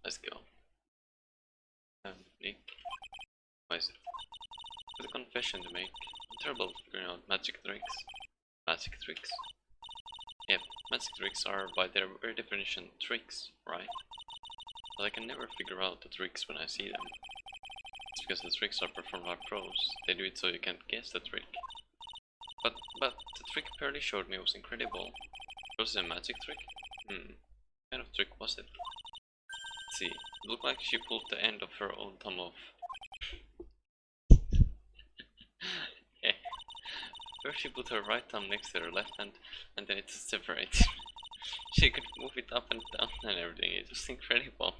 Let's go. Nick. What is it? With a confession to make. I'm terrible at figuring out magic tricks. Magic tricks? Yep, magic tricks are by their very definition tricks, right? But I can never figure out the tricks when I see them. It's because the tricks are performed by pros. They do it so you can't guess the trick. But the trick Pearly showed me was incredible. Was it a magic trick? What kind of trick was it? Let's see. It looked like she pulled the end of her own thumb off. First she put her right thumb next to her left hand and then it separated. She could move it up and down and everything. It was incredible.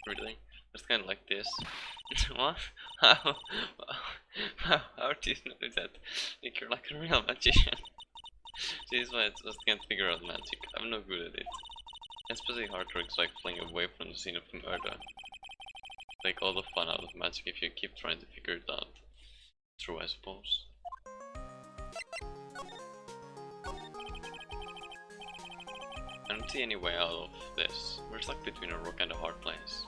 Really? It's kind of like this. What? How do you know that? Like you're like a real magician. See, this is why I just can't figure out magic. I'm not good at it. Especially hard tricks like flying away from the scene of murder. Take all the fun out of magic if you keep trying to figure it out. True, I suppose. I don't see any way out of this. We're stuck between a rock and a hard place.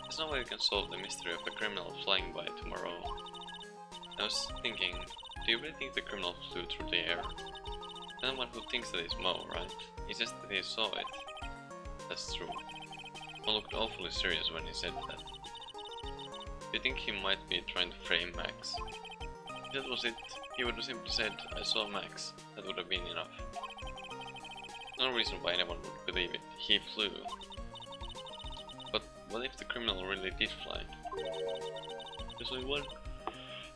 There's no way we can solve the mystery of a criminal flying by tomorrow. I was thinking, do you really think the criminal flew through the air? Anyone who thinks that is Mo, right? He says that he saw it. That's true. Mo looked awfully serious when he said that. Do you think he might be trying to frame Max? If that was it, he would have simply said, I saw Max. That would have been enough. No reason why anyone would believe it. He flew. But what if the criminal really did fly? There's only one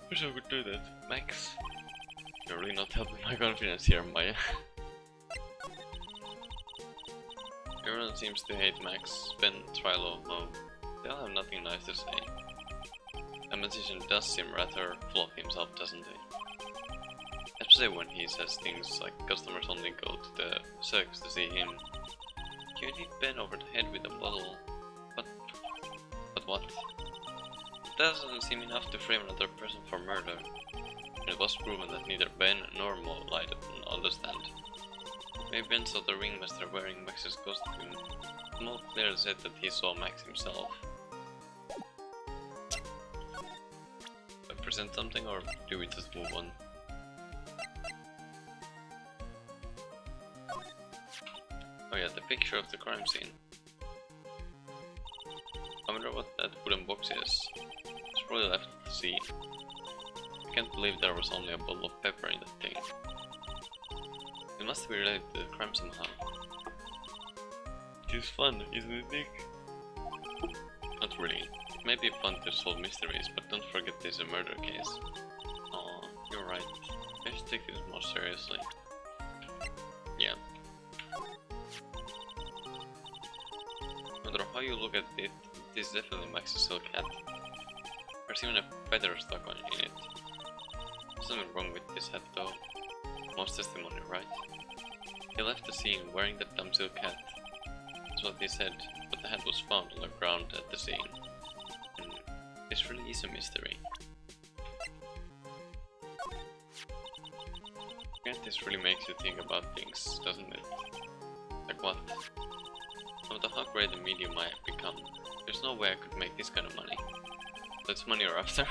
person who could do that. Max. You're really not helping my confidence here, Maya. Everyone seems to hate Max, Ben, Trilo, Mo. They all have nothing nice to say. A magician does seem rather full of himself, doesn't he? Especially when he says things like customers only go to the circus to see him. You hit Ben over the head with a bottle. But what? It doesn't seem enough to frame another person for murder. And it was proven that neither Ben nor Mo lied on the stand. Maybe Ben saw the ringmaster wearing Max's costume. Mo clearly said that he saw Max himself. Do I present something or do we just move on? Oh yeah, the picture of the crime scene. I wonder what that wooden box is. It's probably left at the scene. I can't believe there was only a bottle of pepper in that thing. It must be related to the crime somehow. It is fun, isn't it, Nick? Not really. It may be fun to solve mysteries, but don't forget this is a murder case. Aw, you're right. I should take this more seriously. Yeah. No matter how you look at it, this is definitely Max's silk hat. There's even a feather stuck in it. There's nothing wrong with this hat though. Most testimony, right? He left the scene wearing that dumb silk hat. That's what he said, but the hat was found on the ground at the scene. And this really is a mystery. And this really makes you think about things, doesn't it? Like what? No matter how great a medium I have become, there's no way I could make this kind of money. That's money or after.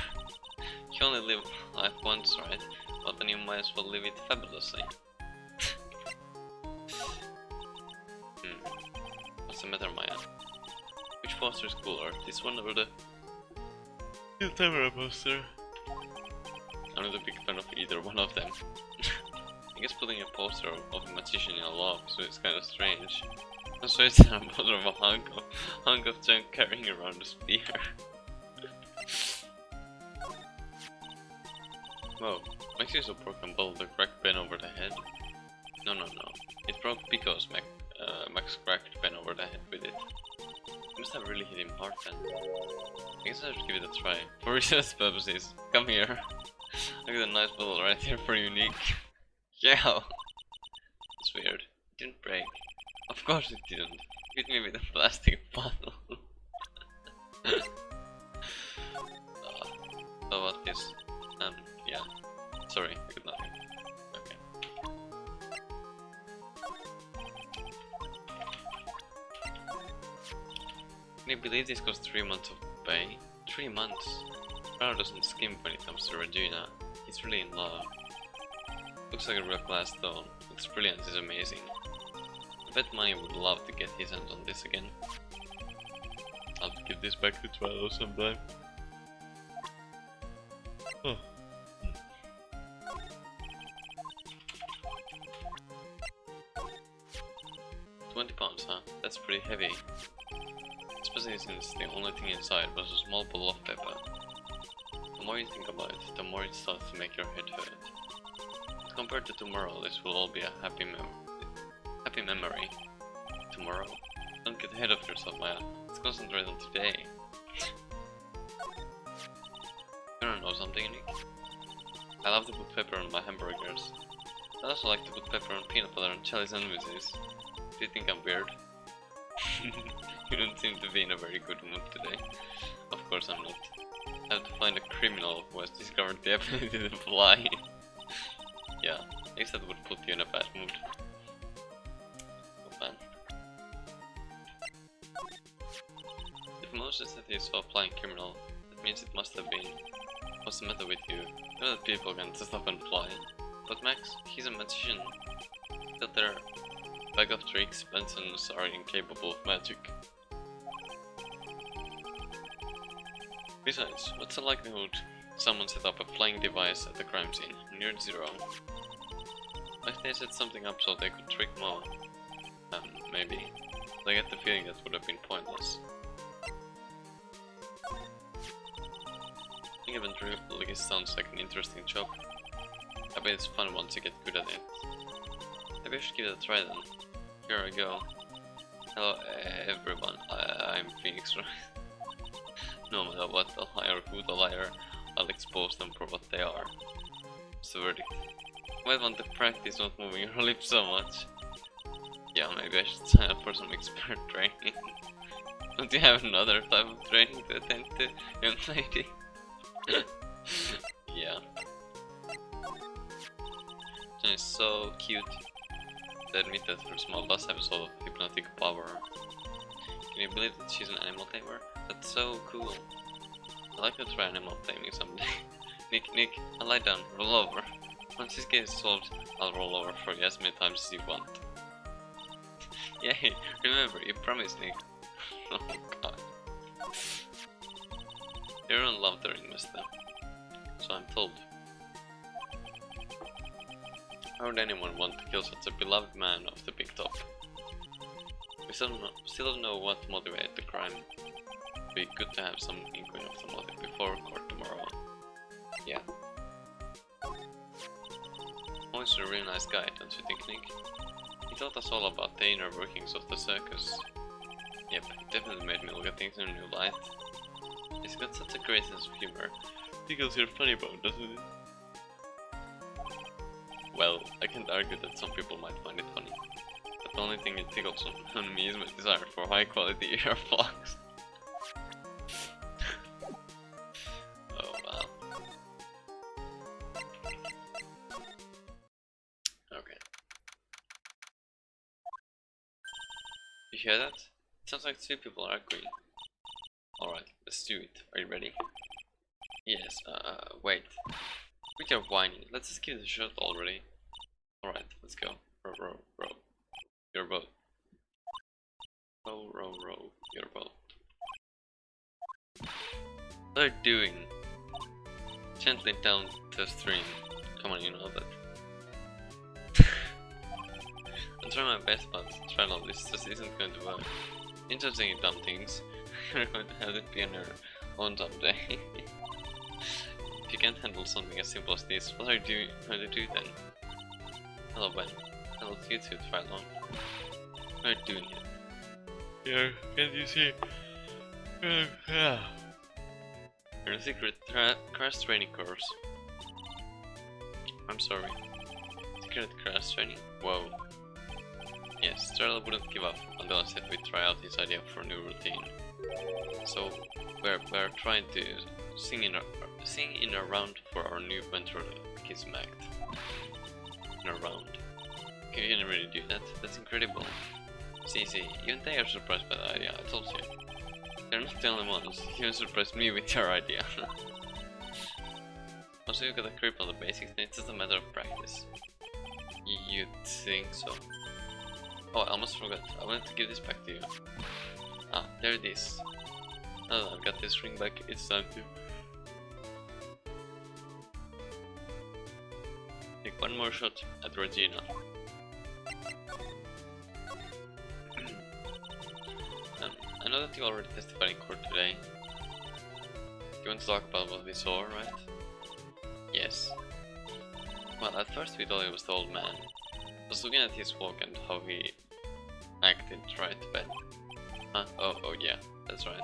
You only live life once, right? But then you might as well live it fabulously. What's the matter, Maya? Which poster is cooler? This one or the camera poster? I'm not a big fan of either one of them. I guess putting a poster of a magician in a loft is kind of strange. So it's a poster of a hunk of junk carrying around a spear. Whoa, Max used a broken bottle to crack Ben over the head. No. It broke because Max cracked Ben over the head with it. He must have really hit him hard then. I guess I should give it a try. For research purposes. Come here. I got a nice bottle right here for you, Nick. Yeah. That's weird. It didn't break. Of course it didn't. Hit me with a plastic bottle. So what is? Yeah. Sorry, good nothing. Okay. Can you believe this cost 3 months of pay? 3 months? Rao doesn't skimp when it comes to Regina. He's really in love. Looks like a real glass stone. Its brilliance is amazing. I bet Money would love to get his hands on this again. I'll have to give this back to Twilight sometime. Oh. £20, huh? That's pretty heavy. Especially since the only thing inside was a small bowl of pepper. The more you think about it, the more it starts to make your head hurt. But compared to tomorrow, this will all be a happy memory. Tomorrow? Don't get ahead of yourself, Maya. Let's concentrate on today. You wanna know something, Nick? I love to put pepper on my hamburgers. I also like to put pepper on peanut butter and jelly sandwiches. Do you think I'm weird? You don't seem to be in a very good mood today. Of course I'm not. I have to find a criminal who has discovered the ability to fly. Yeah, I guess that would put you in a bad mood. Oh man. If Moses said he saw a flying criminal, that means it must have been. What's the matter with you? You know that people can stop and fly. But Max, he's a magician. That their bag of tricks, Bensons are incapable of magic. Besides, what's the likelihood someone set up a flying device at the crime scene? Near zero. If they set something up so they could trick Mo, maybe. But I get the feeling that would have been pointless. I think ventriloquist sounds like an interesting job. I bet it's fun once you get good at it. Maybe I should give it a try then. Here I go. Hello everyone, I'm Phoenix Wright. No matter what the liar, who the liar, I'll expose them for what they are. It's the verdict. I might want to practice not moving your lips so much. Yeah, maybe I should sign up for some expert training. Don't you have another type of training to attend to, young lady? Yeah. Jen is so cute. I admit that her smile does have a sort of hypnotic power. Can you believe that she's an animal tamer? That's so cool. I'd like to try animal taming someday. Nick, I'll lie down, roll over. Once this case is solved, I'll roll over for you as many times as you want. Yay, remember, you promised, Nick. Oh god. Everyone loved the ringmaster, so I'm told. How would anyone want to kill such a beloved man off the big top? We still don't know what motivated the crime. It'd be good to have some inkling of the motive before court tomorrow. Yeah. Always a really nice guy, don't you think, Nick? He taught us all about the inner workings of the circus. Yep, it definitely made me look at things in a new light. He's got such a great sense of humor. Tickles your funny bone, doesn't it? Well, I can't argue that some people might find it funny. But the only thing it tickles on me is my desire for high quality earplugs. Oh wow. Okay. You hear that? It sounds like two people are arguing. Alright, let's do it. Are you ready? Yes, wait. With your whining, let's just give it a shot already. Alright, let's go. Row, your boat. Row, your boat. What are you doing? Gently down the stream. Come on, you know that. I'm trying my best, but trying all this just isn't going to work. Interesting in dumb things. You're going to have it be on your own someday. If you can't handle something as simple as this, what are you going to do then? Hello Ben. Hello to you too, Twilight. What are you doing here? Here, can't you see? You're in a secret crash training course. I'm sorry. Secret crash training? Whoa. Yes, Charlie wouldn't give up until I said we'd try out his idea for a new routine. So, we're trying to sing in a round for our new ventriloquism act. In a round. Can you really do that? That's incredible. See, even they are surprised by the idea, I told you. They're not the only ones. You surprised me with your idea. Also, you got a grip on the basics, and it's just a matter of practice. You think so? Oh, I almost forgot. I wanted to give this back to you. Ah, there it is. Now that I've got this ring back, it's time to take one more shot at Regina. I know that you already testified in court today. You want to talk about what we saw, right? Yes. Well, at first we thought it was the old man. I was looking at his walk and how he acted, right, Ben? Huh? Oh yeah, that's right.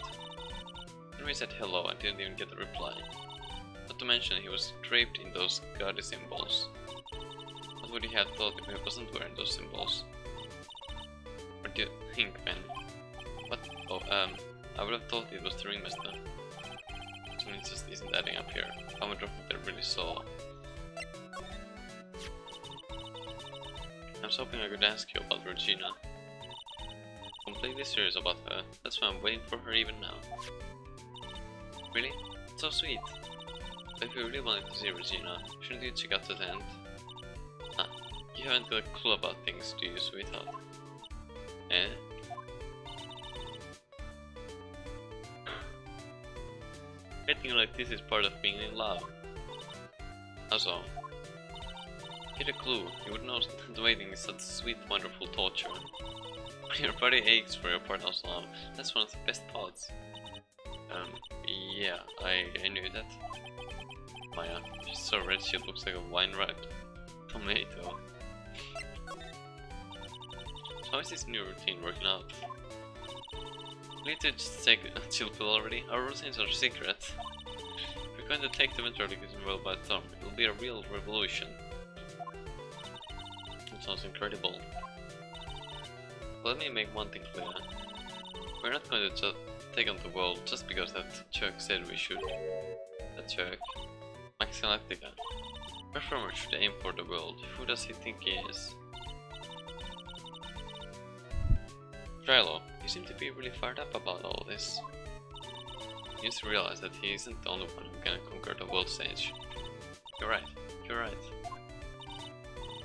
When we said hello, I didn't even get a reply. Not to mention he was draped in those gaudy symbols. What would he have thought if he wasn't wearing those symbols? What do you think, Ben? What? Oh, I would have thought it was the ringmaster. Something just isn't adding up here. I wonder if they really saw. I was hoping I could ask you about Regina. Completely serious about her. That's why I'm waiting for her even now. Really? It's so sweet. But if you really wanted to see Regina, shouldn't you check out the tent? Ah, you haven't got a clue about things, do you, sweetheart? Eh? Acting like this is part of being in love. How so? Get a clue, you would know that waiting is such sweet, wonderful torture. Your body aches for your partner's love. That's one of the best parts. Yeah, I knew that. Maya, she's so red she looks like a wine-ripe tomato. So how is this new routine working out? We need to just take a chill pill already. Our routines are secret. If we're going to take the ventriloquism world by storm, it will be a real revolution. It sounds incredible. Let me make one thing clear. We're not going to just take on the world just because that jerk said we should. That jerk. Max Galactica. Performer should aim for the world. Who does he think he is? Trilo, you seem to be really fired up about all this. He needs to realize that he isn't the only one who can conquer the world stage. You're right, you're right.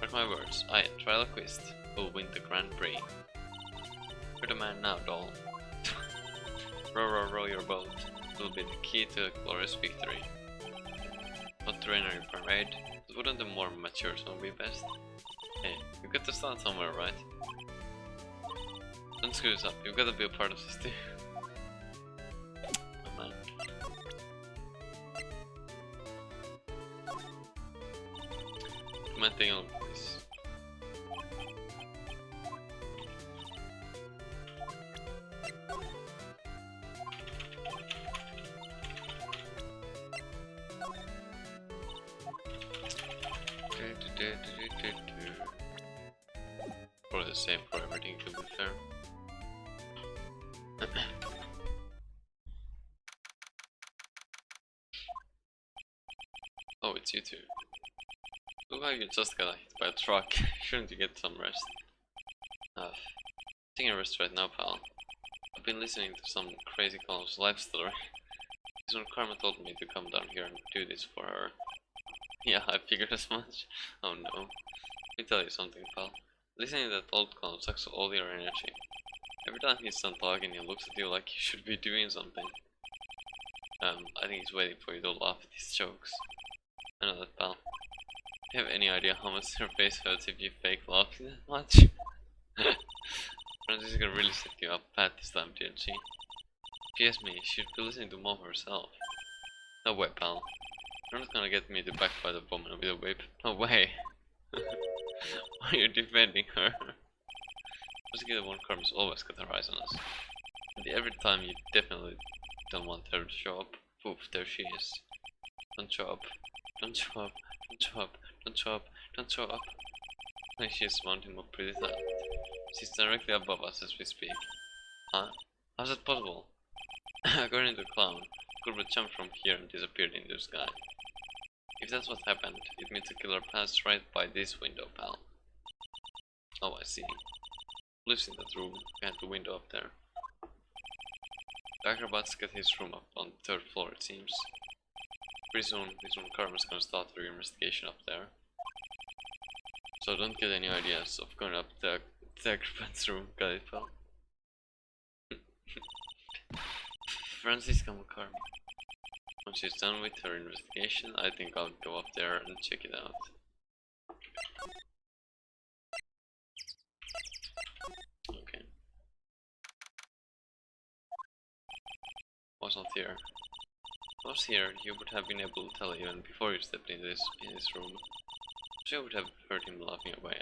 Mark my words, I, Triloquist, will win the Grand Prix. You're the man now, doll. Row, row, row your boat. It will be the key to a glorious victory. Not to rain on your parade, but wouldn't the more mature song be best? Hey, you got to start somewhere, right? Don't screw this up, you've got to be a part of this too. Oh man. You might take a look at this. Probably the same for everything, to be fair. Oh, it's you two. Look how you just got hit by a truck. Shouldn't you get some rest? Taking a rest right now, pal. I've been listening to some crazy clown's life story. This one Karma told me to come down here and do this for her. Yeah, I figured as much. Oh no. Let me tell you something, pal. Listening to that old clown sucks all your energy. Every time he's done talking, he looks at you like you should be doing something. I think he's waiting for you to laugh at his jokes. I know that, pal. Do you have any idea how much your face hurts if you fake laughing that much? Francis is gonna really set you up bad this time, didn't she? If you ask me, she should be listening to Mom herself. No way, pal. You're not gonna get me to backfire the woman with a whip. No way. Why are you defending her? Basically, the one Karma's always got her eyes on us. And every time you definitely don't want her to show up, poof, there she is. Don't show up. Don't show up. Don't show up. Don't show up. Don't show up. Like she's mounting up pretty fast. She's directly above us as we speak. Huh? How's that possible? According to the clown, Corbett jumped from here and disappeared into the sky. If that's what happened, it means the killer passed right by this window, pal. Oh, I see. Lives in that room, behind the window up there. The acrobat's got his room up on the 3rd floor, it seems. Pretty soon, his own Karma's gonna start their investigation up there. So don't get any ideas of going up the acrobat's room, got it, pal? Francisca Karma. When she's done with her investigation, I think I'll go up there and check it out. Okay. Was not here. If I was here, you would have been able to tell even before you stepped in his room. She would have heard him laughing away.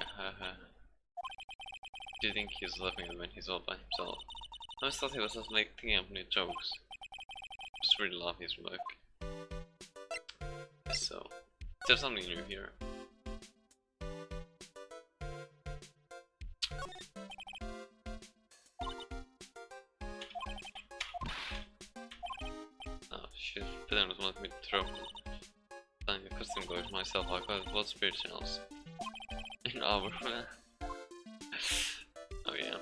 Do you think he's laughing when he's all by himself? I always thought he was just making up new jokes. Just really love his work. So, there's something new here. Oh, shit, but then not want me to throw planning a custom goal myself. I got both spirit channels in our. Oh yeah.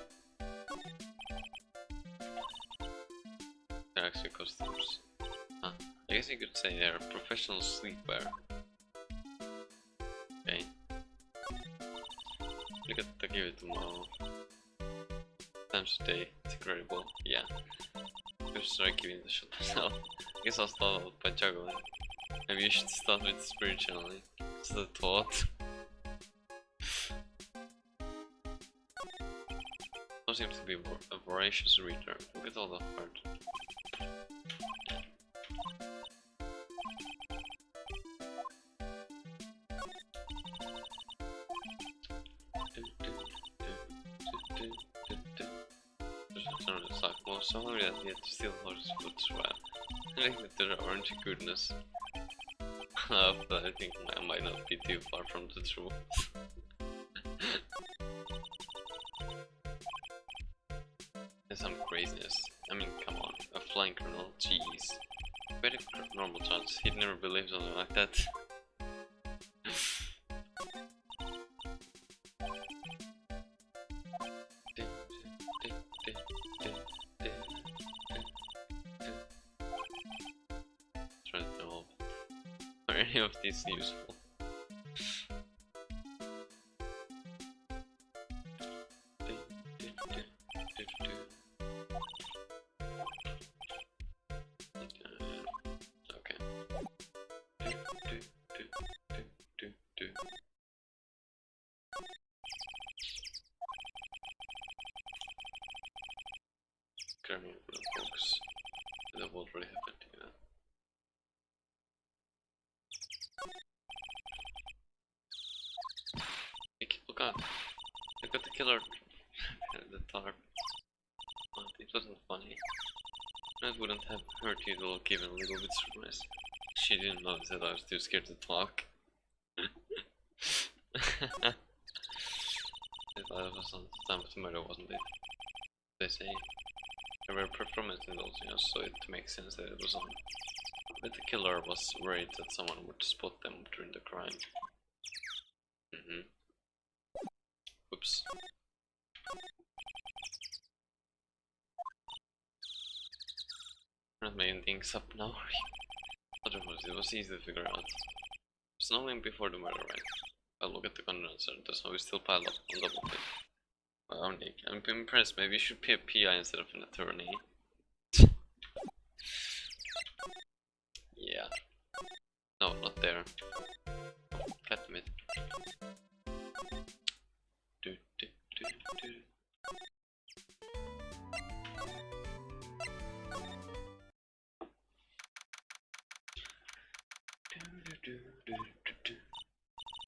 They're actually costumes. Huh. I guess you could say they're professional sleepwear. Okay. Look at the give it tomorrow. Times today, it's incredible. Yeah. I should start giving the shot myself. I guess I'll start out by juggling. Maybe you should start with spirit channeling. It's the thought. One seems to be a voracious reader. Look at all the heart. So hungry that he had to steal horse's food as well. Linked to the orange goodness. But I think I might not be too far from the truth. There's some craziness. I mean, come on, a flying colonel, jeez. Very normal chance, he'd never believe something like that. Are any of these useful? Okay. Carrying the books. That will really happen to you. Look out! Look at the killer. The tarp. But it wasn't funny. That wouldn't have hurt you to look even a little bit surprised. She didn't notice that I was too scared to talk. It was on time to murder, wasn't it? They say. There were performances in those videos, so it makes sense that it was on. But the killer was worried that someone would spot them during the crime. Oops. I'm not making things up now. Otherwise, it was easy to figure out. Snowing before the murder, right? I'll look at the condenser. The snow is still piled up on top of it. Wow, Nick, I'm impressed. Maybe you should be a PI instead of an attorney. Yeah. No, not there. Cat myth.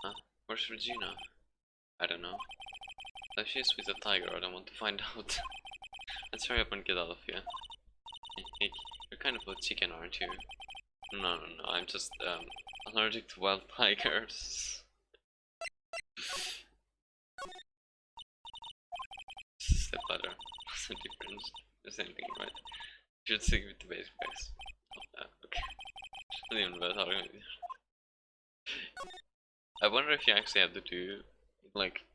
Huh? Where's Regina? I don't know. If she's with a tiger, I don't want to find out. Let's hurry up and get out of here. Hey, you're kind of a chicken, aren't you? No, I'm just allergic to wild tigers. Step ladder. What's the difference? The same thing, right? You should stick with the base specs. Okay. I didn't even know how to. I wonder if you actually have to do, like,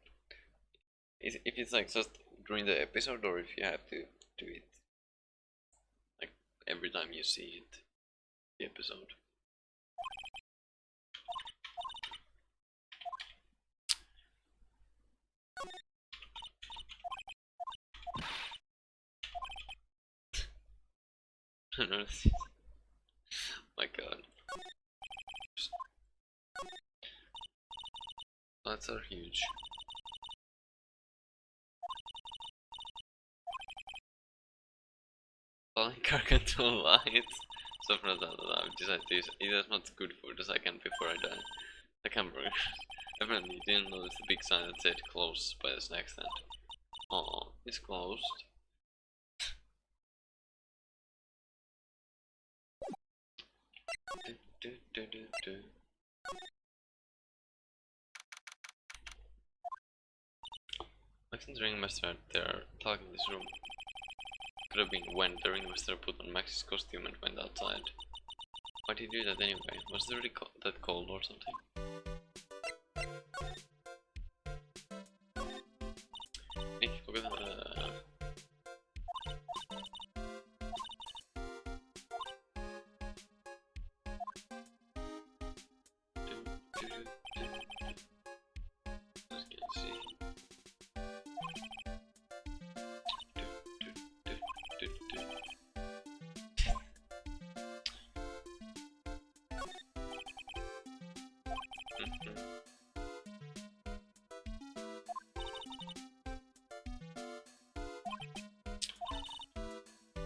if it's like just during the episode or if you have to do it like every time you see it, the episode. My god. Plants are huge. Falling car control lights. So from that, I've decided to eat as much good food as I can before I die. The hamburger. Apparently you didn't notice the big sign that said closed by the snack stand. Oh, it's closed. Max and the ringmaster are there talking in this room. Could have been when the ringmaster put on Max's costume and went outside. Why did he do that anyway? Was it really that cold or something? Nick, look at that.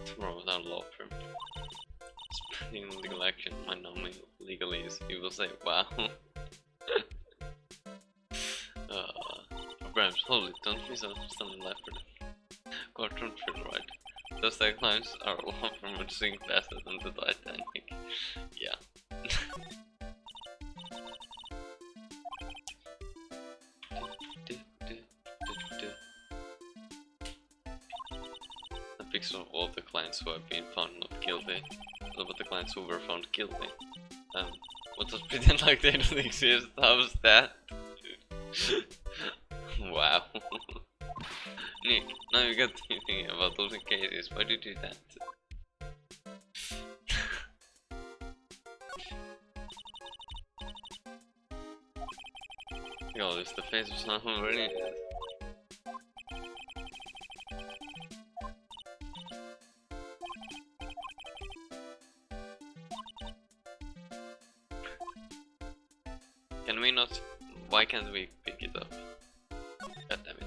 Tomorrow without a law firm. Spreading legal action might not mean legalese. People say, wow. Perhaps, holy, don't misunderstand the life for them. Courtroom feel right. Those taglines are a law firm which sink faster than the Titanic. Yeah. Picture of all the clients who have been found not guilty. What about the clients who were found guilty? What does pretend like they don't exist? How's that? Wow. Nick, now you got me thinking about those cases. Why did you do that? Yo, this is the face of someone really. Can we not? Why can't we pick it up? God damn it.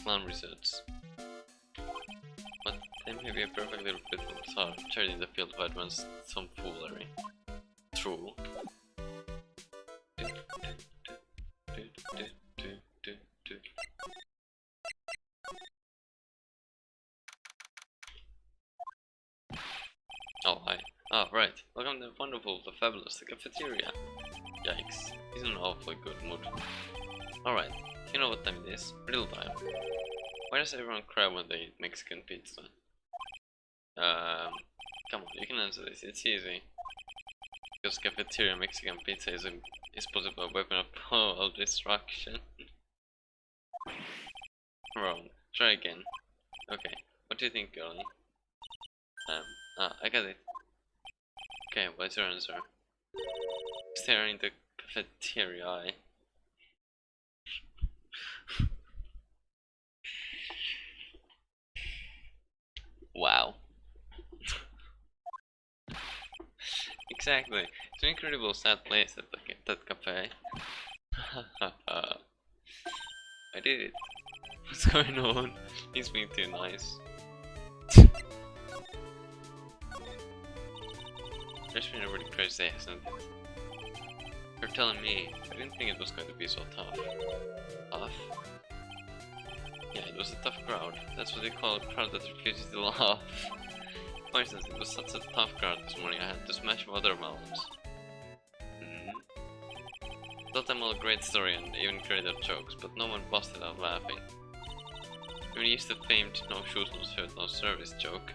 Clown results. But they may be a perfectly reputable star, charging the field of advance some foolery. True. Oh, hi. Ah, right. Welcome to the wonderful, the fabulous, the cafeteria. Yikes. He's in an awfully good mood. Alright. You know what time it is? Real time. Why does everyone cry when they eat Mexican pizza? Come on, you can answer this. It's easy. Because cafeteria Mexican pizza is possible a weapon of all destruction. Wrong. Try again. Okay. What do you think, girlie? I got it. Okay, what's your answer? Stare in the cafeteria eye. Wow. Exactly. It's an incredible sad place at that cafe. I did it. What's going on? He's being too nice. There's been a really crazy day, hasn't it? You're telling me. I didn't think it was going to be so tough. Tough? Yeah, it was a tough crowd. That's what they call a crowd that refuses to laugh. For instance, it was such a tough crowd this morning I had to smash watermelons. Thought I'm all a great story and even created jokes, but no one busted out laughing. Even used the famed no shoes, no shirt, no service joke.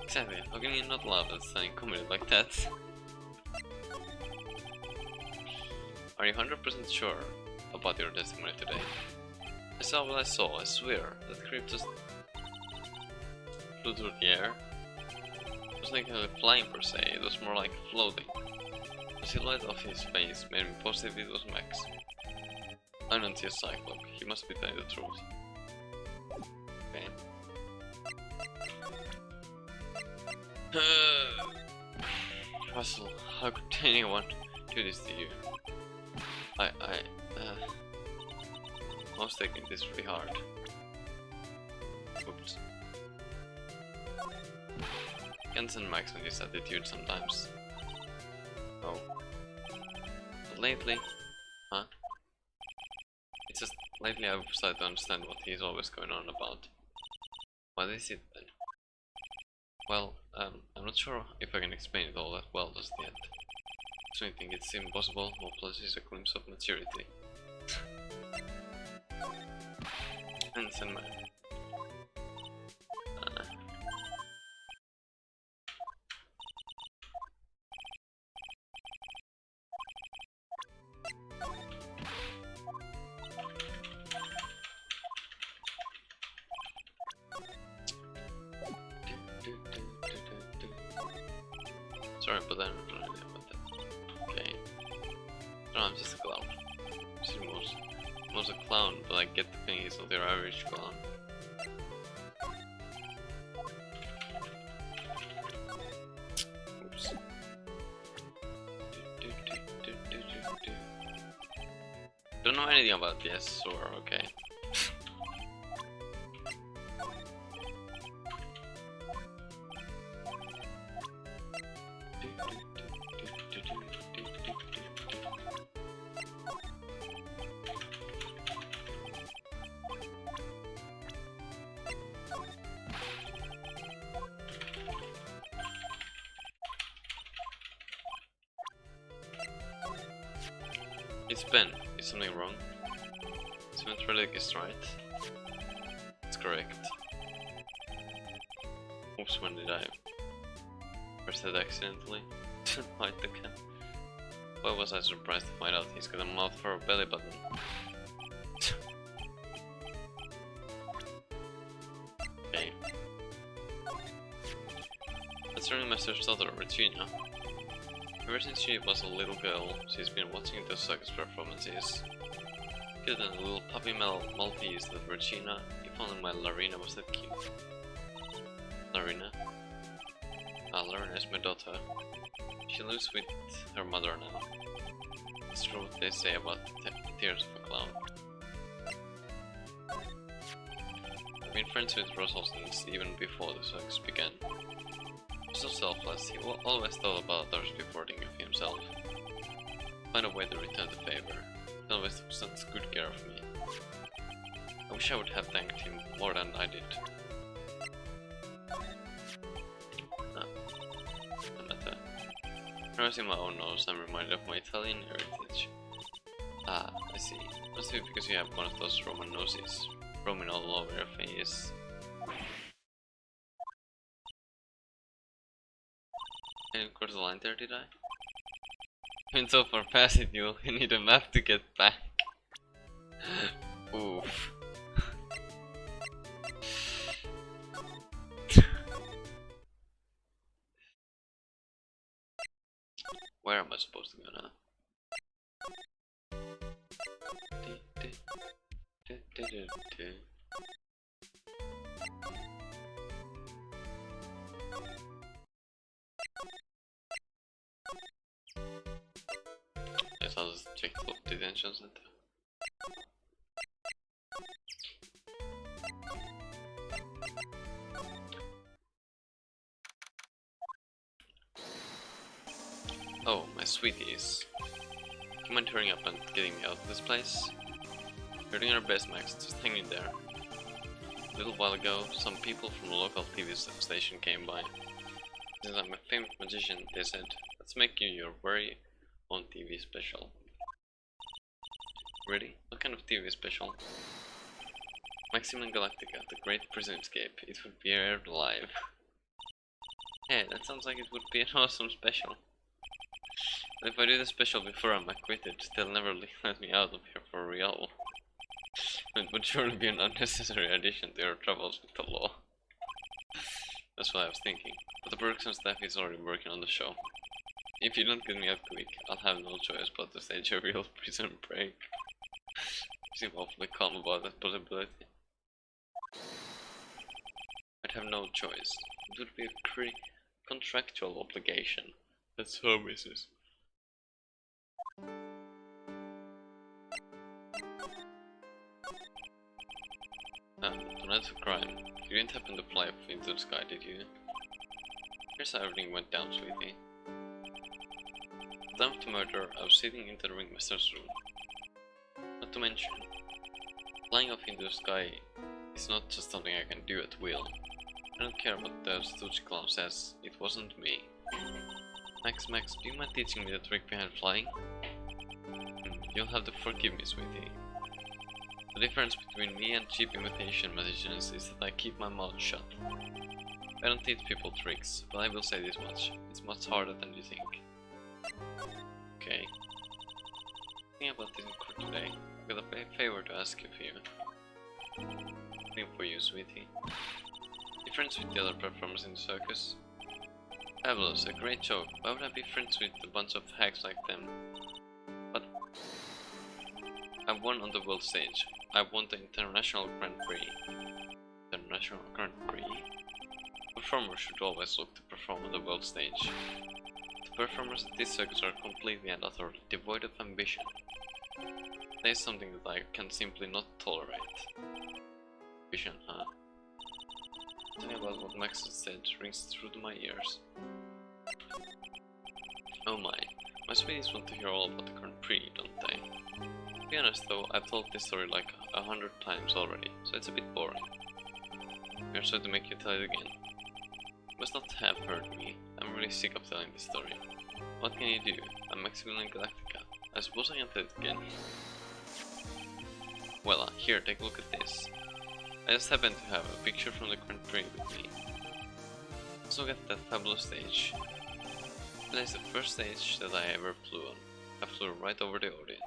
Exactly, how can you not laugh at saying comedy like that? Are you 100% sure about your testimony today? I saw what I saw, I swear. That creep just flew through the air. It wasn't like flying per se, it was more like floating. The silhouette of his face made me positive it was Max. I don't see a cyclope, he must be telling the truth. Okay. Russell, how could anyone do this to you? I was taking this really hard. Oops. Can't send Max on this attitude sometimes. Oh. But lately, huh? It's just lately I've started to understand what he's always going on about. What is it then? Well, I'm not sure if I can explain it all that well just yet. So I think it's impossible, or plus is a glimpse of maturity. And send my... Sorry, but I don't know anything about that. Okay. No, I'm just a clown. She's most a clown, but I get the thing, he's not your average clown. Oops. Don't know anything about this, or okay. It's Ben. Is something wrong? Cement relic is right. It's correct. Oops, when did I press that accidentally? Light the can. Why was I surprised to find out he's got a mouth for a belly button? Okay. That's Running Master's daughter, Regina. Ever since she was a little girl, she's been watching the circus performances. Good and a little puppy Maltese that Regina, if only my Larina was that cute. Larina? Larina is my daughter. She lives with her mother now. It's true what they say about the tears of a clown. I've been friends with Russell since even before the circus began. So selfless, he always thought about others before thinking of himself. Find a way to return the favor. He always took such good care of me. I wish I would have thanked him more than I did. No matter. Nursing my own nose, I'm reminded of my Italian heritage. Ah, I see. Must be because you have one of those Roman noses, roaming all over your face. I didn't cross the line there, did I? Went so far past it, you need a map to get back. Oof. Where am I supposed to go now? Guess I'll just check the detention center. Oh, my sweeties. Do you mind hurrying up and getting me out of this place? You're doing your best, Max. Just hang in there. A little while ago, some people from a local TV station came by. Since I'm a famous magician, they said, let's make you your very own TV special. Really? What kind of TV special? Maximum Galactica, the great prison escape. It would be aired live. Hey, that sounds like it would be an awesome special. But if I do the special before I'm acquitted, they'll never let me out of here for real. It would surely be an unnecessary addition to your troubles with the law. That's what I was thinking. But the production staff is already working on the show. If you don't get me out quick, I'll have no choice but to stage a real prison break. You seem awfully calm about that possibility. I'd have no choice. It would be a contractual obligation. That's how Mrs. Tonight's crime. You didn't happen to fly up into the sky, did you? Here's how everything went down, sweetie. The time of the murder, I was sitting in the ringmaster's room. Not to mention, flying off into the sky is not just something I can do at will. I don't care what the stooge clown says, it wasn't me. Max, do you mind teaching me the trick behind flying? You'll have to forgive me, sweetie. The difference between me and cheap imitation magicians is that I keep my mouth shut. I don't teach people tricks, but I will say this much, it's much harder than you think. Okay. Thinking about this in court today, I've got a favor to ask of you. Thing for you, sweetie. Be friends with the other performers in the circus? Fabulous, a great joke. Why would I be friends with a bunch of hacks like them? But I won on the world stage. I won the International Grand Prix. International Grand Prix? Performers should always look to perform on the world stage. The performers at this circus are completely and utterly devoid of ambition. That is something that I can simply not tolerate. Ambition, huh? Thinking about what Max has said rings through to my ears. Oh my sweeties want to hear all about the Grand Prix, don't they? To be honest though, I've told this story like 100 times already, so it's a bit boring. I'm sorry to make you tell it again. You must not have heard me. I'm really sick of telling this story. What can you do? I'm Maximilian Galactica. I suppose I can tell it again. Well, here, take a look at this. I just happen to have a picture from the Grand Prix with me. Let's look at that fabulous stage. That is the first stage that I ever flew on. I flew right over the audience.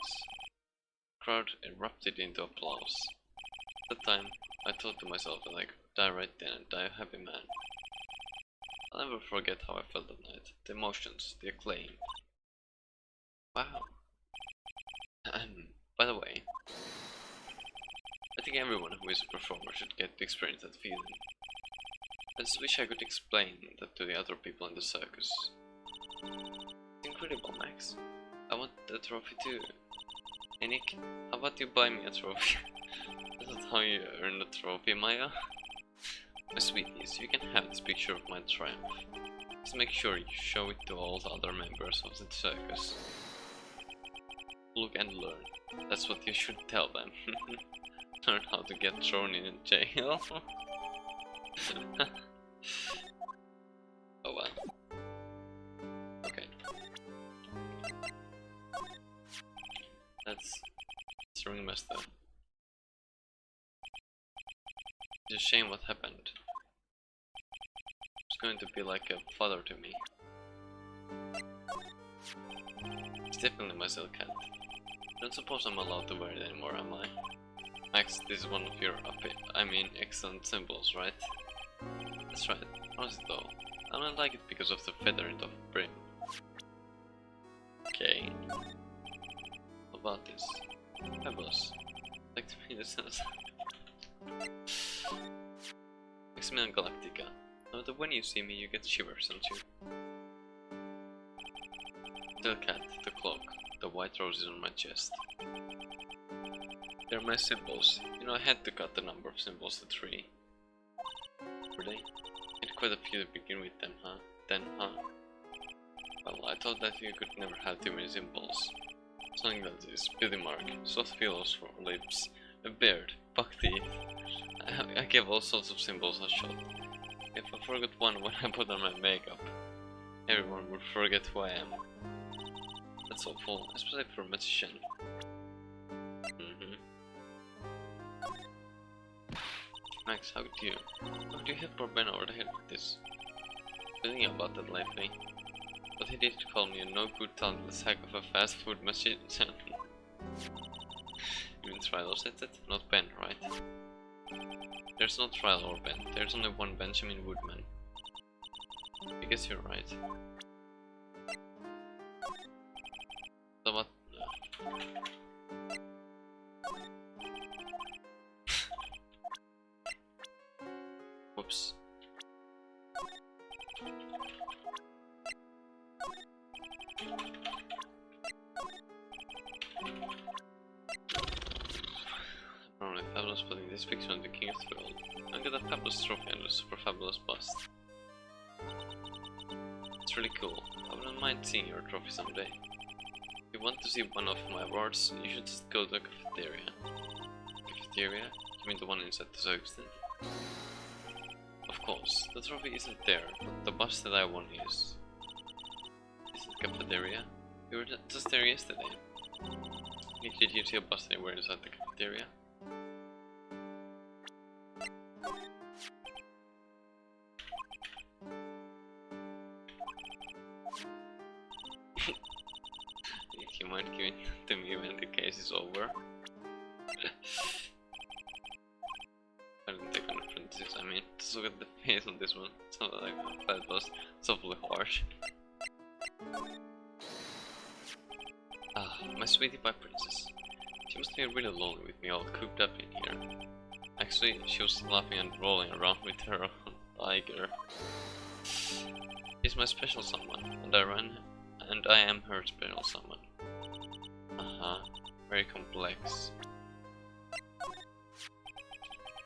The crowd erupted into applause. At the time, I thought to myself that I could die right then and die a happy man. I'll never forget how I felt that night. The emotions, the acclaim. Wow. By the way, I think everyone who is a performer should get to experience that feeling. I just wish I could explain that to the other people in the circus. It's incredible, Max. I want the trophy too. Hey Nick, how about you buy me a trophy? That's how you earn the trophy, Maya. My sweeties, you can have this picture of my triumph. Just make sure you show it to all the other members of the circus. Look and learn. That's what you should tell them. Learn how to get thrown in jail. Oh well. Okay. That's ringmaster. It's a shame what happened. It's going to be like a father to me. It's definitely my silk hat. I don't suppose I'm allowed to wear it anymore, am I? Max, this is one of your excellent symbols, right? That's right. How is it though? I don't like it because of the feather in the brim. Okay. What about this? Fabulous. Like to me this is Maximilian Galactica. Now that when you see me you get shivers, don't you? The cat, the cloak, the white roses on my chest. They're my symbols. You know, I had to cut the number of symbols to 3. Were they? I had quite a few to begin with them, huh? Then, huh? Well, I thought that you could never have too many symbols. Something that is beauty mark, soft pillows for lips, a beard, buck teeth. I gave all sorts of symbols a shot. If I forgot one when I put on my makeup, everyone would forget who I am. That's awful, especially for a magician. Max, how do you hit poor Ben over the head with this? Been thinking about that lately. But he did call me a no good talentless hack of a fast food machine. You mean Trial said it? Not Ben, right? There's no Trial or Ben, there's only one Benjamin Woodman. I guess you're right. So what? Whoops. Probably fabulous putting this picture on the King of the World. I'll get a fabulous trophy and a super fabulous bust. It's really cool. I wouldn't mind seeing your trophy someday. If you want to see one of my awards, you should just go to the cafeteria. Cafeteria? You mean the one inside the Zogston? Of course, the trophy isn't there, but the bus that I won is. Is it cafeteria? We were just there yesterday. Nick, did you see a bus anywhere inside the cafeteria? You might give it to me when the case is over. I didn't take on apprentices, I mean, just look at the face on this one. It's not like that was awfully harsh. Ah, my sweetie pie princess. She must be really lonely with me all cooped up in here. Actually, she was laughing and rolling around with her own tiger. She's my special someone, and I am her special someone. Very complex.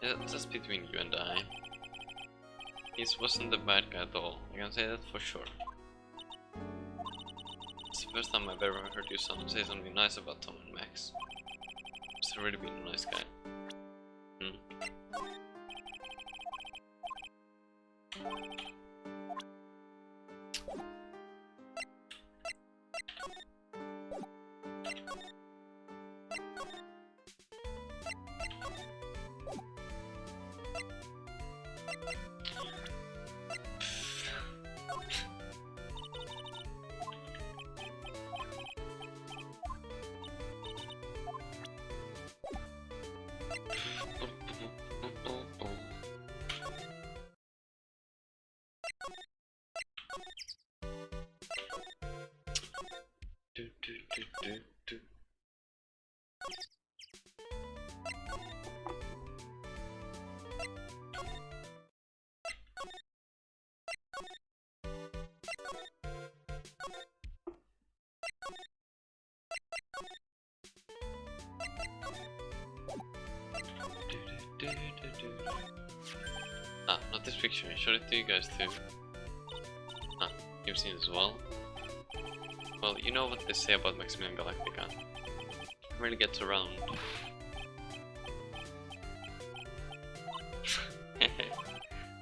Yeah, just between you and I. He wasn't the bad guy at all, I can say that for sure. It's the first time I've ever heard you say something nice about Tom and Max. He's really been a nice guy. Ah, not this picture, I showed it to you guys too. Ah, you've seen it as well? Well, you know what they say about Maximilian Galactica. He really gets around.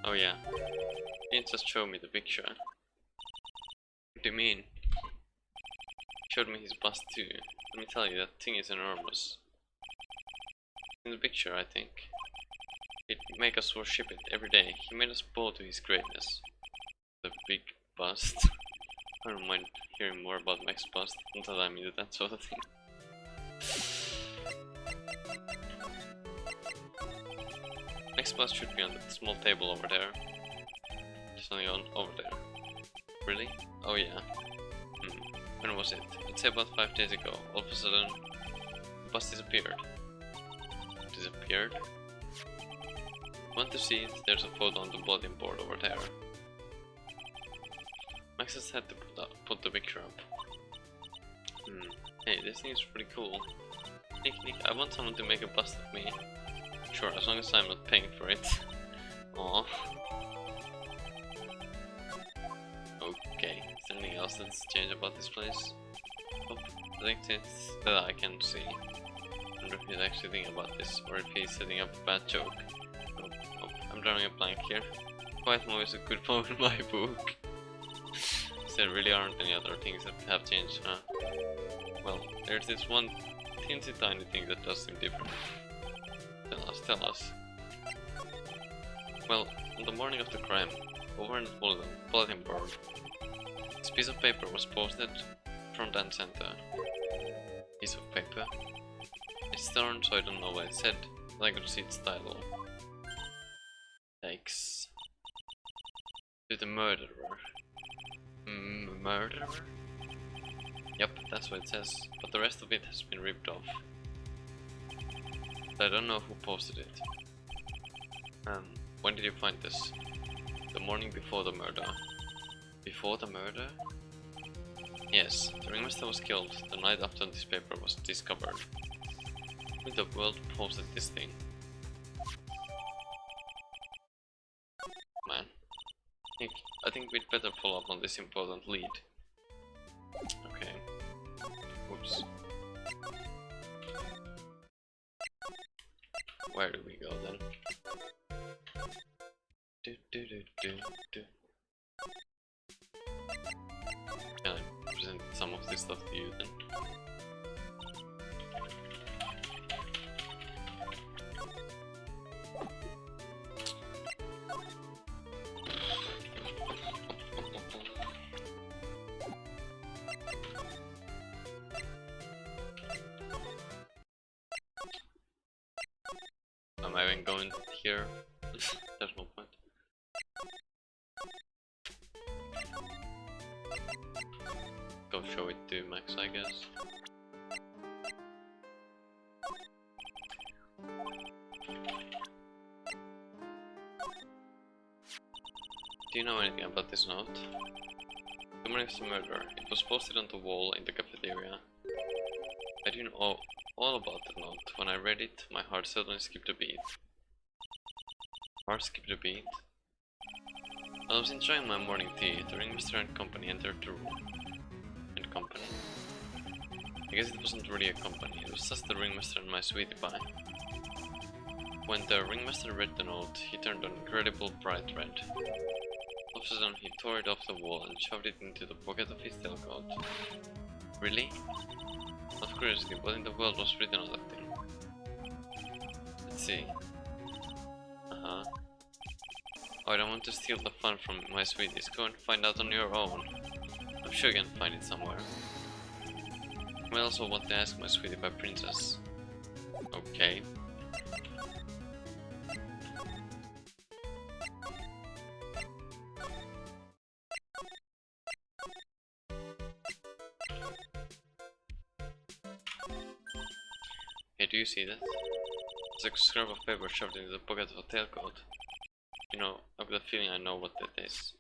Oh yeah. You didn't just show me the picture. What do you mean? He showed me his bust too. Let me tell you, that thing is enormous. In the picture, I think. He'd make us worship it every day. He made us bow to his greatness. The big bust. I don't mind hearing more about Max bust, not that I'm into that sort of thing. Max bust should be on that small table over there. Just only on over there. Really? Oh yeah. When was it? I'd say about 5 days ago. All of a sudden, the bust disappeared. Disappeared? Want to see it? There's a photo on the bulletin board over there. Max has had to put the picture up. Hey, this thing is pretty cool. Nick, I want someone to make a bust of me. Sure, as long as I'm not paying for it. Aww. Okay, is there anything else that's changed about this place? Oh, I think it's that I can see. wonder if he's actually thinking about this, or if he's setting up a bad joke. Oh, I'm drawing a blank here. Quiet Mode is a good phone in my book. There really aren't any other things that have changed, huh? Well, there's this one teensy tiny thing that does seem different. Tell us. Well, on the morning of the crime, over in the bulletin board, this piece of paper was posted front and center. Piece of paper? It's torn, so I don't know what it said, but I could see its title. Yikes. To the murderer. Murderer? Yep, that's what it says, but the rest of it has been ripped off. I don't know who posted it. When did you find this? The morning before the murder. Before the murder? Yes, the ringmaster was killed the night after this paper was discovered. Who in the world posted this thing? Man. I think we'd better follow up on this important lead. Okay. Whoops. Where do we go then? Can I present some of this stuff to you then? Am I even going here? There's no point. Go show it to Max, I guess. Do you know anything about this note? The morning of the murder. It was posted on the wall in the cafeteria. I didn't know all about the note. When I read it, my heart suddenly skipped a beat. Heart skipped a beat? While I was enjoying my morning tea, the ringmaster and company entered the room. And company? I guess it wasn't really a company, it was just the ringmaster and my sweetie pie. When the ringmaster read the note, he turned an incredible bright red. All of a sudden, he tore it off the wall and shoved it into the pocket of his tailcoat. Really? Out of curiosity, what in the world was written on that thing? Let's see. Oh, I don't want to steal the fun from my sweeties. Go and find out on your own. I'm sure you can find it somewhere. I also want to ask my sweetie pie princess. Okay. Hey, do you see that? It's like a scrap of paper shoved into the pocket of a tailcoat. You know, I've got a feeling I know what that is.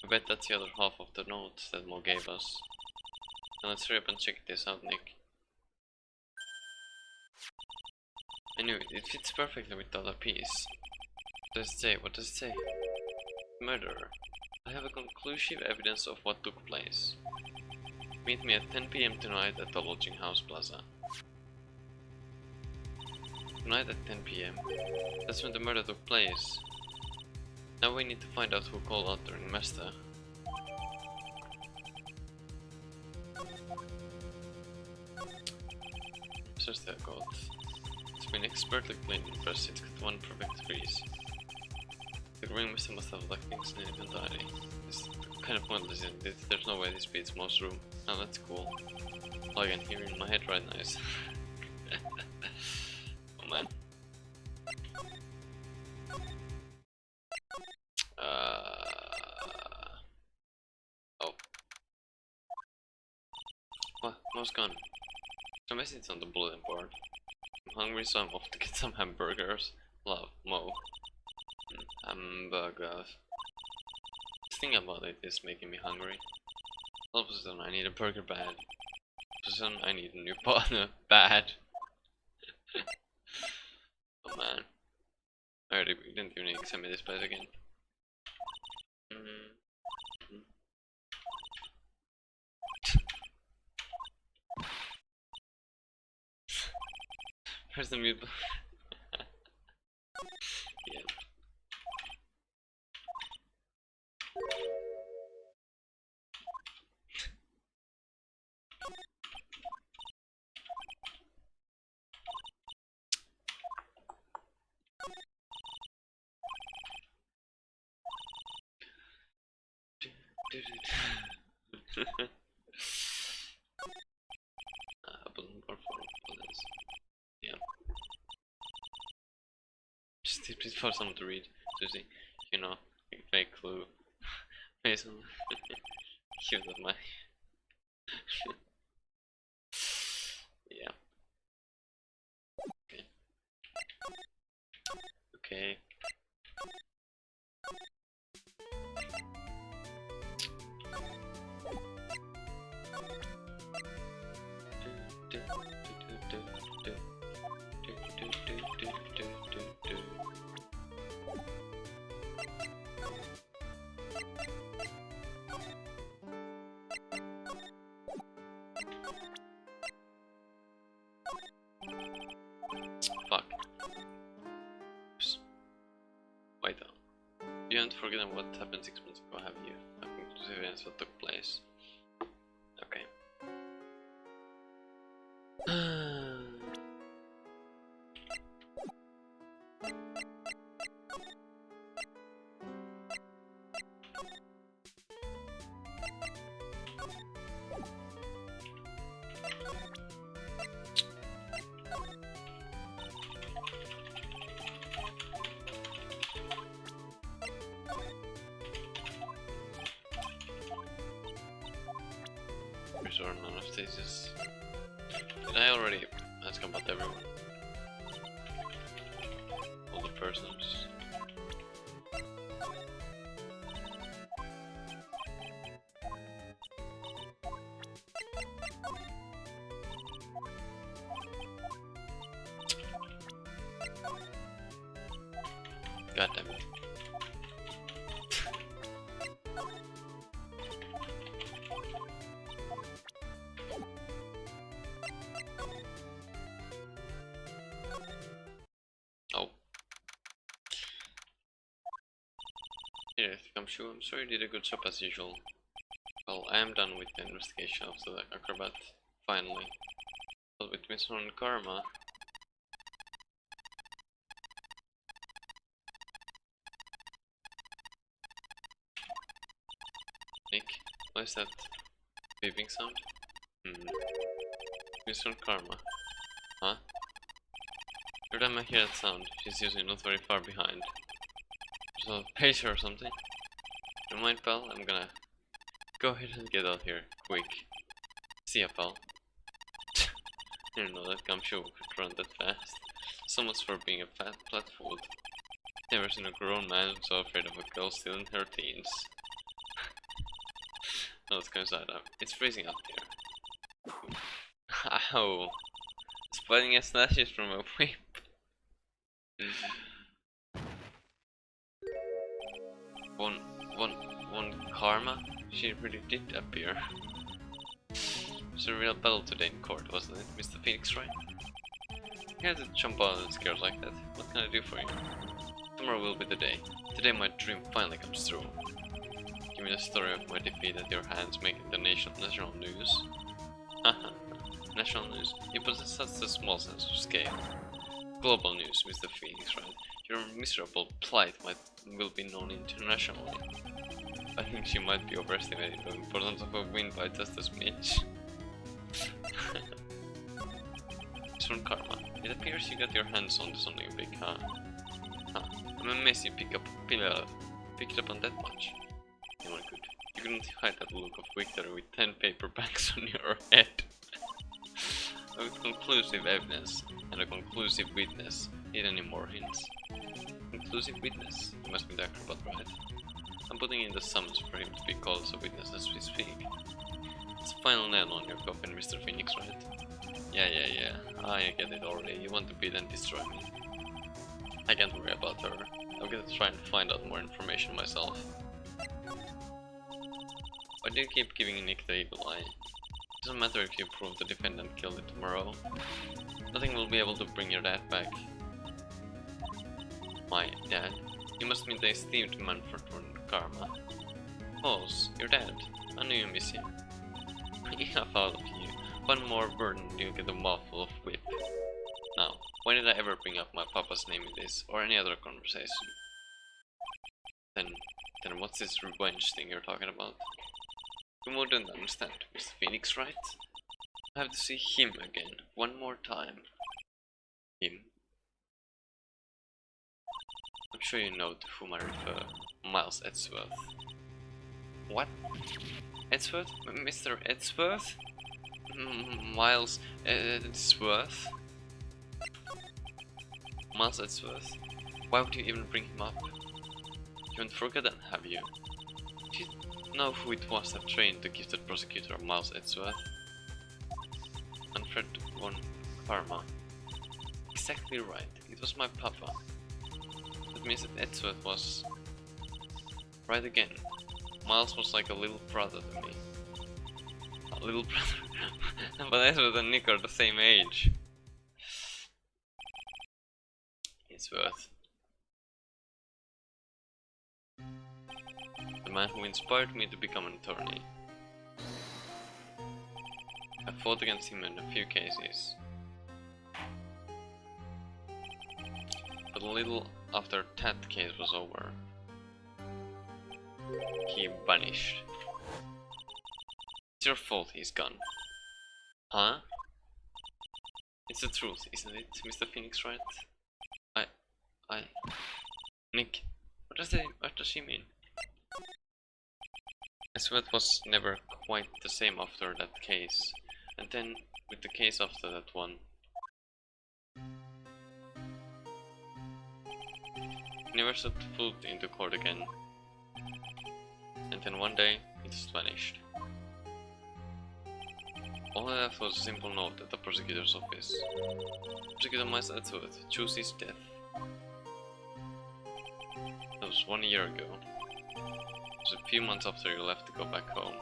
I bet that's the other half of the note that Mo gave us. Now let's hurry up and check this out, Nick. Anyway, it fits perfectly with the other piece. What does it say? What does it say? Murderer. I have a conclusive evidence of what took place. Meet me at 10 PM tonight at the lodging house plaza. Tonight at 10 PM. That's when the murder took place. Now we need to find out who called out the ringmaster. Search the code. It's been expertly cleaned and pressed. It's got one perfect crease. The ringmaster must have left things in it entirely. It's kind of pointless, isn't it? There's no way this beats most room. Now that's cool. All I can hear in my head right now is oh man. Oh. What? Mo's gone. So message on the bulletin board. I'm hungry, so I'm off to get some hamburgers. Love, Mo. Hamburgers. This thing about it is making me hungry. All of a sudden I need a burger bad. All of a sudden I need a new partner bad. Oh man. I already didn't even examine this place again. Where's the mute? Yeah. Button bar for buttons. Yeah. Just tip it for someone to read. So see, you know, like fake clue. Based on give that money. Yeah. Okay. Okay. Fuck. Oops. Wait though. You haven't forgotten what happened 6 months ago, have you? Nothing to the events that took place. Okay. Resort none of stages. Did I already ask about everyone? All the persons. God damn it. Oh. Here, I'm sure. I'm sorry you did a good job as usual. Well, I am done with the investigation of the acrobat, finally. But with Miss on Karma. Nick, what is that beeping sound? Miss on Karma. Huh? Every time I hear that sound, she's usually not very far behind. So, pace her or something. Don't mind, pal, I'm gonna go ahead and get out here, quick. See ya, pal. I didn't know that gumshoe could run that fast. So much for being a fat flatfoot. Never seen a grown man so afraid of a girl still in her teens. No, let's go inside. It's freezing out here. Ow! Spotting a slashes from a whip. One karma? She really did appear. It was a real battle today in court, wasn't it, Mr. Phoenix, right? You had to jump out and scared like that. What can I do for you? Tomorrow will be the day. Today my dream finally comes true. Give me the story of my defeat at your hands, making the national news. Haha. National news? You possess such a small sense of scale. Global news, Mr. Phoenix, right? Your miserable plight will be known internationally. I think she might be overestimating the importance of a win by just a smidge. It's from Karma. It appears you got your hands on something big, huh? Huh. I'm amazed you picked up on that much. You were good. You couldn't hide that look of victory with 10 paperbacks on your head. With conclusive evidence and a conclusive witness. Need any more hints? Conclusive witness? You must be the acrobat, right? I'm putting in the summons for him to be called as a witness as we speak. It's the final nail on your coffin, Mr. Phoenix, right? Yeah. I get it already. You want to beat and destroy me. I can't worry about her. I'm gonna try and find out more information myself. Why do you keep giving Nick the evil eye? Doesn't matter if you prove the defendant killed it tomorrow. Nothing will be able to bring your dad back. My dad? You must mean the esteemed man for karma. False, your dad. I knew you miss him. Enough out of you. One more burden, you'll get a mouthful of whip. Now, why did I ever bring up my papa's name in this, or any other conversation? Then what's this revenge thing you're talking about? You wouldn't understand, Mr. Phoenix, right? I have to see him again, one more time. Him? I'm sure you know to whom I refer. Miles Edgeworth. What? Edgeworth? Mr. Edgeworth? Miles Edgeworth? Miles Edgeworth? Why would you even bring him up? You haven't forgotten, have you? Do you know who it was that trained the gifted prosecutor Miles Edgeworth? Manfred von Karma. Exactly right, it was my papa. That means that Edgeworth was... right again. Miles was like a little brother to me. A little brother? But Edgeworth and Nick are the same age. Edgeworth. The man who inspired me to become an attorney. I fought against him in a few cases. But a little after that case was over, he vanished. It's your fault he's gone. Huh? It's the truth, isn't it, Mr. Phoenix, right? Nick, what does she mean? I swear it was never quite the same after that case. And then, with the case after that one, he never set foot into court again. And then one day, he just vanished. All I left was a simple note at the prosecutor's office. Prosecutor Miles Edgeworth, choose his death. That was 1 year ago. It was a few months after you left to go back home.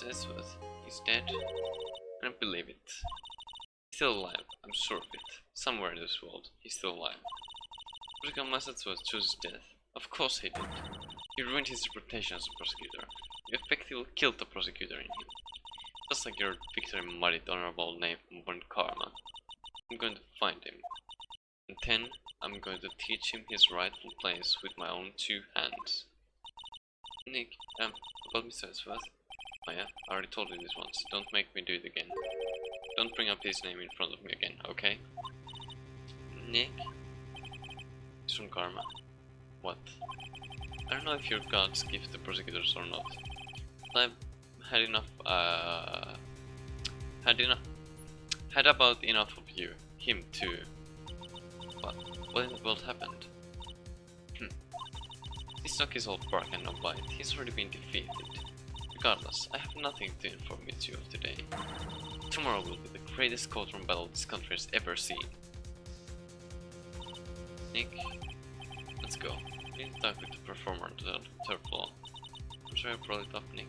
Edgeworth, he's dead? I don't believe it. He's still alive, I'm sure of it. Somewhere in this world, he's still alive. Prosecutor Miles Edgeworth chose his death. Of course he did. He ruined his reputation as a prosecutor. You effectively killed the prosecutor in him. Just like your victory muddied honorable name von Karma. I'm going to find him. And then, I'm going to teach him his rightful place with my own 2 hands. Nick, about Mr. Edgeworth? Oh yeah, I already told you this once. Don't make me do it again. Don't bring up his name in front of me again, okay? Nick? It's from Karma. What? I don't know if you're God's gift to prosecutors or not. But I've had enough, had about enough of you. Him too. What in the world happened? This dog is all bark and no bite. He's already been defeated. Regardless, I have nothing to inform you of today. Tomorrow will be the greatest courtroom battle this country has ever seen. Nick, let's go. We need to talk with the performer on the 3rd floor. I'm sure I brought it up, Nick.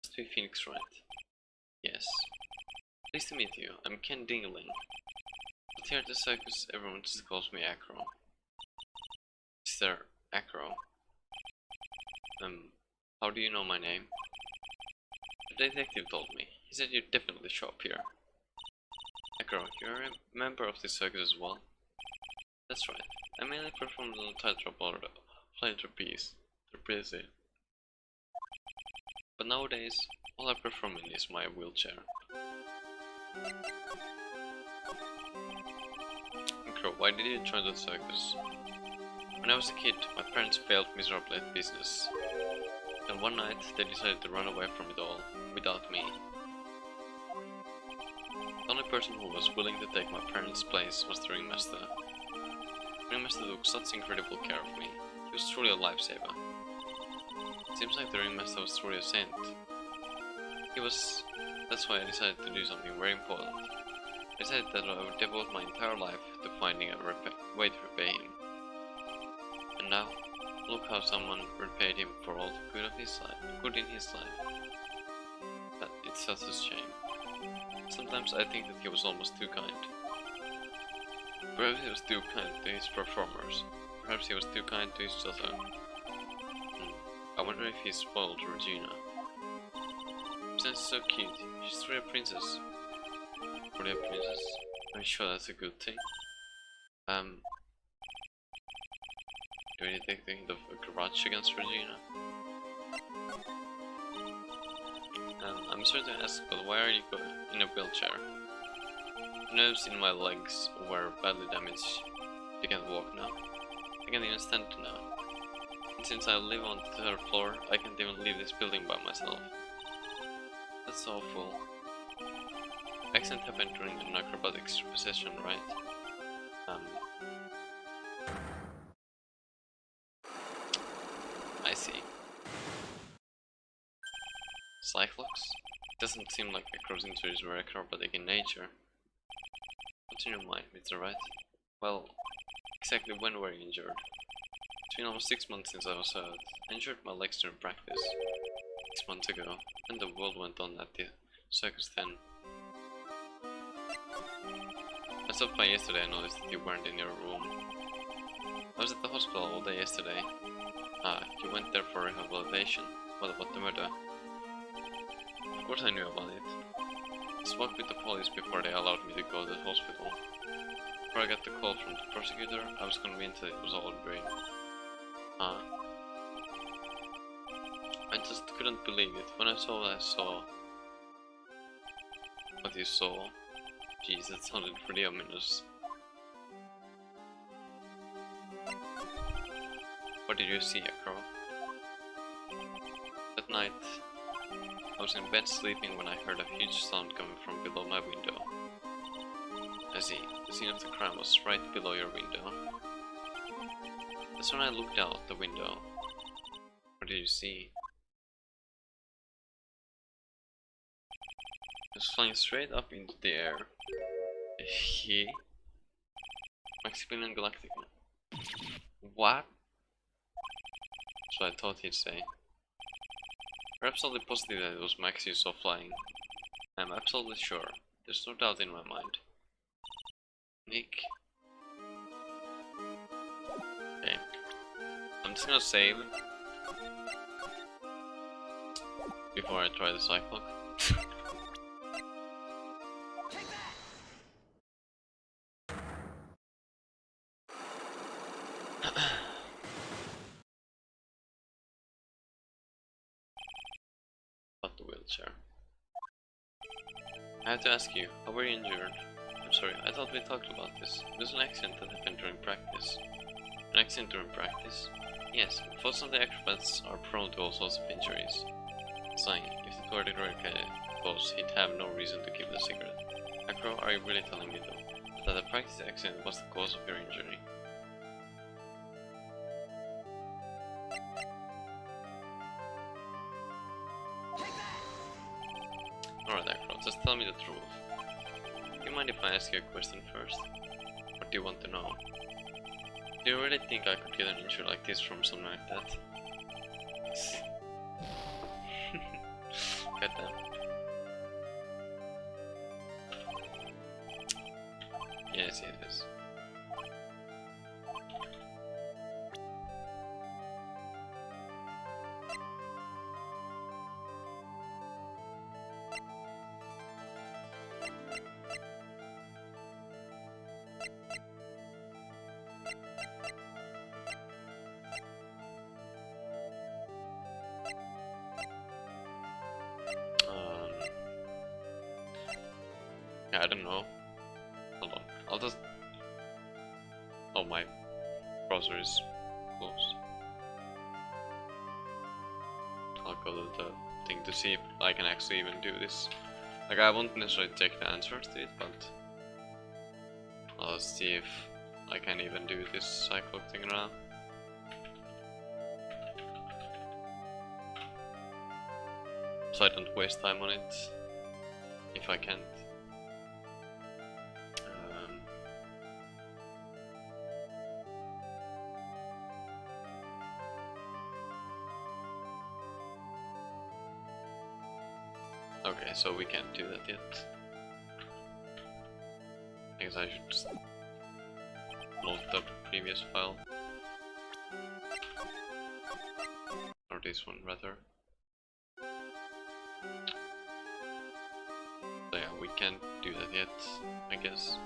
Must be Phoenix, right? Yes. Nice to meet you. I'm Ken Dingling. But here at the circus, everyone just calls me Acro. Mr. Acro. How do you know my name? The detective told me. He said you'd definitely show up here. Acro, you're a member of this circus as well? That's right. I mainly performed on the tightrope or the flying trapeze. But nowadays, all I perform in is my wheelchair. Acro, why did you join the circus? When I was a kid, my parents failed miserably at business. And one night, they decided to run away from it all, without me. The only person who was willing to take my parents' place was the ringmaster. The ringmaster took such incredible care of me. He was truly a lifesaver. It seems like the ringmaster was truly a saint. He was... That's why I decided to do something very important. decided that I would devote my entire life to finding a way to repay him. And now, look how someone repaid him for all the good in his life. It's such a shame. Sometimes I think that he was almost too kind. Perhaps he was too kind to his performers. Perhaps he was too kind to his daughter. I wonder if he spoiled Regina. She's so cute. She's really a princess. Really a princess. I'm sure that's a good thing. Do we take the hint of a grudge against Regina? I'm sorry to ask, but why are you in a wheelchair? Nerves in my legs were badly damaged. You can't walk now. I can't even stand now. And since I live on the third floor, I can't even leave this building by myself. That's awful. Accident happened during an acrobatics session, right? I see. Cyclops? Doesn't seem like across injuries were acrobatic in nature. What's in your mind, Mr. Wright? Well, exactly when were you injured? It's been almost 6 months since I was hurt. I injured my legs during practice. 6 months ago, and the world went on at the circus then. I stopped by yesterday and noticed that you weren't in your room. I was at the hospital all day yesterday. Ah, you went there for rehabilitation. What about the murder? Of course I knew about it. I spoke with the police before they allowed me to go to the hospital. Before I got the call from the prosecutor, I was convinced that it was all a dream. Huh? I just couldn't believe it. When I saw what I saw... What you saw? Jeez, that sounded pretty ominous. What did you see, Acro? That night, I was in bed sleeping when I heard a huge sound coming from below my window. I see. The scene of the crime was right below your window. That's when I looked out the window. What did you see? It was flying straight up into the air. He? Maximilian Galactica. What? That's what I thought he'd say. Perhaps I'll be positive that it was Max you saw flying. I'm absolutely sure. There's no doubt in my mind. Nick. Okay. I'm just gonna save before I try the Cyclops. About the wheelchair. I have to ask you, how were you injured? I'm sorry, I thought we talked about this. It was an accident that happened during practice. An accident during practice? Yes, unfortunately acrobats are prone to all sorts of injuries. Sign, if it were the correct cause, he'd have no reason to keep the secret. Acro, are you really telling me though, that the practice accident was the cause of your injury? Alright Acro, just tell me the truth. Do you mind if I ask you a question first? What do you want to know? Do you really think I could get an injury like this from something like that? Goddamn. Yes, it is. I don't know. Hold on. I'll just... Oh, my browser is closed. I'll go to the thing to see if I can actually even do this. Like, I won't necessarily check the answers to it, but I'll see if I can even do this Cyclops thing now. So I don't waste time on it, if I can't. Okay, so we can't do that yet. I guess I should just load the previous file. Or this one, rather. So yeah, we can't do that yet, I guess.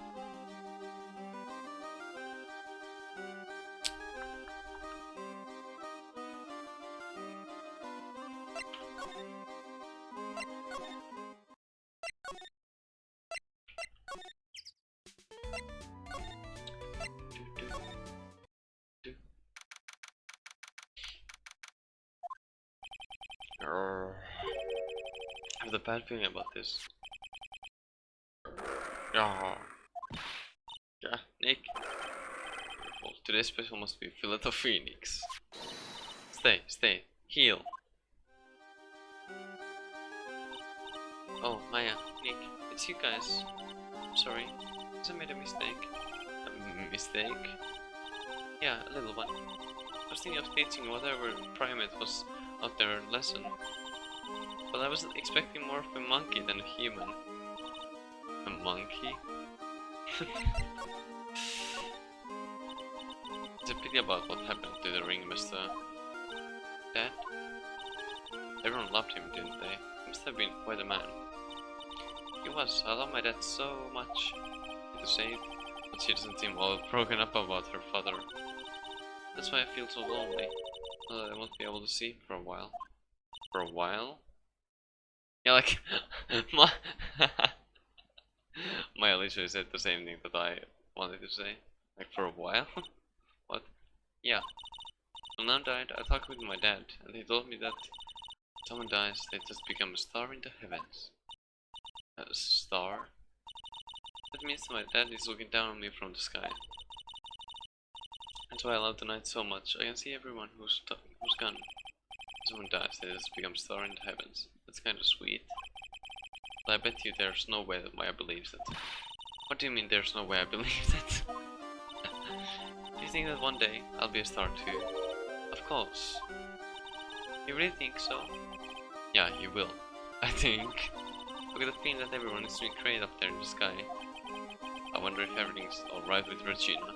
I have the bad feeling about this. Yeah, Nick. Well, today's special must be fillet of phoenix. Stay, heal. Oh, Maya, Nick, it's you guys. I'm sorry, I made a mistake. A mistake? Yeah, a little one. I was thinking of teaching whatever primate was out there lesson. But I was expecting more of a monkey than a human. A monkey? It's a pity about what happened to the ringmaster. Dad? Everyone loved him, didn't they? He must have been quite a man. He was. I love my dad so much. To save, but she doesn't seem all broken up about her father. That's why I feel so lonely. I won't be able to see him for a while. For a while? Yeah, like Maya literally said the same thing that I wanted to say. Like, for a while? What? Yeah. When Mom died, I talked with my dad, and he told me that when someone dies, they just become a star in the heavens. A star? That means my dad is looking down on me from the sky. That's why I love the night so much. I can see everyone who's gone. When someone dies, they just become a star in the heavens. That's kind of sweet. But I bet you there's no way that Maya believes it. What do you mean there's no way I believe that? Do you think that one day I'll be a star too? Of course. You really think so? Yeah, you will. I think. Look at the feeling that everyone is doing great up there in the sky. I wonder if everything's alright with Regina.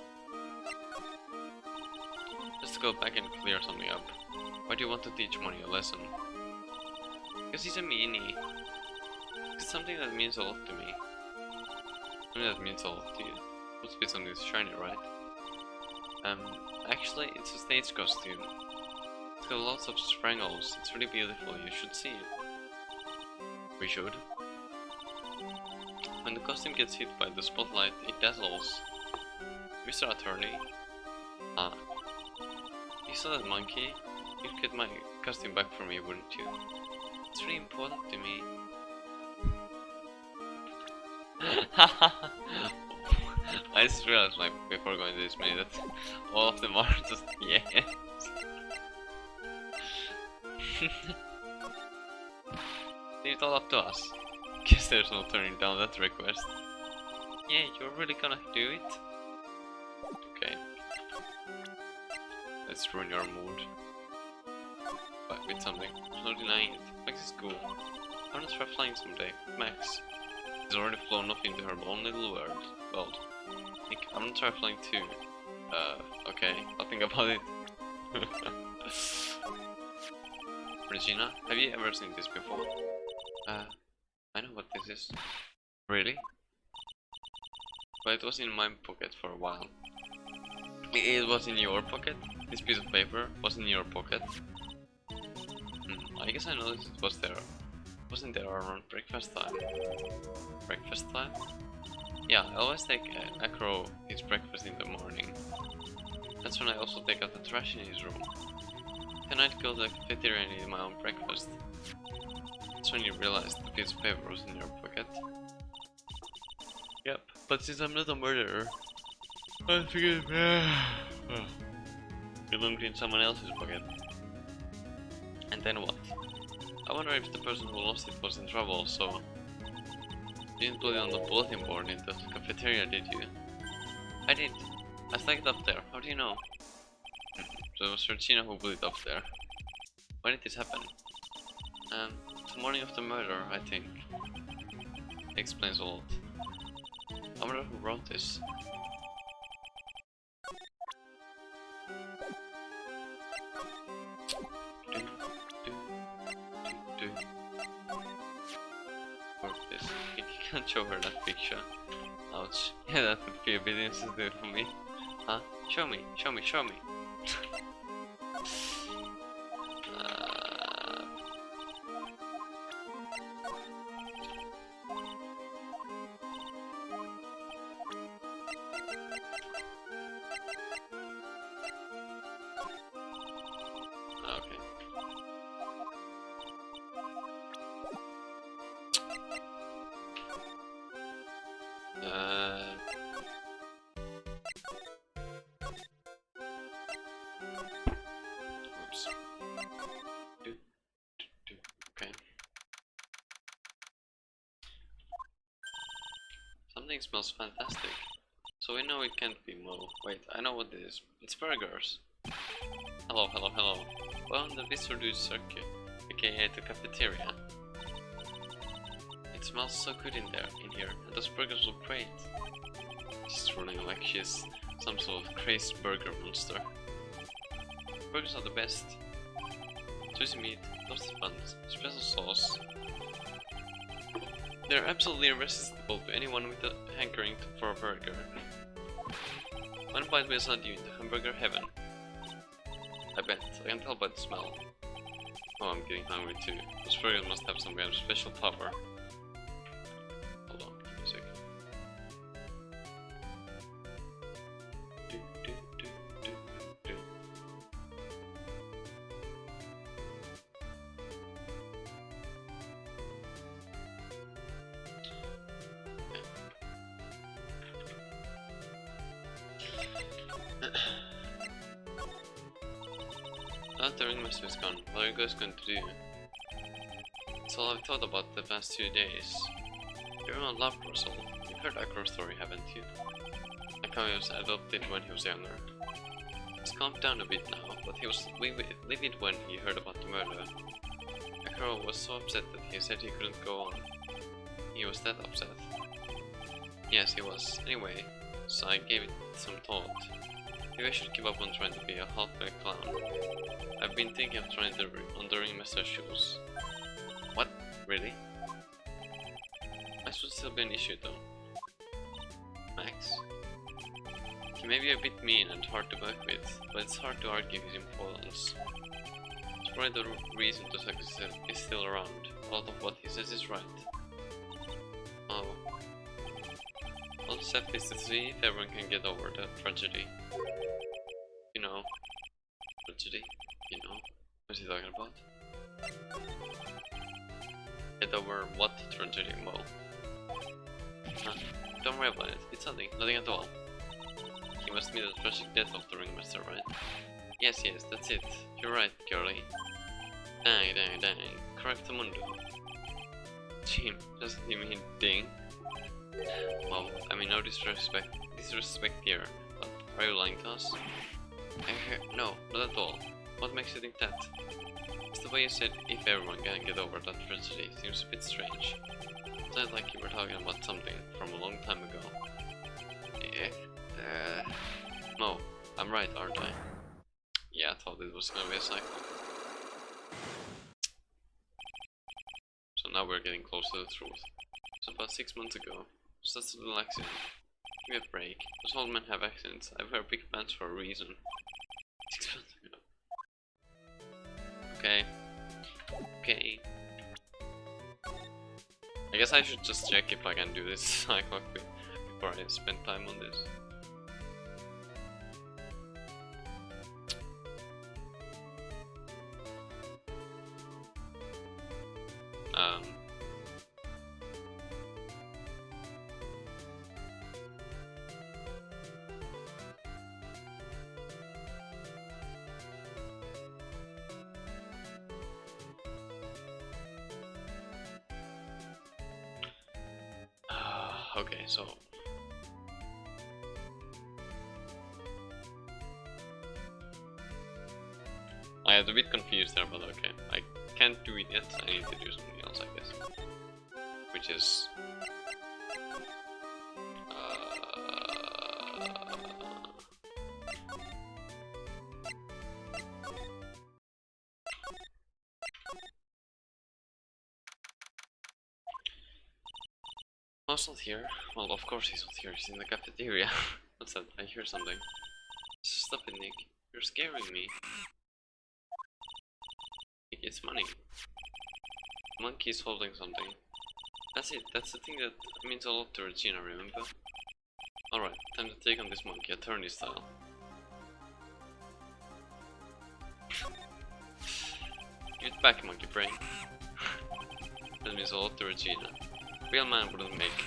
Just to go back and clear something up. Why do you want to teach Money a lesson? Because he's a meanie. It's something that means a lot to me. Something that means a lot to you. Must be something shiny, right? Actually, it's a stage costume. It's got lots of sprangles. It's really beautiful. You should see it. We should. When the costume gets hit by the spotlight, it dazzles. Mr. Attorney. Ah. You saw that monkey? You'd get my costume back for me, wouldn't you? It's really important to me. I just realized, like, before going to this menu, that all of them are just yes. Leave it all up to us. Guess there's no turning down that request. Yeah, you're really gonna do it? Okay. Let's ruin your mood. But with something. There's no denying it. Max is cool. I wanna try flying someday. Max. He's already flown off into her own little world. Nick, I'm gonna try flying too. Okay. I'll think about it. Regina, have you ever seen this before? I know what this is. Really? But it was in my pocket for a while. It was in your pocket? This piece of paper was in your pocket? I guess I noticed it was there. Wasn't there around breakfast time? Breakfast time? Yeah, I always take Acro his breakfast in the morning. That's when I also take out the trash in his room. Then I'd go to the cafeteria and eat my own breakfast. That's when you realized the piece of paper was in your pocket. Yep, but since I'm not a murderer, I figured you looked in someone else's pocket. And then what? I wonder if the person who lost it was in trouble, so... You didn't put it on the bulletin board in the cafeteria, did you? I did. I stuck it up there. How do you know? So it was Regina who put it up there. When did this happen? The morning of the murder, I think. Explains a lot. I wonder who wrote this. This. You can't show her that picture. Ouch. Yeah, that would be a bit insensitive for me. Huh? Show me, show me, show me. Okay. Oops. Okay. Something smells fantastic. So we know it can't be Mo. Wait, I know what it is. It's burgers. Hello, hello, hello. Well, the visitor dude circuit, aka the cafeteria. It smells so good in here, and those burgers look great. She's running like she's some sort of crazy burger monster. Burgers are the best. Juicy meat, toasted buns, special sauce. They're absolutely irresistible to anyone with a hankering for a burger. One bite will send you into hamburger heaven. I bet. I can tell by the smell. Oh, I'm getting hungry too. Those burgers must have some kind of special power. Hold on, give me a sec. Now the ringmaster is gone. What are you guys going to do? That's all I've thought about the past 2 days. Everyone loved Russell. You've heard Akror's story, haven't you? Akami was adopted when he was younger. He's calmed down a bit now, but he was livid when he heard about the murder. Akror was so upset that he said he couldn't go on. He was that upset. Yes, he was. Anyway, so I gave it some thought. Maybe I should give up on trying to be a halfway clown. I've been thinking of trying on the ringmaster's shoes. What? Really? Max would still be an issue though. Max? He may be a bit mean and hard to work with, but it's hard to argue his importance. It's probably the reason to success is still around. A lot of what he says is right. Oh. All that's left is to see if everyone can get over the tragedy. You know. Tragedy? You know. What's he talking about? Get over what tragedy, Mo? Huh? Don't worry about it. It's nothing. Nothing at all. He must meet the tragic death of the ringmaster, right? Yes, yes, that's it. You're right, girlie. Dang, dang, dang. Correct mundo. Jim, doesn't he mean ding? Well, I mean no disrespect here, but are you lying to us? No, not at all. What makes you think that? It's the way you said if everyone can get over that tragedy seems a bit strange. It sounded like you were talking about something from a long time ago. No, I'm right, aren't I? Yeah, I thought it was gonna be a cycle. So now we're getting close to the truth. So about 6 months ago, just a little accident. Give me a break. Those old men have accidents. I wear big pants for a reason. 6 months ago. Okay. Okay. I guess I should just check if I can do this cycle before I spend time on this. Okay, so I was a bit confused there, but okay, I can't do it yet. I need to do something else. sounds like this. Which is... Mouse not here? Well, of course he's not here, he's in the cafeteria. What's that? I hear something. Stop it, Nick. You're scaring me. Nick, it's money. Monkey is holding something. That's it, that's the thing that means a lot to Regina, remember? Alright, time to take on this monkey, attorney style. Give it back, monkey brain. That means a lot to Regina. Real man wouldn't make.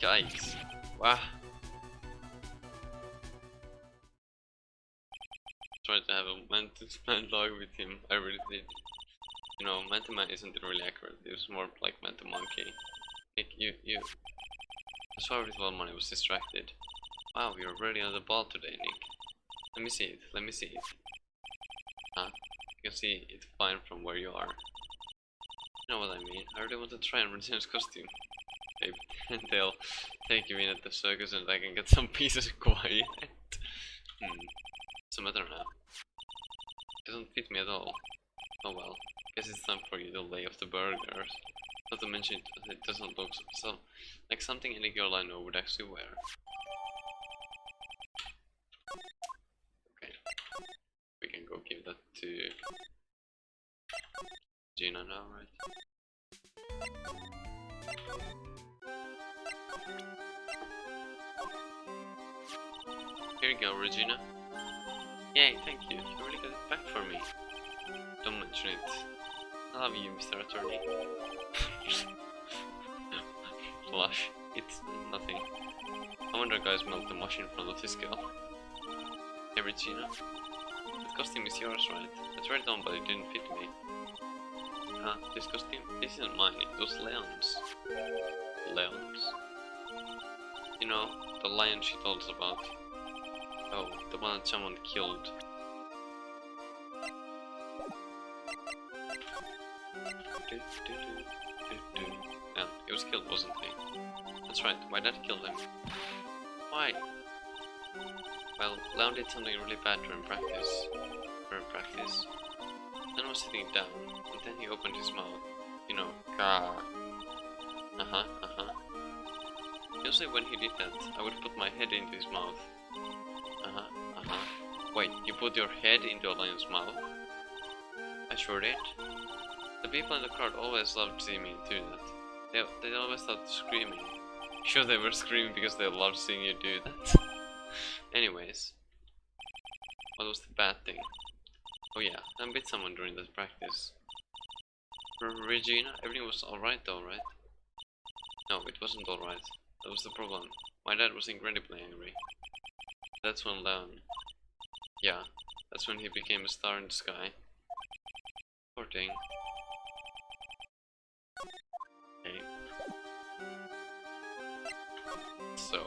Yikes. Wow. Tried to have a man-to-man log with him. I really did. You know, man-to-man isn't really accurate. It was more like man-to-monkey. Nick, you. I saw everything while money was distracted. Wow, you're really on the ball today, Nick. Let me see it. Let me see it. Huh? You can see it fine from where you are. You know what I mean? I really want to try and return his costume. Maybe they'll take you in at the circus and I can get some peace and quiet. What's the matter now? It doesn't fit me at all. Oh well, guess it's time for you to lay off the burgers. Not to mention it doesn't look so like something any girl I know would actually wear. Okay, we can go give that to Gina now, right? Here you go, Regina. Yay, thank you. You really got it back for me. Don't mention it. I love you, Mr. Attorney. Flush. It's nothing. I wonder guys melt the mush in front of this girl. Hey, Regina. That costume is yours, right? I tried it on, but it didn't fit me. Huh? This costume? This isn't mine. It was Leon's. Leon's? You know, the lion she told us about. Oh, the one that someone killed. Yeah, he was killed, wasn't he? That's right, my dad killed him. Why? Well, Leon did something really bad during practice. Then I was sitting down, and then he opened his mouth. You know, gah. Usually when he did that, I would put my head into his mouth. Wait, you put your head into a lion's mouth? I sure did. The people in the crowd always loved seeing me do that. They always started screaming. Sure, they were screaming because they loved seeing you do that. Anyways, what was the bad thing? Oh yeah, I bit someone during that practice. Regina, everything was alright though, right? No, it wasn't alright. That was the problem. My dad was incredibly angry. That's when Leon... Yeah, that's when he became a star in the sky. Poor thing. Okay. So...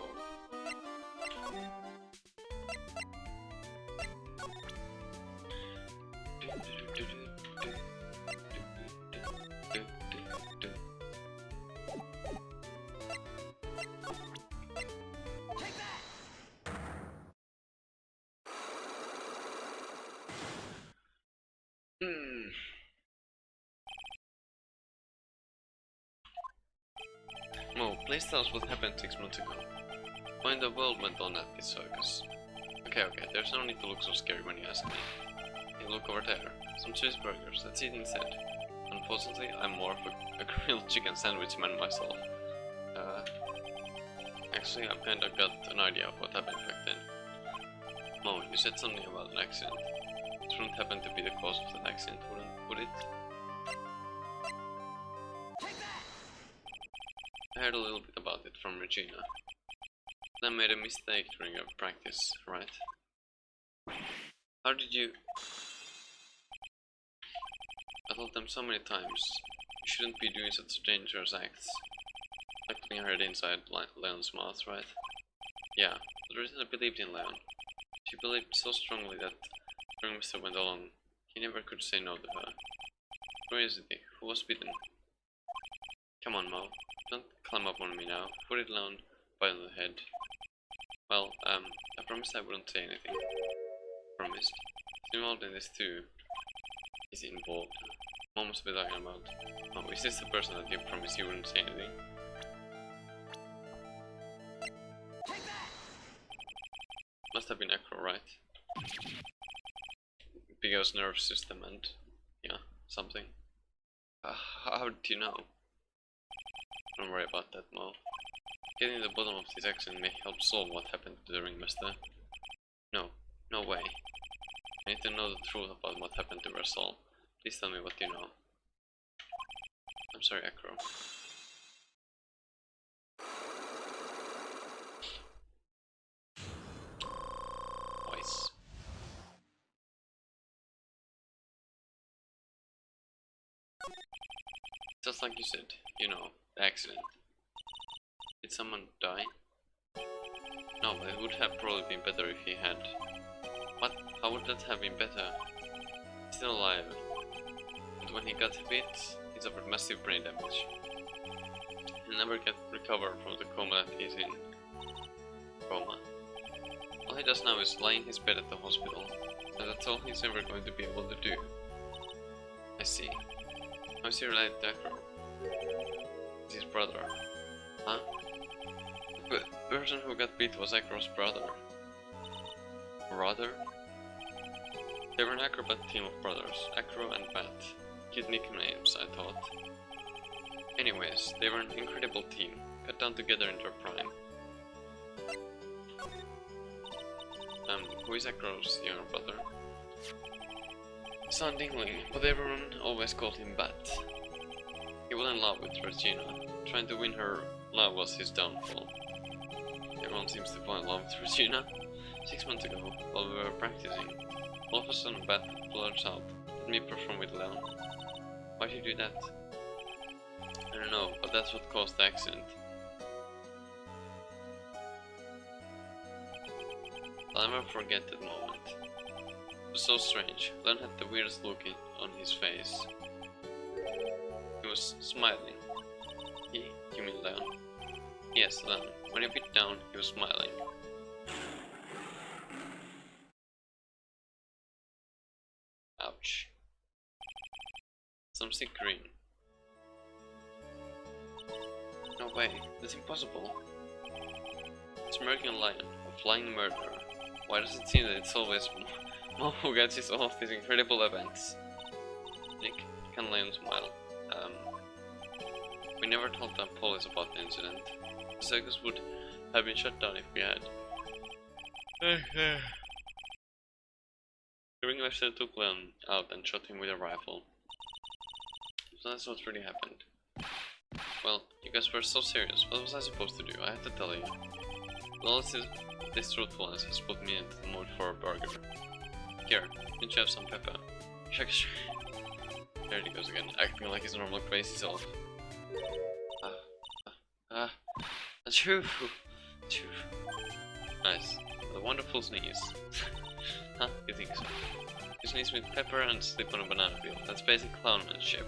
Mo, please tell us what happened 6 months ago. Why in the world went on at this circus? Okay, there's no need to look so scary when you ask me. Hey, look over there. Some cheese burgers, let's eat instead. Unfortunately, I'm more of a grilled chicken sandwich man myself. Actually, I've kinda got an idea of what happened back then. Mo, you said something about an accident. It wouldn't happen to be the cause of that accident, would it? I heard a little bit about it from Regina. I made a mistake during our practice, right? How did you... I told them so many times, you shouldn't be doing such dangerous acts. Like putting her head inside Leon's mouth, right? Yeah, but Regina believed in Leon. She believed so strongly that during Mr. went along, he never could say no to her. Curiosity, who was bitten. Come on, Mo. Don't climb up on me now. Put it down by the head. Well, I promised I wouldn't say anything. Promised. He's involved in this too. Is he involved? What must be talking about? Oh, is this the person that you promised you wouldn't say anything? Must have been Acro, right? Because nerve system and... yeah, something. How did you know? Don't worry about that, Mo. Getting to the bottom of this accident may help solve what happened to the ringmaster. No, no way. I need to know the truth about what happened to Russell. Please tell me what you know. I'm sorry, Acro. Voice. Just like you said, you know, the accident. Did someone die? No, but it would have probably been better if he had. What? How would that have been better? He's still alive. But when he got hit, he suffered massive brain damage. He'll never get recovered from the coma that he's in. Coma? All he does now is lie in his bed at the hospital, and that's all he's ever going to be able to do. I see. How is he related to Acro? It's his brother. Huh? The person who got beat was Acro's brother. Brother? They were an acrobat team of brothers, Acro and Bat. Cute nicknames, I thought. Anyways, they were an incredible team, cut down together in their prime. Who is Acro's younger brother? Son Dingling, but everyone always called him Bat. He was in love with Regina. Trying to win her love was his downfall. Everyone seems to fall in love with Regina. 6 months ago, while we were practicing, all of a sudden Bat blurts out, "Let me perform with Leon." Why'd you do that? I don't know, but that's what caused the accident. I'll never forget that moment. It was so strange. Leon had the weirdest look on his face. He was smiling. You mean Leon? Yes, Leon. When he bit down, he was smiling. Ouch. Some sick green. No way, that's impossible. Smirking lion, a flying murderer. Why does it seem that it's always Mo who gets his all of these incredible events? Nick, can Lion smile? We never told the police about the incident. The circus would have been shut down if we had. The ringmaster took Leon out and shot him with a rifle. So that's what really happened. Well, you guys were so serious. What was I supposed to do? I had to tell you. Well, this truthfulness has put me into the mood for a burger. Here, didn't you have some pepper? There he goes again, acting like his normal crazy self. Achoo! Achoo. Nice. A wonderful sneeze. Huh? You think so? You sneeze with pepper and slip on a banana peel. That's basic clownmanship.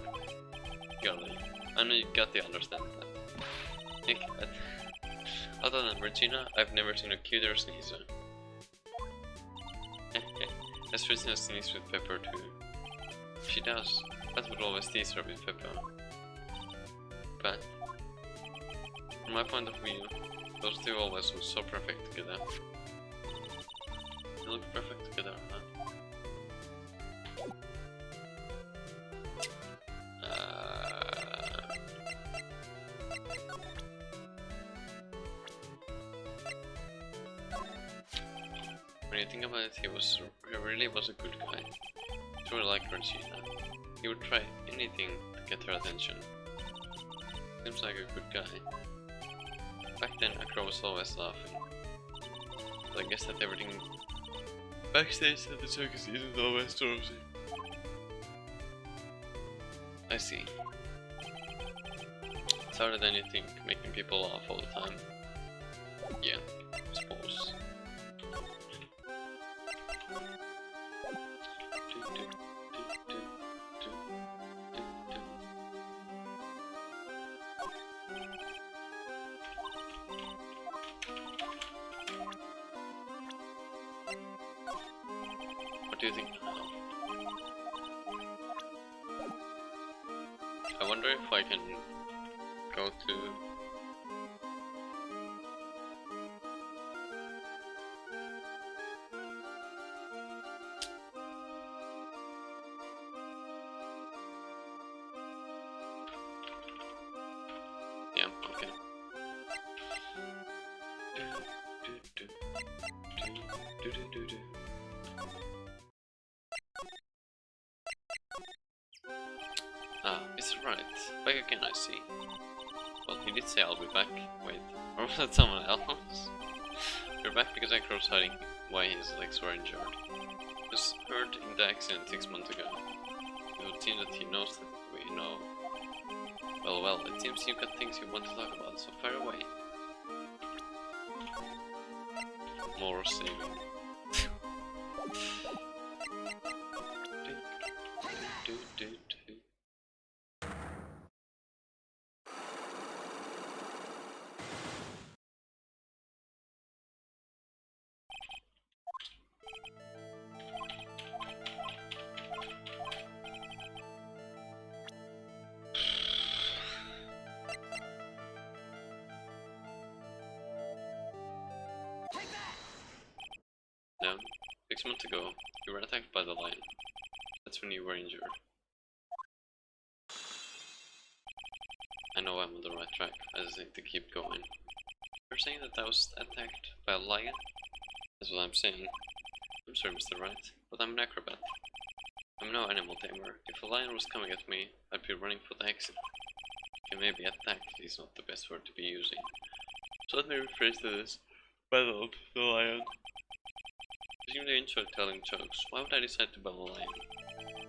Golly. I know you got to understand that. Nick, other than Regina, I've never seen a cuter sneezer. Has Regina sneeze with pepper too? She does. That would always tease her with pepper. But, from my point of view, those two always look so perfect together. They look perfect together, huh? When you think about it, he really was a good guy. Truly like Regina. He would try anything to get her attention. Seems like a good guy. Back then, Acro was always laughing. But I guess that everything backstage at the circus isn't always rosy. I see. It's harder than you think, making people laugh all the time. Yeah, I suppose. do you think? I wonder if I can go to... Yeah, okay. Ah, Mr. Wright. Back again, I see. Well, he did say I'll be back. Wait, or was that someone else? You're back because Acro's hiding why his legs were injured. He was hurt in the accident 6 months ago. It would seem that he knows that we know. Well, it seems you've got things you want to talk about, so fire away. More saving. Now, 6 months ago, you were attacked by the lion. That's when you were injured. I know I'm on the right track, I just need to keep going. You're saying that I was attacked by a lion? That's what I'm saying. I'm sorry, Mr. Wright, but I'm an acrobat. I'm no animal tamer. If a lion was coming at me, I'd be running for the exit. Okay, maybe attacked is not the best word to be using. So let me rephrase this. Battled the lion. I seem to enjoy telling jokes. Why would I decide to battle a lion?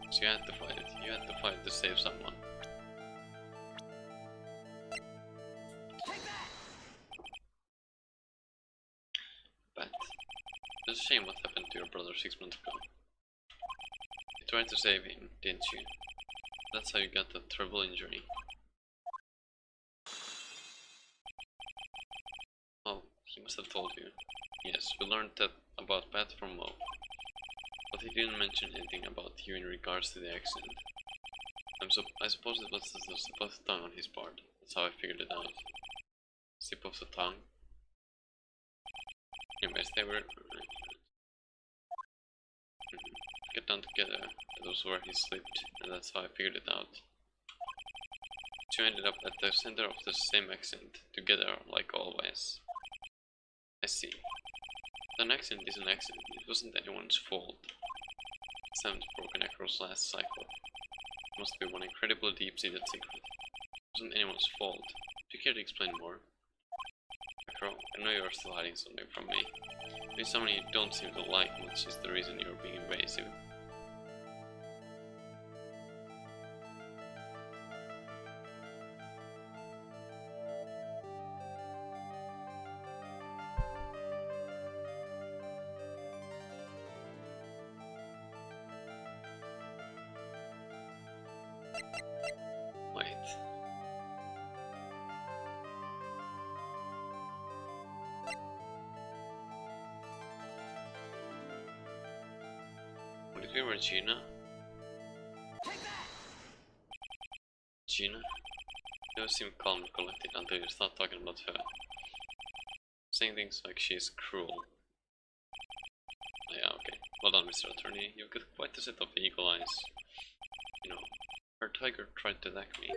So you had to fight it. You had to fight to save someone. But it's a shame what happened to your brother 6 months ago. You tried to save him, didn't you? That's how you got that terrible injury. Oh, he must have told you. Yes, we learned that about Pat from Mo. But he didn't mention anything about you in regards to the accident. I suppose it was just a slip of the tongue on his part. That's how I figured it out. Slip of the tongue? Anyways, they were... Get down together. That was where he slipped, and that's how I figured it out. You ended up at the center of the same accident, together like always. I see. An accident is an accident. It wasn't anyone's fault. Sam's broken across last cycle. It must be one incredibly deep-seated secret. It wasn't anyone's fault. Do you care to explain more? Acro, I know you're still hiding something from me. Maybe someone you don't seem to like much is the reason you're being invasive. Wait. Would it be Regina? Gina? You always seem calm and collected until you start talking about her. Saying things like she's cruel. Yeah, okay. Well done, Mr. Attorney. You've got quite a set of eagle eyes. You know, our tiger tried to attack me.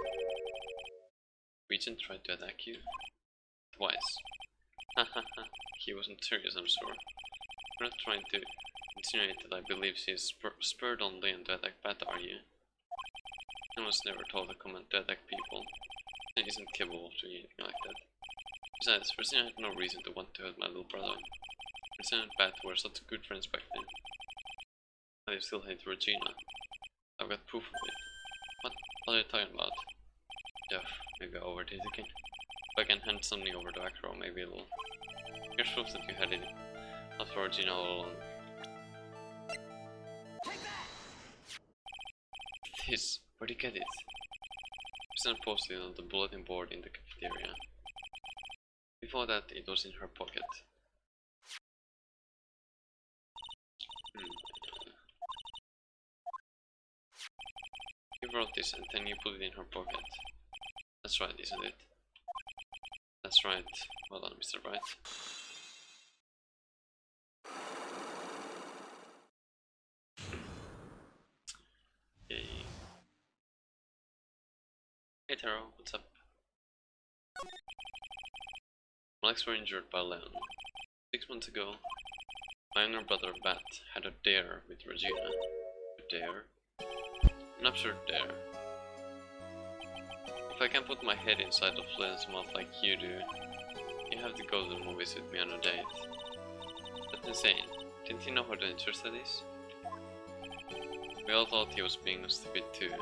Regent tried to attack you? Twice. Hahaha, he wasn't serious, I'm sure. You're not trying to insinuate that I believe she is spurred on Leon to attack Pat, are you? I was never told a command to attack people. He isn't capable of doing anything like that. Besides, Regina had no reason to want to hurt my little brother. Regina and Pat were such good friends back then. I still hate Regina. I've got proof of it. What are you talking about? Yeah, maybe I overdid it again. If I can hand something over to Acro, maybe it'll... Here's proof that you had it. Not for Regina all along. This, where'd you get it? Regina posted it on the bulletin board in the cafeteria. Before that, it was in her pocket. wrote this and then you put it in her pocket. That's right, isn't it? That's right. Well done, Mr. Wright. Yay. Hey Taro, what's up? My legs were injured by Leon. 6 months ago, my younger brother Bat had a dare with Regina. A dare? An absurd dare. If I can put my head inside of Leon's mouth like you do, you have to go to the movies with me on a date. That's insane. Didn't he know how dangerous that is? We all thought he was being stupid too,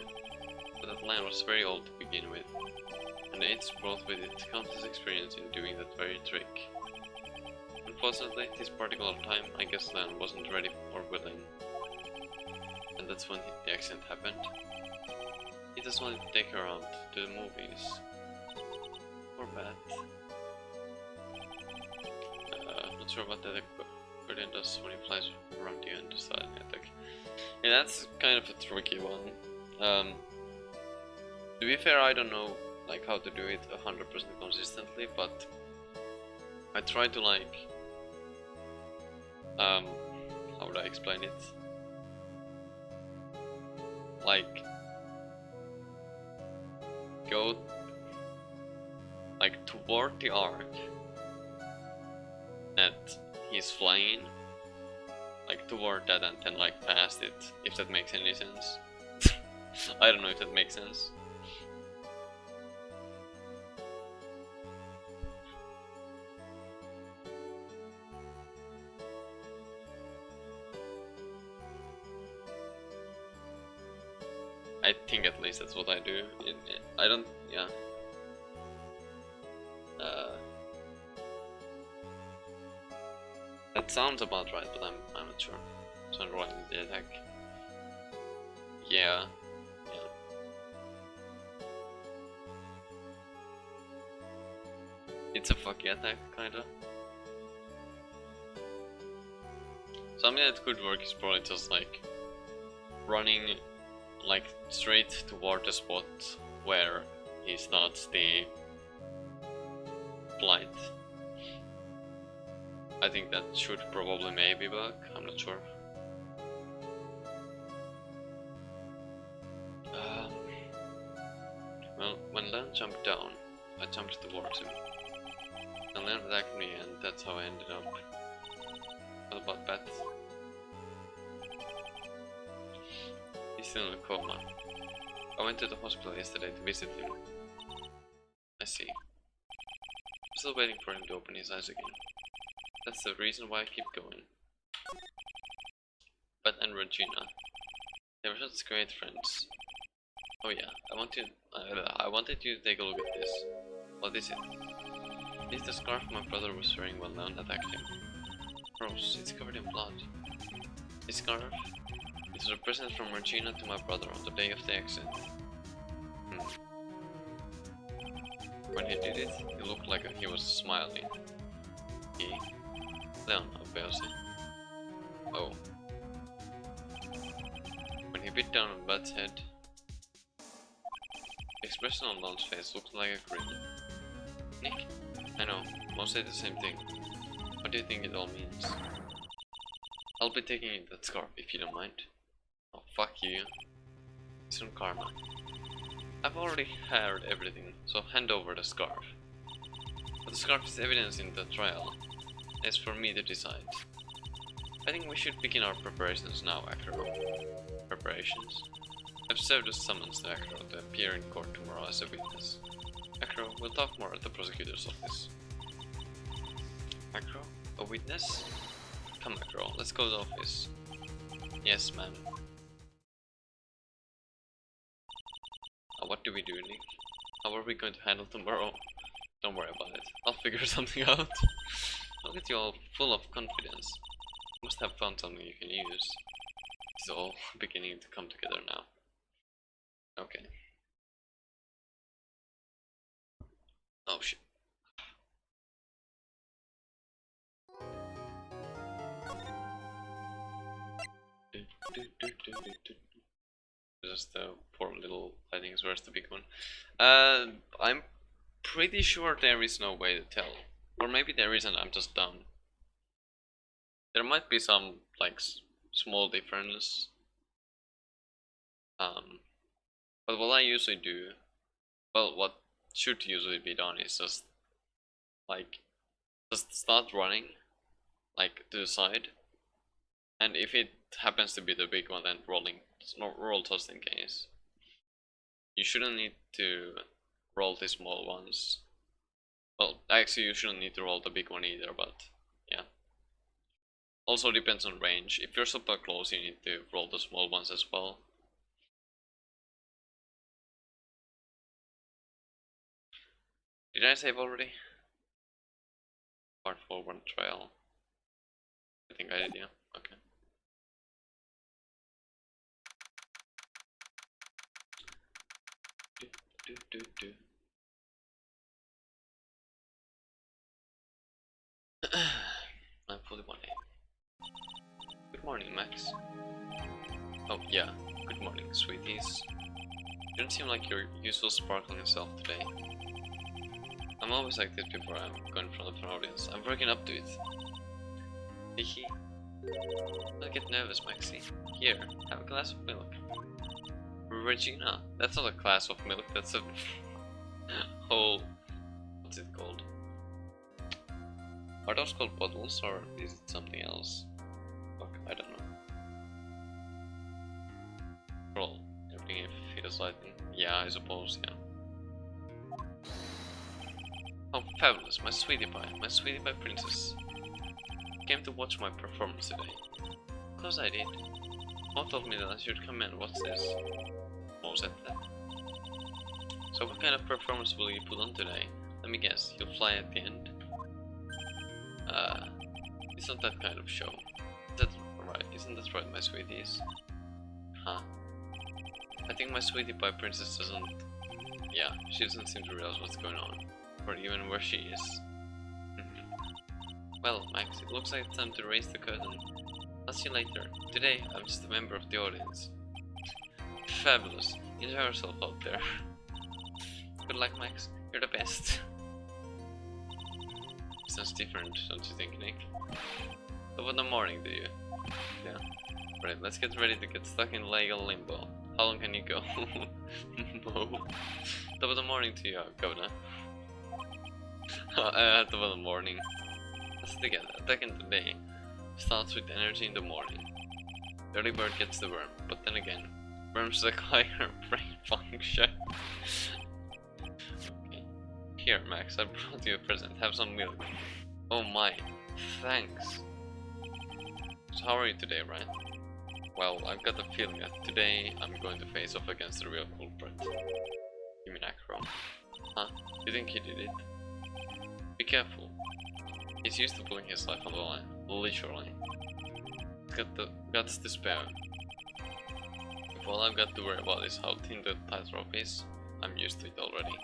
but that Leon was very old to begin with, and age brought with it countless experience in doing that very trick. Unfortunately, this particular time, I guess Leon wasn't ready or willing, and that's when the accident happened. He just wanted to take her out to the movies. Poor Bat. Not sure what the accordion does when he flies around you and decides an attack. Yeah, that's kind of a tricky one. To be fair, I don't know like how to do it 100% consistently, but I try to like how would I explain it? Like go like toward the arc that he's flying, like toward that and then like past it, if that makes any sense. I don't know if that makes sense. I think at least that's what I do. I don't, yeah. That sounds about right, but I'm not sure. So I'm rolling the attack. Yeah. It's a fucky attack, kinda. Something that could work is probably just like running like straight toward the spot where he starts the flight. I think that should probably maybe work, I'm not sure. Well, when Leon jumped down, I jumped towards him. And Leon attacked me and that's how I ended up. What about Bat? He's still in a coma. I went to the hospital yesterday to visit him. I see. I'm still waiting for him to open his eyes again. That's the reason why I keep going. Bat and Regina. They were such great friends. Oh yeah, I wanted you to take a look at this. What is it? It's the scarf my brother was wearing when Leon attacked him. Gross, it's covered in blood. This scarf? It was a present from Regina to my brother on the day of the accident. When he did it, he looked like he was smiling. He? Leon, obviously. Oh. When he bit down on Bat's head, the expression on Leon's face looked like a grin. Nick? I know, most say the same thing. What do you think it all means? I'll be taking you that scarf if you don't mind. Oh, fuck you. It's from Karma. I've already heard everything, so hand over the scarf. But the scarf is evidence in the trial. It's for me to decide. I think we should begin our preparations now, Acro. Preparations? I've served a summons to Acro to appear in court tomorrow as a witness. Acro, we'll talk more at the prosecutor's office. Acro? A witness? Come, Acro, let's go to the office. Yes, ma'am. What do we do, Nick? How are we going to handle tomorrow? Don't worry about it. I'll figure something out. Look at you all full of confidence. You must have found something you can use. It's all beginning to come together now. Okay. Oh shit. This is the poor little lightnings. Where's the big one? I'm pretty sure there is no way to tell. Or maybe there isn't, I'm just dumb. There might be some, like, small difference. But what I usually do, well, what should usually be done is just, like, just start running, like, to the side. And if it happens to be the big one, then roll just in case. You shouldn't need to roll the small ones. Well, actually you shouldn't need to roll the big one either, but yeah. Also depends on range. If you're super close, you need to roll the small ones as well. Did I save already? Part 4 one trial. I think I did, yeah. Okay. Do. 9:41 AM. Good morning, Max. Oh yeah, good morning, sweeties. You don't seem like your usual sparkling self today. I'm always like this before I'm going in front of an audience. I'm working up to it. Hehe. Don't get nervous, Maxie. Here, have a glass of milk. Regina, that's not a glass of milk, that's a whole... what's it called? Are those called bottles, or is it something else? Fuck, I don't know. Roll. Everything if it is lightning. Yeah, I suppose, yeah. Oh, fabulous, my sweetie pie princess. Came to watch my performance today. Of course I did. Mom told me that I should come in. What's this? Mom said that. So what kind of performance will you put on today? Let me guess, you'll fly at the end? It's not that kind of show. That's right, isn't that right, my sweeties? Huh. I think my sweetie pie princess doesn't... yeah, she doesn't seem to realize what's going on. Or even where she is. Well, Max, it looks like it's time to raise the curtain. I'll see you later. Today, I'm just a member of the audience. Fabulous. Enjoy yourself out there. Good luck, Max. You're the best. Sounds different, don't you think, Nick? Top of the morning, do you? Yeah. Right, let's get ready to get stuck in legal limbo. How long can you go? No. Top of the morning to you, Governor. Top of the morning. Let's together. Attack in the day starts with energy in the morning. The early bird gets the worm, but then again, worms acquire brain function. Okay. Here, Max, I brought you a present. Have some milk. Oh my, thanks. So how are you today, Ryan? Well, I've got a feeling that today I'm going to face off against the real culprit. You mean Acro? Huh? You think he did it? Be careful. He's used to putting his life on the line, literally. He's got the guts to spare. If all I've got to worry about is how thin the tightrope is, I'm used to it already.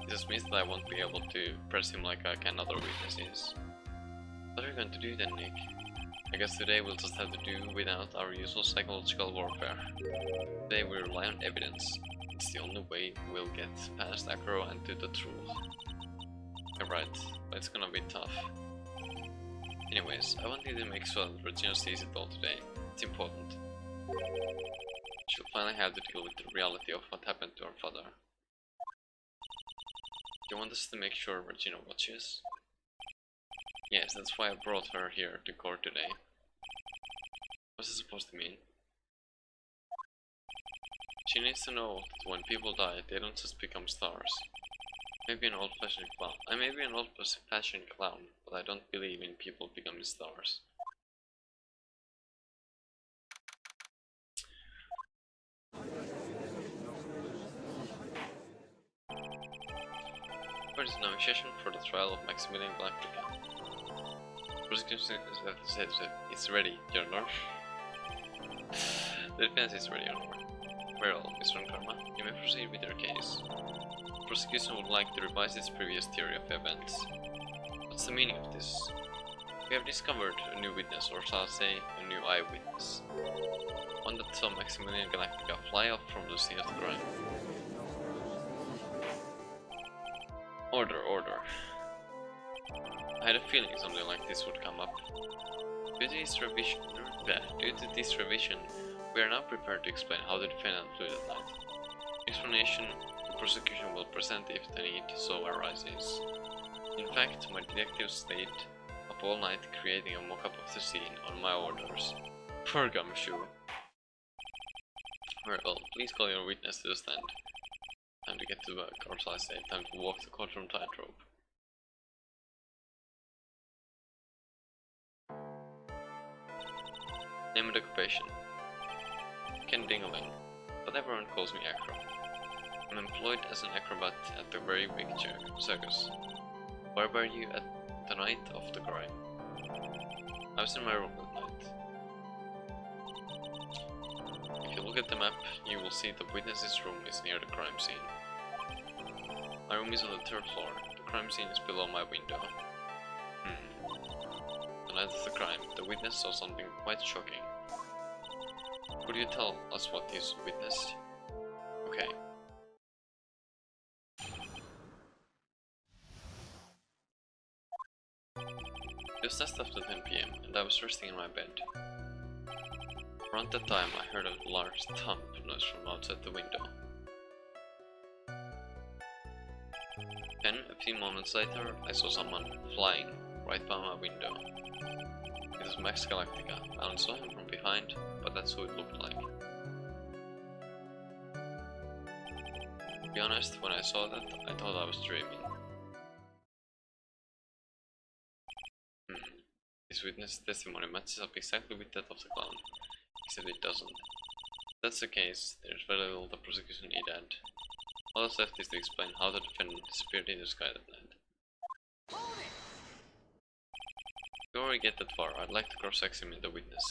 It just means that I won't be able to press him like I can other witnesses. What are we going to do then, Nick? I guess today we'll just have to do without our usual psychological warfare. Today we rely on evidence. It's the only way we'll get past Acro and to the truth. You're right, but it's gonna be tough. Anyways, I want you to make sure that Regina sees it all today. It's important. She'll finally have to deal with the reality of what happened to her father. Do you want us to make sure Regina watches? Yes, that's why I brought her here to court today. What's it supposed to mean? She needs to know that when people die, they don't just become stars. Maybe an old-fashioned clown. I may be an old-fashioned clown, but I don't believe in people becoming stars. Where is the negotiation for the trial of Maximilian Blackbeard? Prosecution says it's ready, Your Honor. The defense is ready, Your Honor. Well, Mr. Karma, you may proceed with your case. The prosecution would like to revise its previous theory of events. What's the meaning of this? We have discovered a new witness, or shall I say, a new eyewitness. One that saw Maximilian Galactica fly off from the scene of the crime. Order, order. I had a feeling something like this would come up. Due to this revision, we are now prepared to explain how the defendant flew that night. Explanation the prosecution will present if the need so arises. In fact, my detectives stayed up all night creating a mock-up of the scene on my orders. Poor gumshoe. Very well, please call your witness to the stand. Time to get to work, or shall I say, time to walk the courtroom tightrope. Name and occupation. Ken Dingaling, but everyone calls me Acro. I'm employed as an acrobat at the very big circus. Where were you at the night of the crime? I was in my room that night. If you look at the map, you will see the witness's room is near the crime scene. My room is on the 3rd floor. The crime scene is below my window. The night of the crime, the witness saw something quite shocking. Could you tell us what you witnessed? Okay. It was just after 10 PM and I was resting in my bed. Around that time I heard a large thump noise from outside the window. Then, a few moments later, I saw someone flying right by my window. It was Max Galactica. I only saw him from behind, but that's who it looked like. To be honest, when I saw that, I thought I was dreaming. This witness testimony matches up exactly with that of the clown, except it doesn't. If that's the case, there's very little the prosecution need add. All that's left is to explain how the defendant disappeared in the sky that night. Before we get that far, I'd like to cross-examine the witness.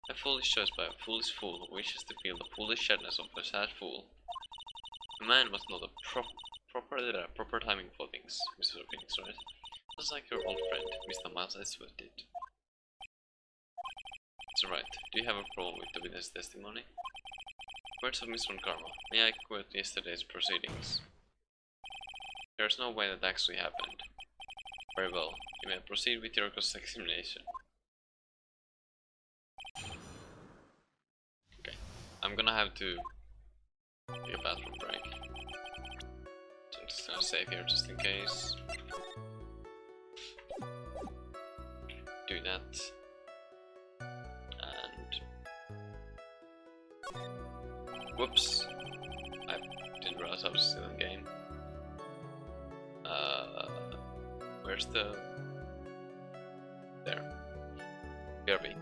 A foolish choice by a foolish fool who wishes to feel the foolish sadness of a sad fool. The man was not a proper timing for things, Mr. Phoenix, right? Just like your old friend, Mr. Miles Edgeworth did. It's right. Do you have a problem with the witness testimony? Words of Miss Von Karma. May I quote yesterday's proceedings? There's no way that actually happened. Very well. You may proceed with your cross-examination. Okay. I'm gonna have to take a bathroom break. So I'm just gonna save here just in case. Do that. And whoops. I didn't realize I was still in game. Where's the... There. BRB.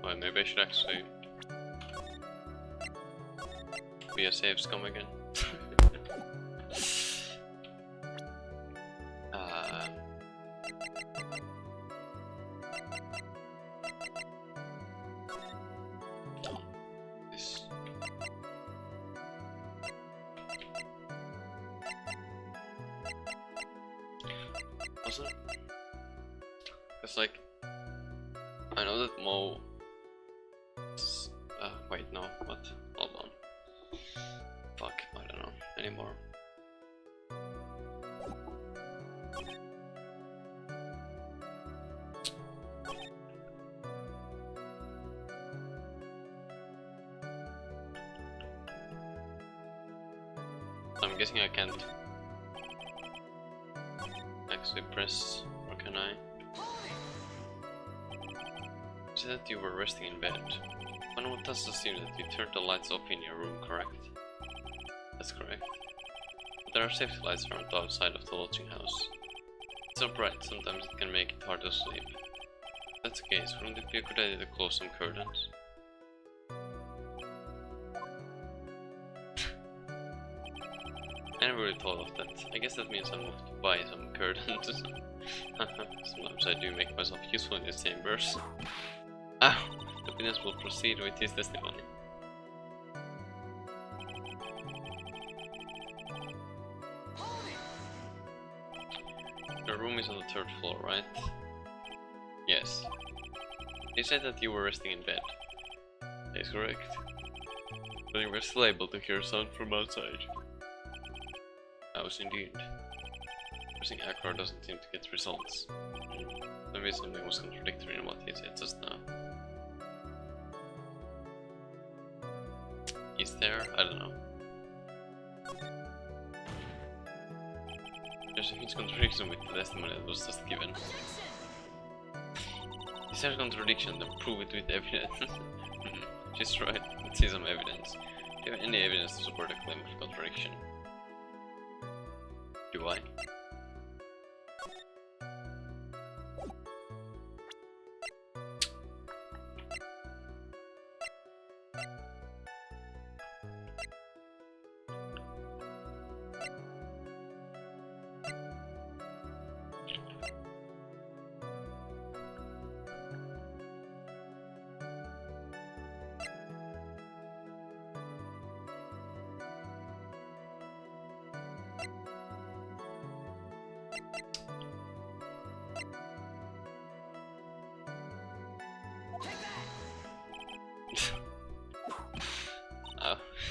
Well, maybe I should actually be a safe scum again. This. Also, it's like I know that Mo. Wait, no, what? Hold on. Fuck, I don't know anymore. I'm guessing I can't actually press, or can I? You said that you were resting in bed. One would thus assume that you turned the lights off in your room, correct? That's correct. But there are safety lights around the outside of the lodging house. It's so bright, sometimes it can make it hard to sleep. If that's the case, wouldn't it be a good idea to close some curtains? I never really thought of that. I guess that means I'm off to buy some curtains. Sometimes I do make myself useful in these chambers. Ah! The witness will proceed with his testimony. Your room is on the 3rd floor, right? Yes. You said that you were resting in bed. That is correct. But you were still able to hear sound from outside. I was indeed. Pressing Akbar doesn't seem to get results. Maybe something was contradictory in what he said just now. Is there? I don't know. There's a huge contradiction with the testimony that was just given. Is there a contradiction? Then prove it with evidence. She's right. Let's see some evidence. Do you have any evidence to support a claim of contradiction? Do I?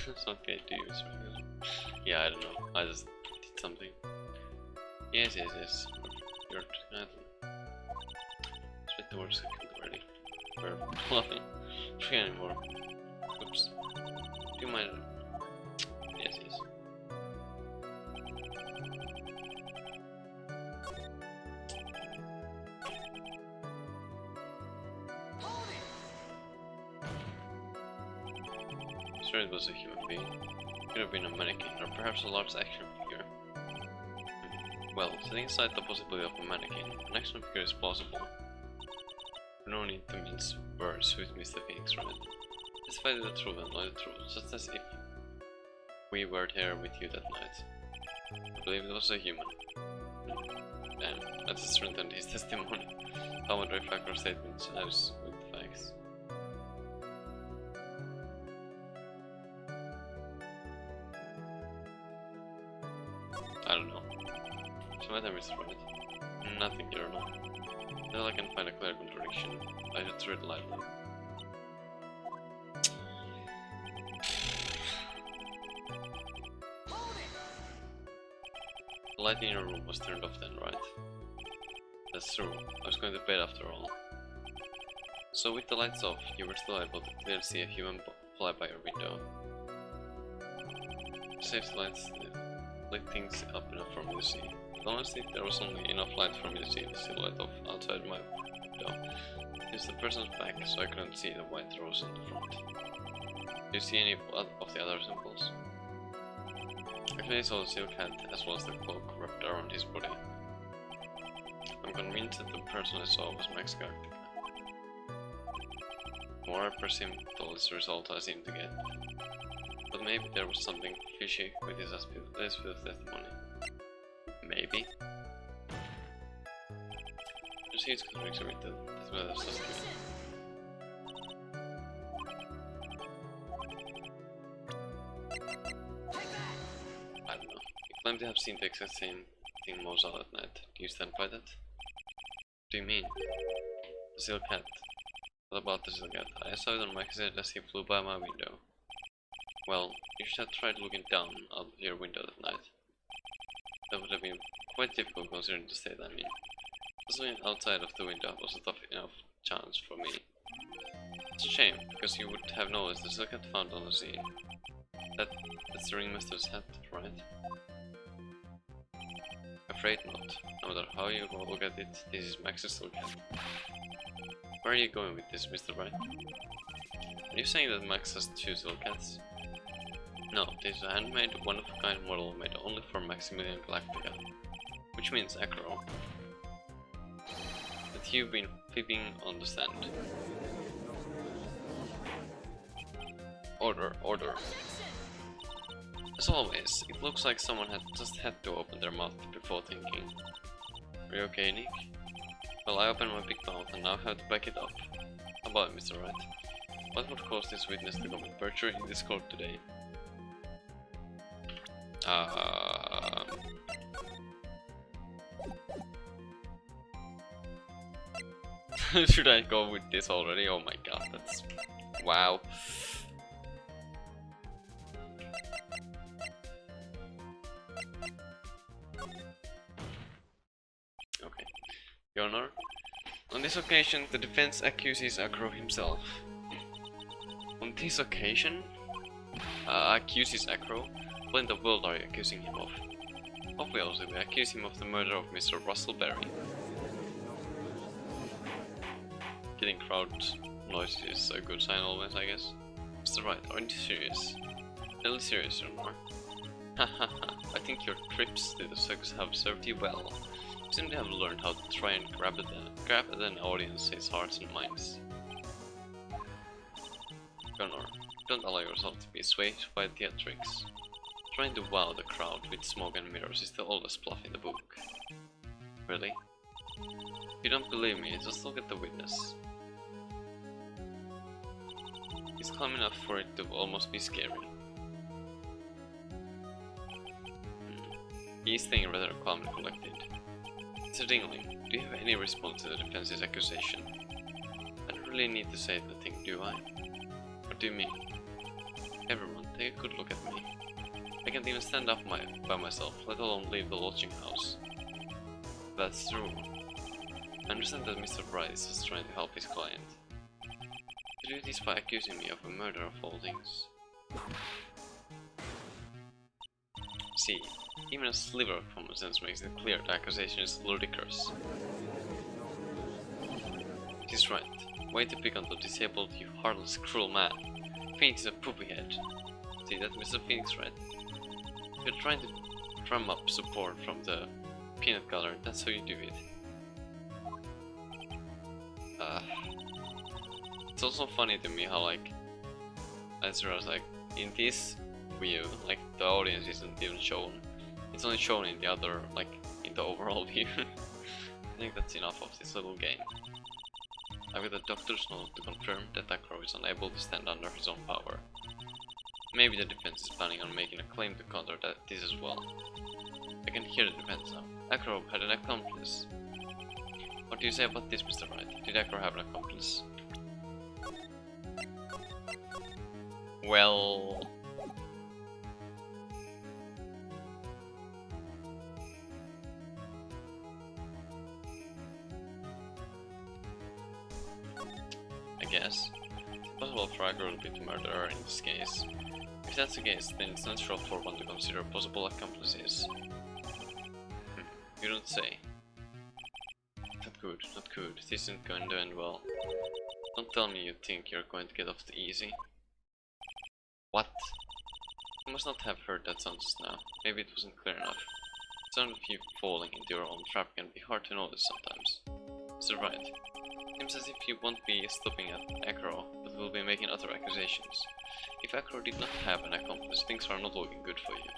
It's not good to use. Yeah, I don't know. I just did something. Yes. You're split the word second already. We're nothing. Free anymore. Oops. Do you mind? Yes. Sure, it was a human being. Could have been a mannequin, or perhaps a large action figure. Well, setting aside the possibility of a mannequin, an action figure is plausible. No need to mince words with Mr. Phoenix, right? Testify to the truth and not the truth, just as if we were there with you that night. I believe it was a human. Damn, let's strengthen his testimony. How would reflect our statements as with facts? I don't know. So my time is right. Nothing here, no. Until I can find a clear contradiction, I should tread lightly. The light in your room was turned off then, right? That's true. I was going to bed after all. So with the lights off, you were still able to clearly see a human fly by your window. Safety lights lit things up enough for me to see. But honestly, there was only enough light for me to see the silhouette of outside my window. It's the person's back, so I couldn't see the white rose in the front. Do you see any of the other symbols? I clearly saw the silk hat as well as the cloak wrapped around his body. I'm convinced that the person I saw was Max Gartica. more I press him, the less result I seem to get. But maybe there was something fishy with his this with testimony. Maybe. Proceeds could reach with the weather suspect. I don't know. You claim to have seen the exact same thing Mozart at night. Do you stand by that? What do you mean? The silk hat. What about the silk hat? I saw it on my head as he flew by my window. Well, you should have tried looking down out of your window that night. That would have been quite difficult considering the state I'm in. Swimming outside of the window was a tough enough challenge for me. It's a shame, because you would have noticed the silk hat found on the scene. That's the ringmaster's hat, right? Afraid not. No matter how you look at it, this is Max's silk hat. Where are you going with this, Mr. Wright? Are you saying that Max has 2 silk hats? No, this is a handmade, one-of-a-kind model made only for Maximilian Galactica. Which means Acro. That you've been fibbing on the stand. Order, order. As always, it looks like someone just had to open their mouth before thinking. Are you okay, Nick? Well, I opened my big mouth and now have to back it up. How about it, Mr. Wright? What would cause this witness to commit perjury in this court today? Should I go with this already? Oh my god, that's... wow. Okay. Your Honor, on this occasion the defense accuses Acro himself. On this occasion? Accuses Acro? What in the world are you accusing him of? Obviously, we accuse him of the murder of Mr. Russell Berry. Getting crowd noise is a good sign always, I guess. Mr. Wright, aren't you serious? Really serious, Your Honor. Hahaha, I think your trips to the circus have served you well. You seem to have learned how to try and grab at an audience's hearts and minds. Your Honor, don't allow yourself to be swayed by theatrics. Trying to wow the crowd with smoke and mirrors is the oldest bluff in the book. Really? If you don't believe me, just look at the witness. He's calm enough for it to almost be scary. He is staying rather calm and collected. Mr. Dingley, do you have any response to the defense's accusation? I don't really need to say the thing, do I? What do you mean? Everyone, take a good look at me. I can't even stand up by myself, let alone leave the lodging house. That's true. I understand that Mr. Wright is just trying to help his client. To do this by accusing me of a murder of all things. See, even a sliver of common sense makes it clear the accusation is ludicrous. He's right. Way to pick on the disabled, you heartless, cruel man. Phoenix is a poopy head. See that, Mr. Phoenix, right? You're trying to drum up support from the peanut gallery, that's how you do it. It's also funny to me how, like, as well as, like, in this view, like, the audience isn't even shown. It's only shown in the other, like, in the overall view. I think that's enough of this little game. I've got a doctor's note to confirm that Acro is unable to stand under his own power. Maybe the defense is planning on making a claim to counter this as well. I can hear the defense now. Acro had an accomplice. What do you say about this, Mr. Wright? Did Acro have an accomplice? Well... I guess. It's possible for Acro to be the murderer in this case. If that's the case, then it's natural for one to consider possible accomplices. You don't say. Not good, not good. This isn't going to end well. Don't tell me you think you're going to get off the easy. What? You must not have heard that sound just now. Maybe it wasn't clear enough. The sound of you falling into your own trap can be hard to notice sometimes. Mr. Wright, seems as if you won't be stopping at Acro, but will be making other accusations. If Acro did not have an accomplice, things are not looking good for you.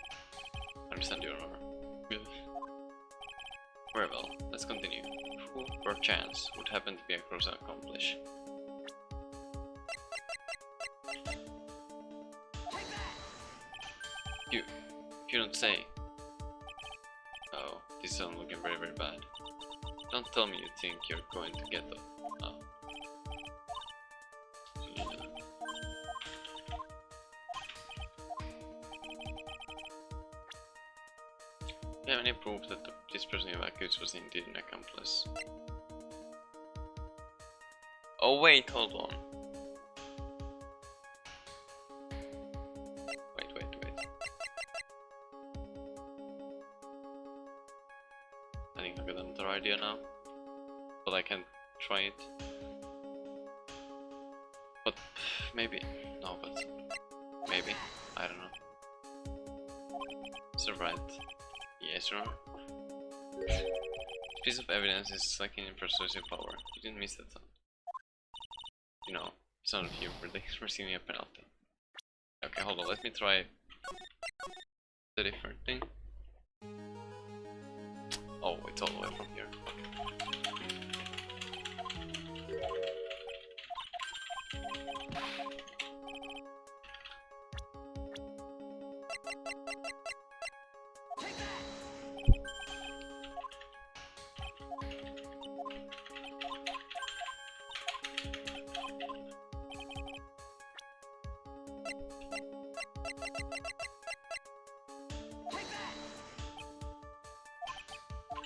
Understand, Your Honor. Very well, let's continue. Who, perchance, would happen to be Acro's accomplice? You don't say. Oh, this is looking very, very bad. Don't tell me you think you're going to get them. Oh. Do you have any proof that this person you accused was indeed an accomplice? Oh wait, hold on. Wait. I think I got another idea now. But I can try it. But maybe. No, but maybe. I don't know. So right. Yes, Your Honor. This piece of evidence is lacking in persuasive power. You didn't miss that one. You know, it's not of you for receiving a penalty. Okay, hold on, let me try the different thing. Oh, it's all the way from here.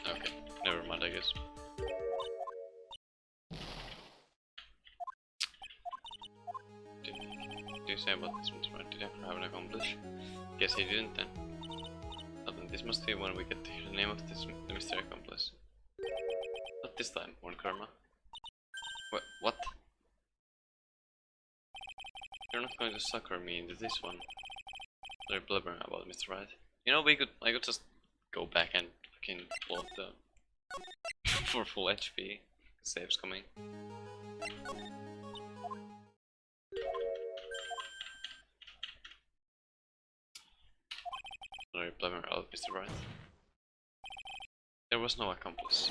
Okay, never mind, I guess. Do you say about this Mr. Wright? Did I have an accomplice? Guess he didn't then. Well, then this must be when we get to hear the name of this the mystery accomplice. Not this time, Warren Karma. What? You're not going to sucker me into this one. They're blubbering about Mr. Wright. You know, I could just go back and fucking blow up the for full HP. Save's coming. They're blubbering about Mr. Wright. There was no accomplice.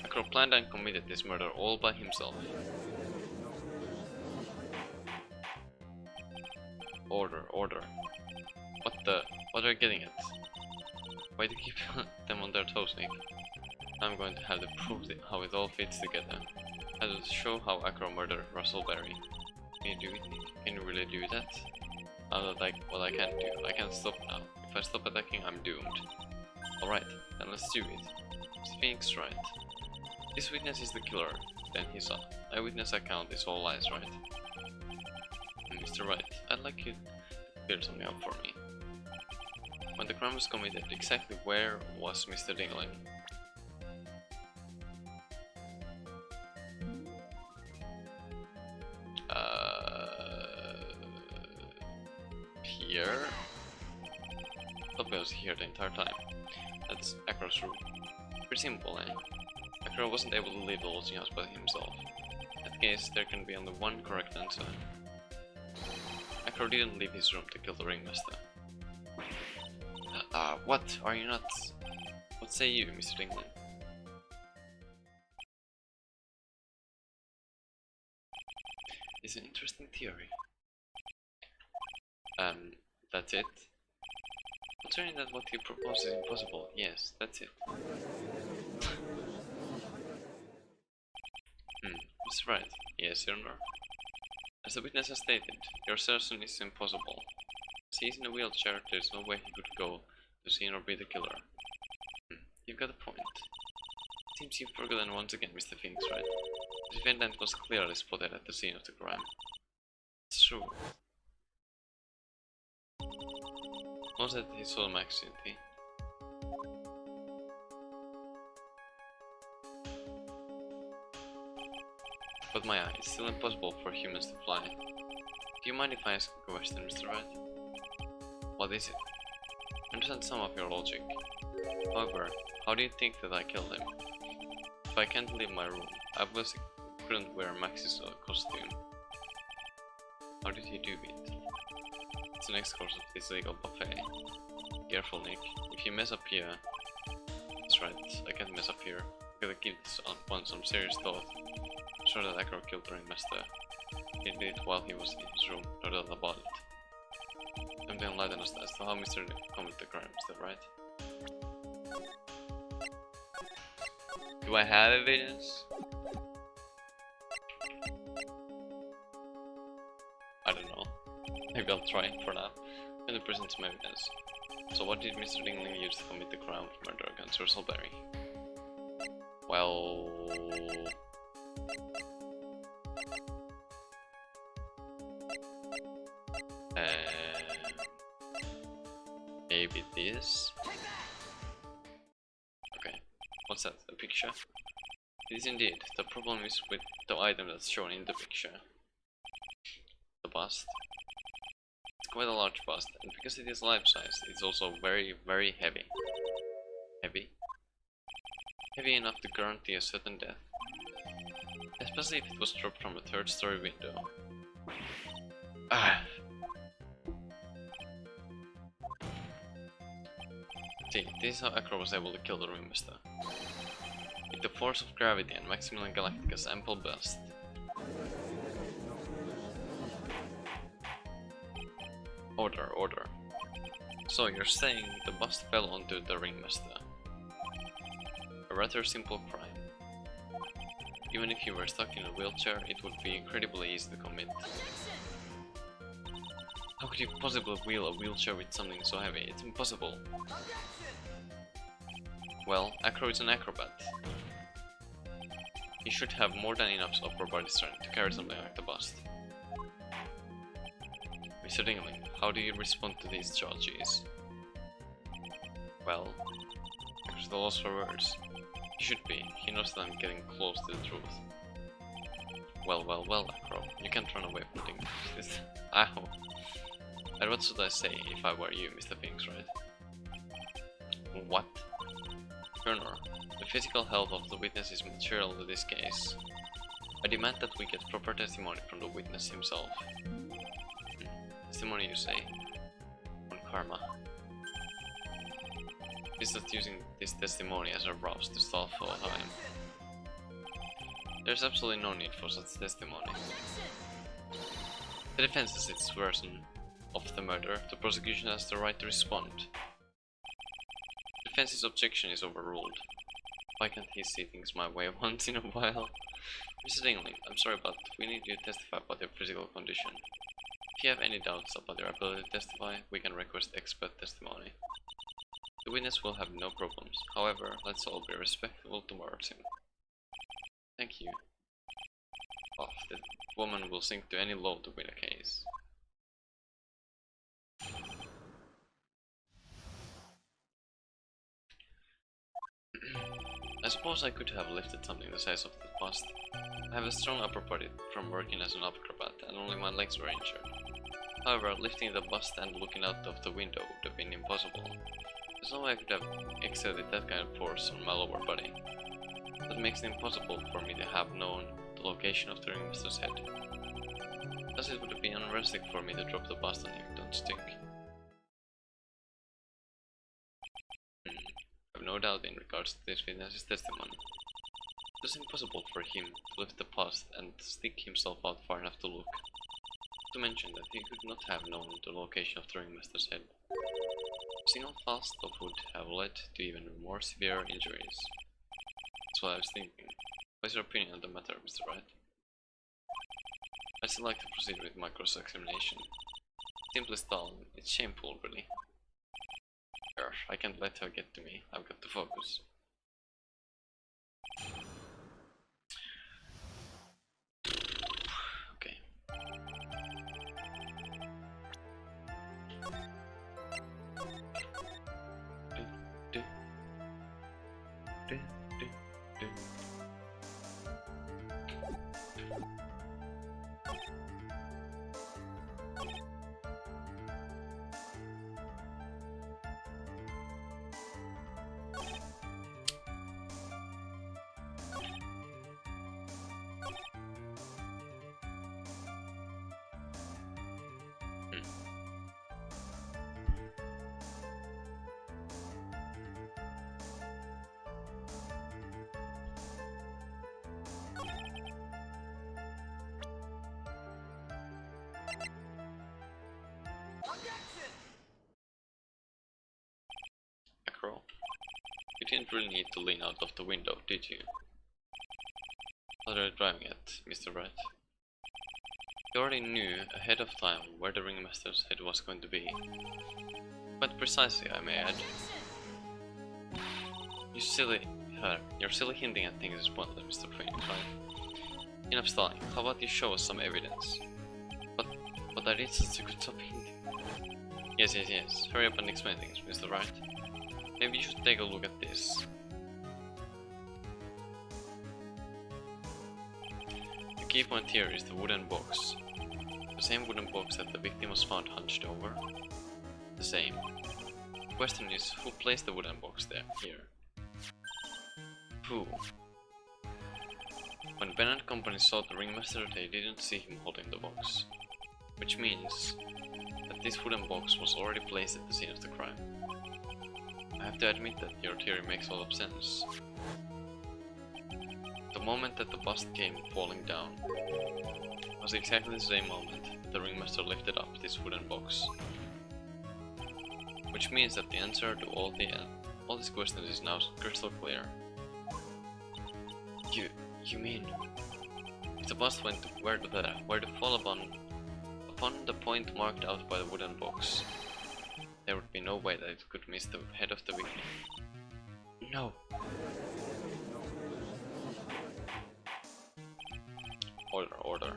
Acro planned and committed this murder all by himself. Order. What are you getting at? Why do you keep them on their toes, Nick? I'm going to have to prove how it all fits together. I will show how Acro murdered Russell Berry. Can you do it, Nick? Can you really do that? I'm not like what I can't do. I can't stop now. If I stop attacking, I'm doomed. Alright, then let's do it. Sphinx, right? This witness is the killer. Then his eyewitness account is all lies, right? Mr. Wright, I'd like you to clear something up for me. When the crime was committed, exactly where was Mr. Dingling? Here? Toby was here the entire time. That's Acro's room. Pretty simple, eh? Acro wasn't able to leave the lodging house by himself. In that case, there can be only one correct answer. Acro didn't leave his room to kill the ringmaster. What? Are you nuts? What say you, Mr. Dingling? It's an interesting theory. That's it? Considering that what you propose is impossible, yes, that's it. Mr. Wright, yes, Your Honor. As the witness has stated, your assertion is impossible. As he is in a wheelchair, there is no way he could go to see or be the killer. You've got a point. It seems you've forgotten once again, Mr. Phoenix, right? The defendant was clearly spotted at the scene of the crime. It's true. Not that he saw him accidentally. But my eye, it's still impossible for humans to fly. Do you mind if I ask a question, Mr. Wright? What is it? I understand some of your logic. However, how do you think that I killed him? If I can't leave my room, I obviously couldn't wear Max's costume. How did he do it? It's the next course of this legal buffet. Careful, Nick. If you mess up here... That's right, I can't mess up here. I gotta give this one some serious thought. I'm sure that Acro killed the ringmaster. He did it while he was in his room, no doubt about it. Something enlighten us as to how Mr. Nick committed the crime, is that right? Do I have evidence? I don't know. Maybe I'll try for now. I'm going to present some evidence. So what did Mr. Dingling use to commit the crime of murder against Russellberry? Well... maybe this? Okay, what's that? A picture? It is indeed. The problem is with the item that's shown in the picture. The bust. It's quite a large bust, and because it is life-size, it's also very, very heavy. Heavy? Heavy enough to guarantee a certain death. Especially if it was dropped from a third-story window. Ah! See, this is how Acro was able to kill the ringmaster. With the force of gravity and Maximilian Galactica's ample bust. Order, order. So you're saying the bust fell onto the ringmaster. A rather simple crime. Even if you were stuck in a wheelchair, it would be incredibly easy to commit. How could you possibly wheel a wheelchair with something so heavy? It's impossible. Well, Acro is an acrobat. He should have more than enough upper body strength to carry something like the bust. Mr. Dingling, how do you respond to these charges? Well, Acro's the loss for words. He should be. He knows that I'm getting close to the truth. Well, Acro, you can't run away from things. Ow. And what should I say if I were you, Mr. Pinks, right? What? Colonel, the physical health of the witness is material to this case. I demand that we get proper testimony from the witness himself. Testimony, you say? On karma. Is that using this testimony as a rouse to stall for time? There's absolutely no need for such testimony. The defense has its version of the murder. The prosecution has the right to respond. The defense's objection is overruled. Why can't he see things my way once in a while? Mr. Dingling, I'm sorry, but we need you to testify about your physical condition. If you have any doubts about your ability to testify, we can request expert testimony. The witness will have no problems. However, let's all be respectful towards him. Thank you. Oh, the woman will sink to any low to win a case. I suppose I could have lifted something the size of the bust. I have a strong upper body from working as an acrobat, and only my legs were injured. However, lifting the bust and looking out of the window would have been impossible. There's no way I could have exerted that kind of force on my lower body. That makes it impossible for me to have known the location of the ringmaster's head. Thus it would have been unrealistic for me to drop the bust on him, don't you think? I have no doubt in regards to this witness's testimony. It was impossible for him to lift the bust and stick himself out far enough to look. To mention that he could not have known the location of the ringmaster's head. A single false step would have led to even more severe injuries. That's what I was thinking. What is your opinion on the matter, Mr. Wright? I'd still like to proceed with my cross-examination. Simply stalling. It's shameful, really. I can't let her get to me. I've got to focus. Okay. Pro. You didn't really need to lean out of the window, did you? What are you driving at, Mr. Wright? You already knew ahead of time where the ringmaster's head was going to be. Quite precisely, I may add. Your silly hinting at things is pointless, Mr. Phoenix, right? Enough stalling. How about you show us some evidence? But I did such a good job hinting. Yes. Hurry up and explain things, Mr. Wright. Maybe you should take a look at this. The key point here is the wooden box. The same wooden box that the victim was found hunched over. The same. The question is, who placed the wooden box here? Who? When Ben and company saw the ringmaster, they didn't see him holding the box. Which means that this wooden box was already placed at the scene of the crime. I have to admit that your theory makes a lot of sense. The moment that the bust came falling down was exactly the same moment that the ringmaster lifted up this wooden box. Which means that the answer to all these questions is now crystal clear. You mean, if the bust went to where to fall upon the point marked out by the wooden box, there would be no way that it could miss the head of the victim. No. Order.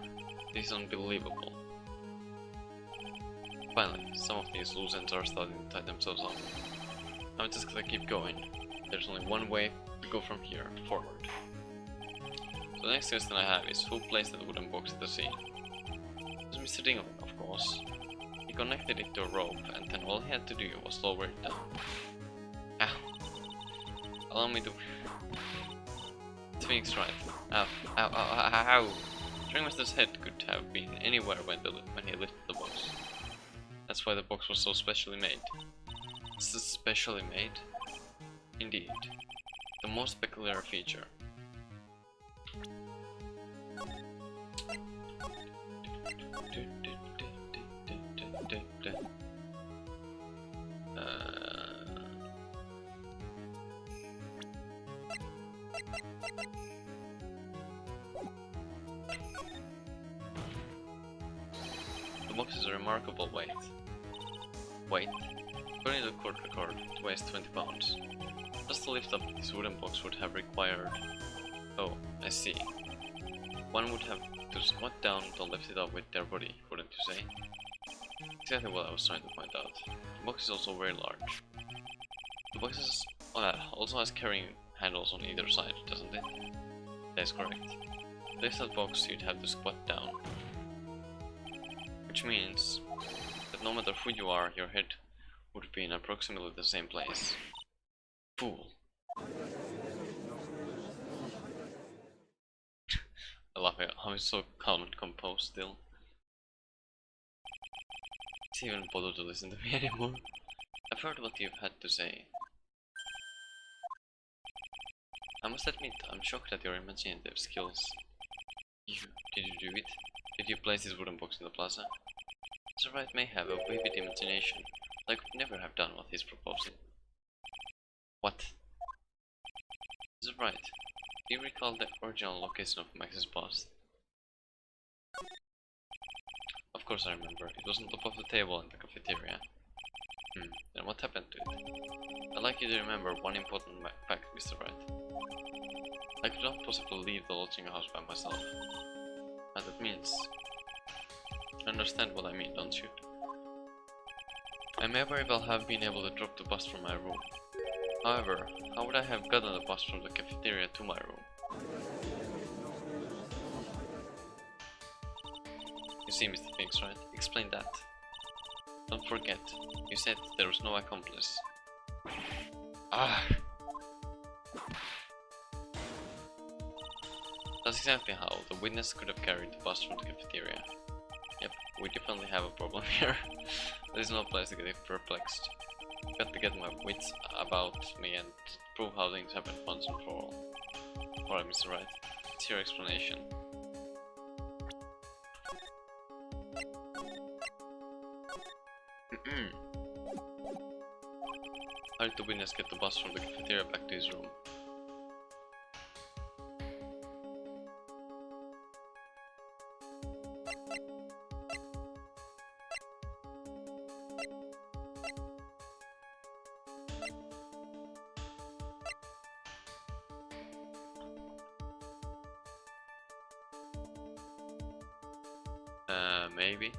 This is unbelievable. Finally, some of these loose ends are starting to tie themselves up. I'm just gonna keep going. There's only one way to go from here, forward. So the next question I have is, who placed the wooden box at the scene? It was Mr. Dingle, of course. He connected it to a rope, and then all he had to do was lower it down. Ow. Allow me to... Phoenix Wright. Ow. The ringmaster's head could have been anywhere when he lifted the box. That's why the box was so specially made. This is specially made? Indeed. The most peculiar feature. The box is a remarkable weight. According to the court record, it weighs 20 pounds. Just to lift up this wooden box would have required... Oh, I see. One would have to squat down to lift it up with their body, wouldn't you say? Exactly what I was trying to point out. The box is also very large. The box also has carrying handles on either side, doesn't it? That is correct. To lift that box, you'd have to squat down. Which means that no matter who you are, your head would be in approximately the same place. Fool. I love it, how he's so calm and composed still. Does he even bother to listen to me anymore? I've heard what you've had to say. I must admit, I'm shocked at your imaginative skills. Did you do it? Did you place this wooden box in the plaza? Mr. Wright may have a vivid imagination, but I could never have done what he's proposing. What? Mr. Wright, do you recall the original location of Max's bust? Of course I remember. It was on top of the table in the cafeteria. Then what happened to it? I'd like you to remember one important fact, Mr. Wright. I could not possibly leave the lodging house by myself. And that means... You understand what I mean, don't you? I may very well have been able to drop the bust from my room. However, how would I have gotten the bust from the cafeteria to my room? You see, Mr. Phoenix, right? Explain that. Don't forget, you said there was no accomplice. Ah! That's exactly how the witness could have carried the bust from the cafeteria. Yep, we definitely have a problem here. There's no place to get perplexed. Got to get my wits about me and prove how things happen once and for all. Alright, Mr. Wright, it's your explanation. How did the witness get the bus from the cafeteria back to his room? Maybe.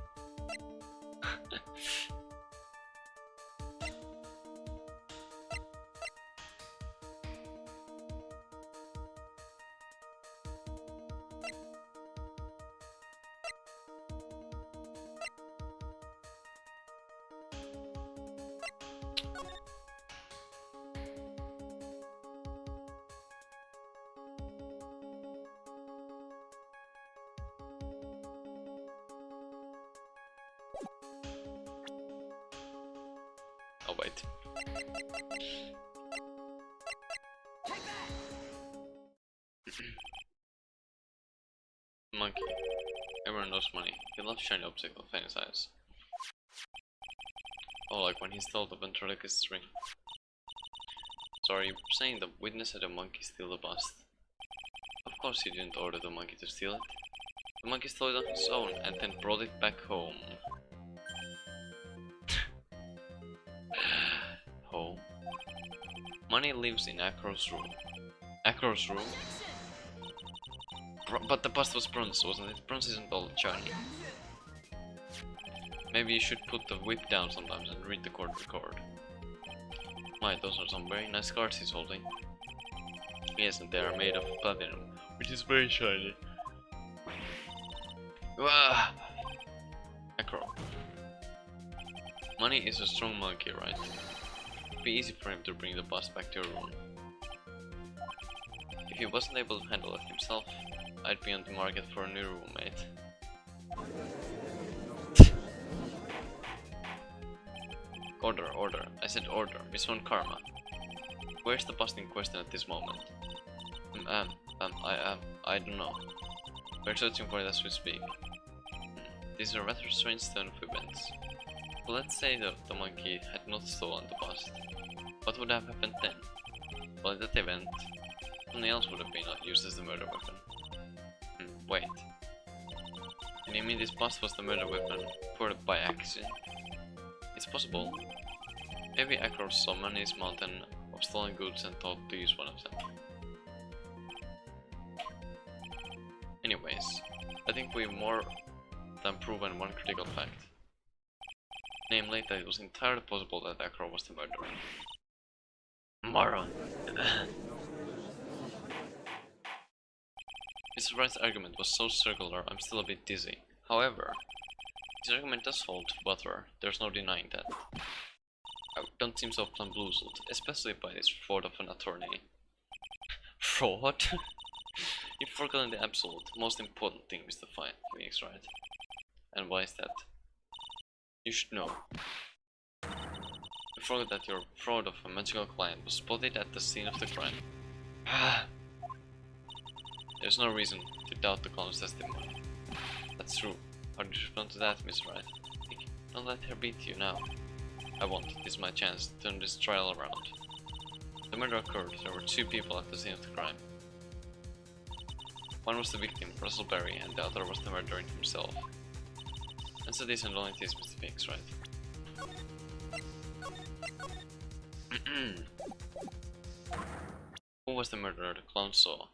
Oh wait. Monkey. Everyone knows money. He loves shiny objects of any size. Oh, like when he stole the ventriloquist's ring. So are you saying the witness had a monkey steal the bust? Of course he didn't order the monkey to steal it. The monkey stole it on his own and then brought it back home. Home? Money lives in Acro's room. Acro's room? But the bust was bronze, wasn't it? Bronze isn't all shiny. Maybe you should put the whip down sometimes and read the court record. My, those are some very nice cards he's holding. Yes, and they are made of platinum, which is very shiny. Wah! Acro. Money is a strong monkey, right? It'd be easy for him to bring the bust back to your room. If he wasn't able to handle it himself, I'd be on the market for a new roommate. Order, order. I said order. Miss Von Karma. Where's the bust in question at this moment? I don't know. We're searching for it as we speak. These are rather strange turn of events. But let's say that the monkey had not stolen the bust. What would have happened then? Well, in that event, something else would have been used as the murder weapon. Wait. Can you mean this bust was the murder weapon poured by accident? It's possible. Maybe Acro saw Money's mountain of stolen goods and thought to use one of them. Anyways, I think we've more than proven one critical fact. Namely, that it was entirely possible that Acro was the murderer. Moron! Mr. Wright's argument was so circular, I'm still a bit dizzy. However, his argument does hold water, there's no denying that. I don't seem so bamboozled, especially by this fraud of an attorney. Fraud? You've forgotten the absolute, most important thing, Mr. Phoenix, right? And why is that? You should know. You forgot that your fraud of a magical client was spotted at the scene of the crime. There's no reason to doubt the clown's testimony. That's true. How do you respond to that, Miss Wright? Don't let her beat you now. I won't. This is my chance to turn this trial around. The murder occurred. There were two people at the scene of the crime. One was the victim, Russell Berry, and the other was the murderer himself. Answer this and only this, Mr. Phoenix, right? Who was the murderer the clown saw?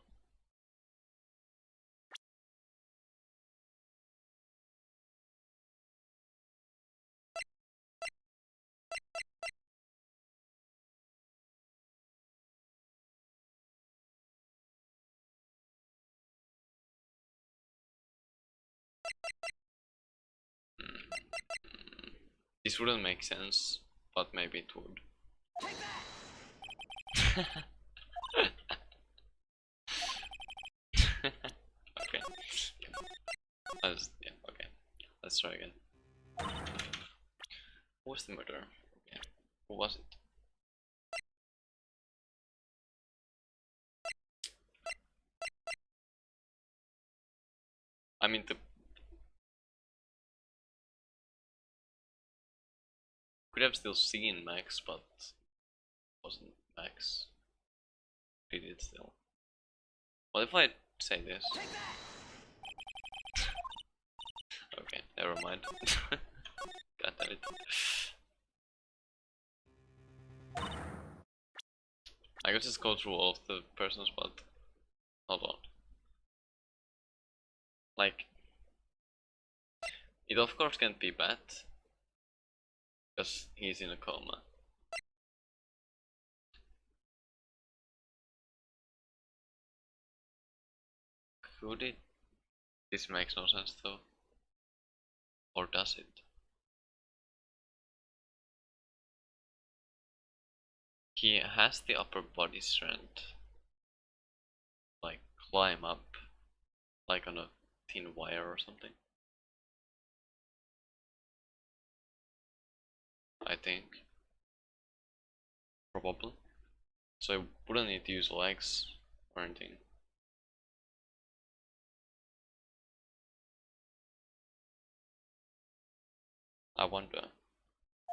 This wouldn't make sense, but maybe it would. Okay. Yeah, okay. Let's try again. Who was the murderer? Okay. Who was it? I mean, could have still seen Max, but wasn't max. Did it still. What if I say this? Okay, never mind. God damn it. I could just go through all of the persons, but hold on. Like, it of course can't be bad, because he's in a coma. Could it? This makes no sense though. Or does it? He has the upper body strength. Like, climb up. Like on a thin wire or something. I think. Probably. So I wouldn't need to use legs or anything. I wonder.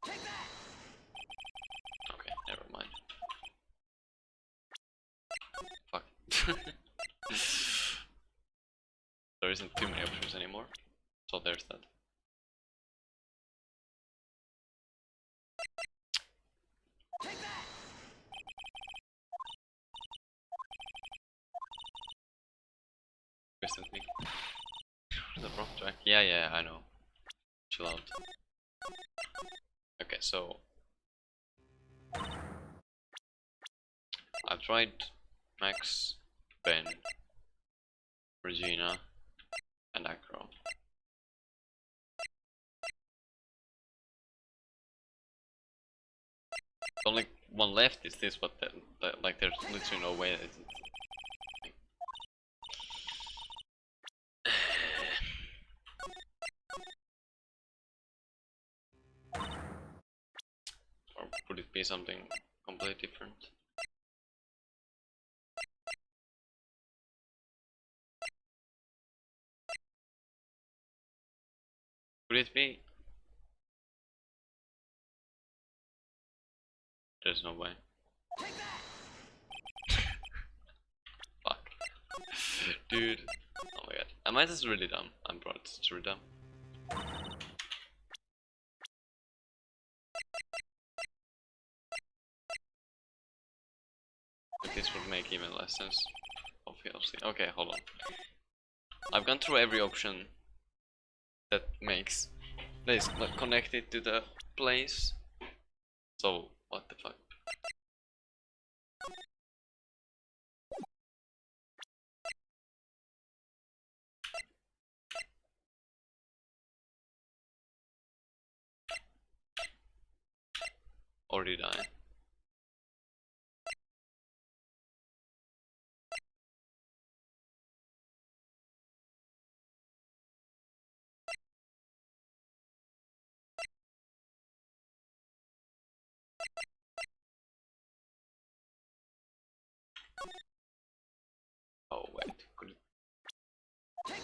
Okay, never mind. Fuck. There isn't too many options anymore. So there's that. Twisted me. The wrong track. Yeah, I know. Chill out. Okay, so I've tried Max, Ben, Regina, and Acro. Only one left is this, but like there's literally no way that it's or would it be something completely different? Could it be? There's no way. Fuck. Dude. Oh my god. Am I just really dumb? I'm probably just really dumb. But this would make even less sense, obviously. Okay, hold on. I've gone through every option that makes this connected to the place. So, what the fuck? Or did I? Oh wait, could it? Okay,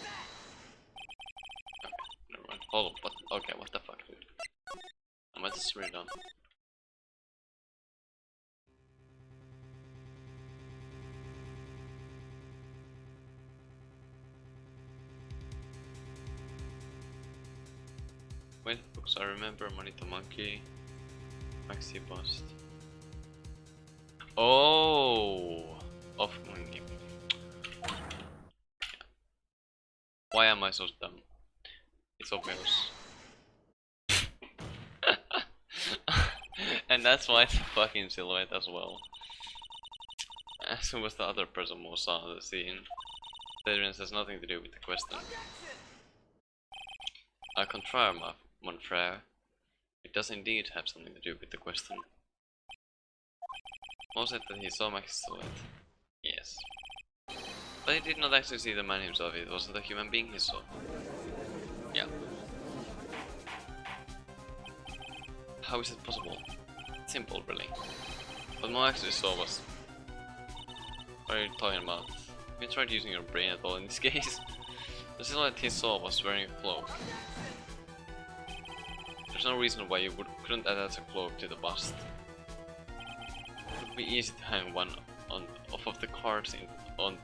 never mind. Hold on, what? Okay, what the fuck, dude? Am I just really dumb? Wait, books I remember, Monito Monkey, Maxi Bust. Oh! Of money. Why am I so dumb? It's obvious. And that's why it's a fucking silhouette as well. As was the other person who saw the scene. The difference has nothing to do with the question. I confirm, mon frère. It does indeed have something to do with the question. Mo said that he saw Max's silhouette. Yes. But he did not actually see the man himself, it wasn't a human being he saw. Yeah. How is it possible? Simple, really. What Mo actually saw was... What are you talking about? Have you tried using your brain at all in this case? The silhouette he saw was wearing a cloak. There's no reason why you couldn't attach a cloak to the bust. be easy to hang one on off of the cards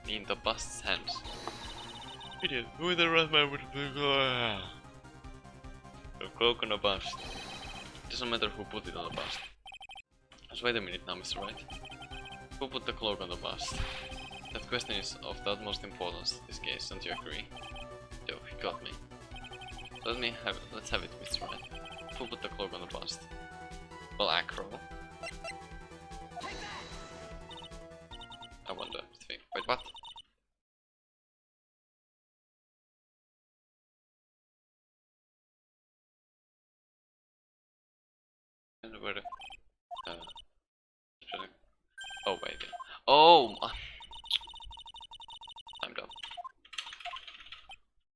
in the bust's hands. Idiot, who in the right mind would a cloak on a bust? It doesn't matter who put it on the bust. Just wait a minute now, Mr. Wright. Who put the cloak on the bust? That question is of the utmost importance in this case, don't you agree? Yo, he got me. Let's have it, Mr. Wright. Who put the cloak on the bust? Well, Acro. I wonder, wait, what? And where the... oh, wait. Oh! I'm dumb.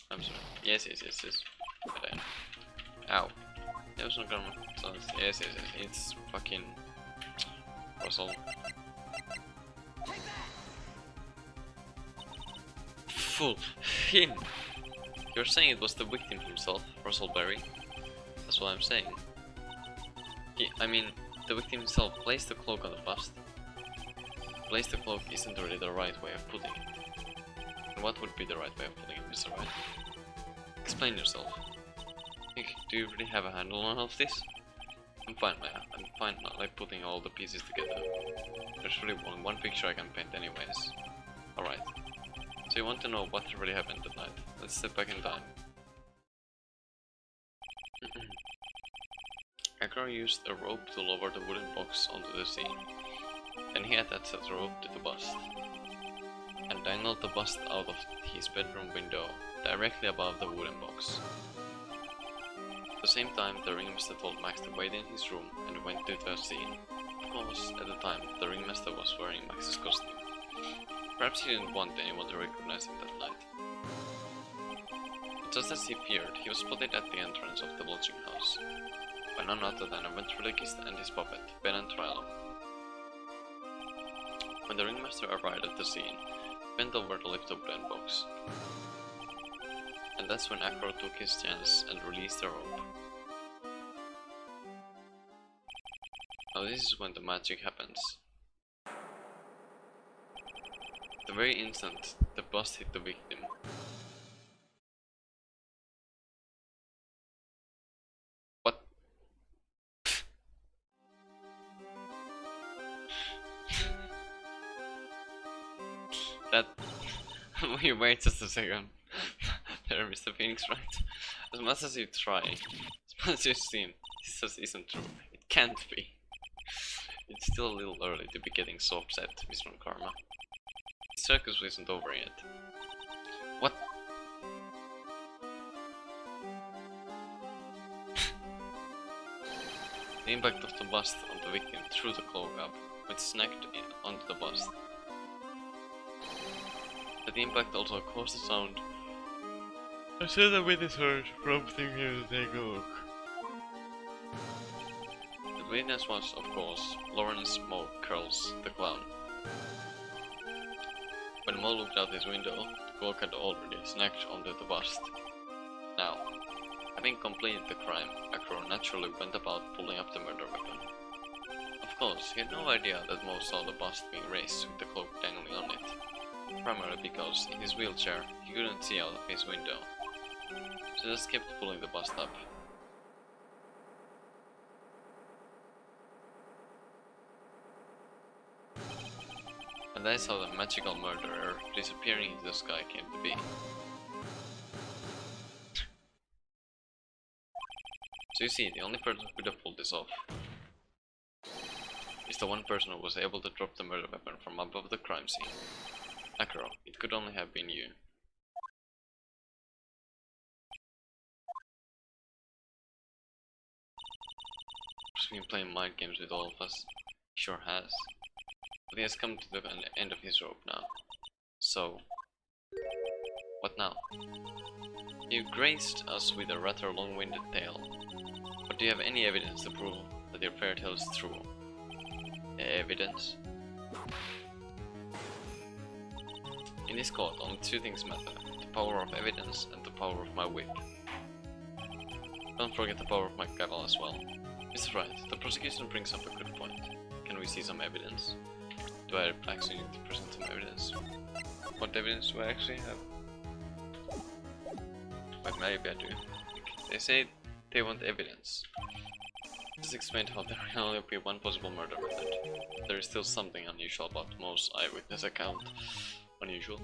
I'm sorry. Yes. But I know. Ow. There was no grammar. Yes. It's fucking... Russell. Fool. Him! You're saying it was the victim himself, Russell Berry? That's what I'm saying. I mean, the victim himself placed the cloak on the bust. Place the cloak isn't really the right way of putting it. And what would be the right way of putting it, Mr. Wright? Explain yourself. Do you really have a handle on all of this? I'm fine now, like putting all the pieces together. There's really one picture I can paint anyways. Alright. So you want to know what really happened that night? Let's step back in time. Akro used a rope to lower the wooden box onto the sea. Then he attached that rope to the bust and dangled the bust out of his bedroom window directly above the wooden box. At the same time, the ringmaster told Max to wait in his room and went to the scene. Of course, at the time, the ringmaster was wearing Max's costume. Perhaps he didn't want anyone to recognize him that night. But just as he feared, he was spotted at the entrance of the lodging house by none other than a ventriloquist and his puppet, Ben and Trilo. When the ringmaster arrived at the scene, he bent over to lift the wooden box. And that's when Acro took his chance and released the rope. Now this is when the magic happens. The very instant the bust hit the victim, what? That... wait just a second. There, Mr. Phoenix, right? As much as you try, as much as you seem, this just isn't true. It can't be. It's still a little early to be getting so upset, Mr. Karma. The circus isn't over yet. What? The impact of the bust on the victim threw the cloak up, which snagged onto the bust. But the impact also caused a sound. I said the witness heard, prompting him to take a look. The witness was, of course, Lawrence Moe Curls, the clown. When Moe looked out his window, the cloak had already snagged onto the bust. Now, having completed the crime, Acro naturally went about pulling up the murder weapon. Of course, he had no idea that Moe saw the bust being raised with the cloak dangling on it, primarily because in his wheelchair he couldn't see out of his window, so just kept pulling the bust up. And that is how the magical murderer disappearing into the sky came to be. So you see, the only person who could have pulled this off is the one person who was able to drop the murder weapon from above the crime scene. Acro, it could only have been you. He's been playing mind games with all of us. He sure has. But he has come to the end of his rope now. So, what now? You graced us with a rather long-winded tale. But do you have any evidence to prove that your fairy tale is true? Evidence? In this court, only two things matter. The power of evidence and the power of my whip. Don't forget the power of my gavel as well. Mr. Wright, the prosecution brings up a good point. Can we see some evidence? Do I actually need to present some evidence? What evidence do I actually have? But maybe I do. They say they want evidence. This explained how there can only be one possible murder method. There is still something unusual about Mo's eyewitness account. Unusual?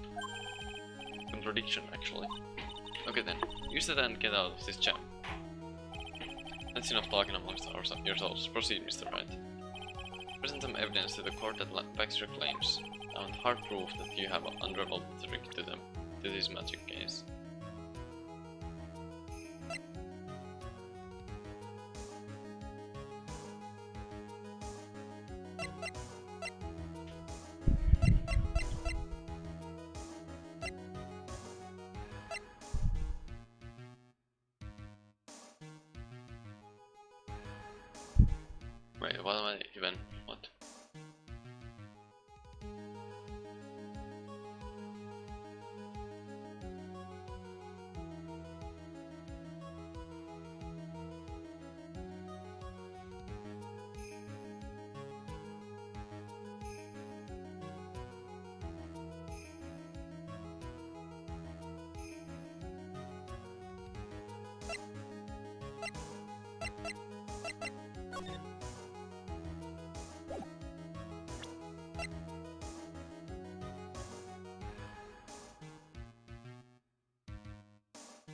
Contradiction, actually. Okay then, use that and get out of this jam. That's enough talking amongst yourselves. Proceed, Mr. Wright. Present some evidence to the court that backs your claims. I want hard proof that you have unraveled the trick to this magic case. Wait, what am I even? What?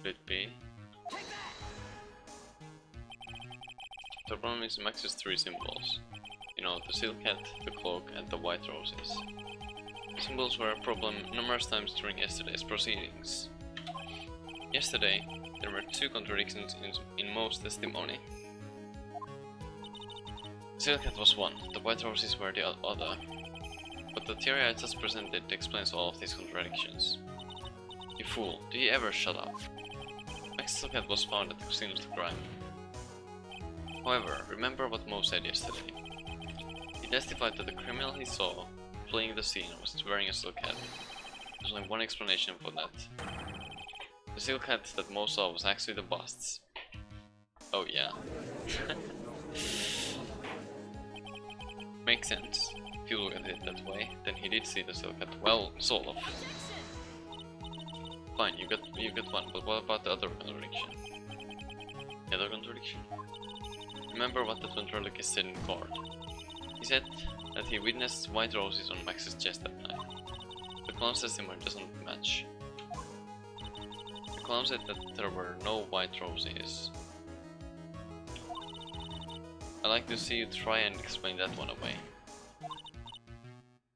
Could it be? The problem is Max has three symbols. You know, the silk hat, the cloak, and the white roses. Symbols were a problem numerous times during yesterday's proceedings. Yesterday, there were two contradictions in Mo's testimony. The silk hat was one, the white roses were the other. But the theory I just presented explains all of these contradictions. You fool, do you ever shut up? Max's silk hat was found at the scene of the crime. However, remember what Mo said yesterday. He testified that the criminal he saw fleeing the scene was wearing a silk hat. There's only one explanation for that. The silk hat that Mo saw was actually the bust's. Oh yeah. Makes sense. If you look at it that way, then he did see the silk hat. Well, sort of. Fine, you got one, but what about the other contradiction? The other contradiction? Remember what the ventriloquist said in court. He said that he witnessed white roses on Max's chest that night. The clown's testimony doesn't match. The clown said that there were no white roses. I'd like to see you try and explain that one away.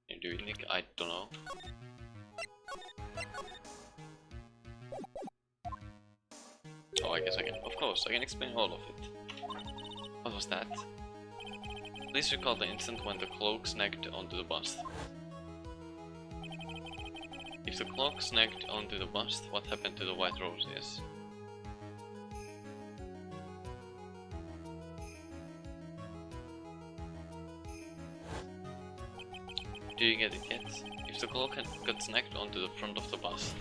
Can you do it, Nick? I don't know. Oh, I guess I can. Of course, I can explain all of it. What was that? Please recall the instant when the cloak snagged onto the bust. If the cloak snagged onto the bust, what happened to the white roses? Do you get it yet? If the cloak had got snagged onto the front of the bust,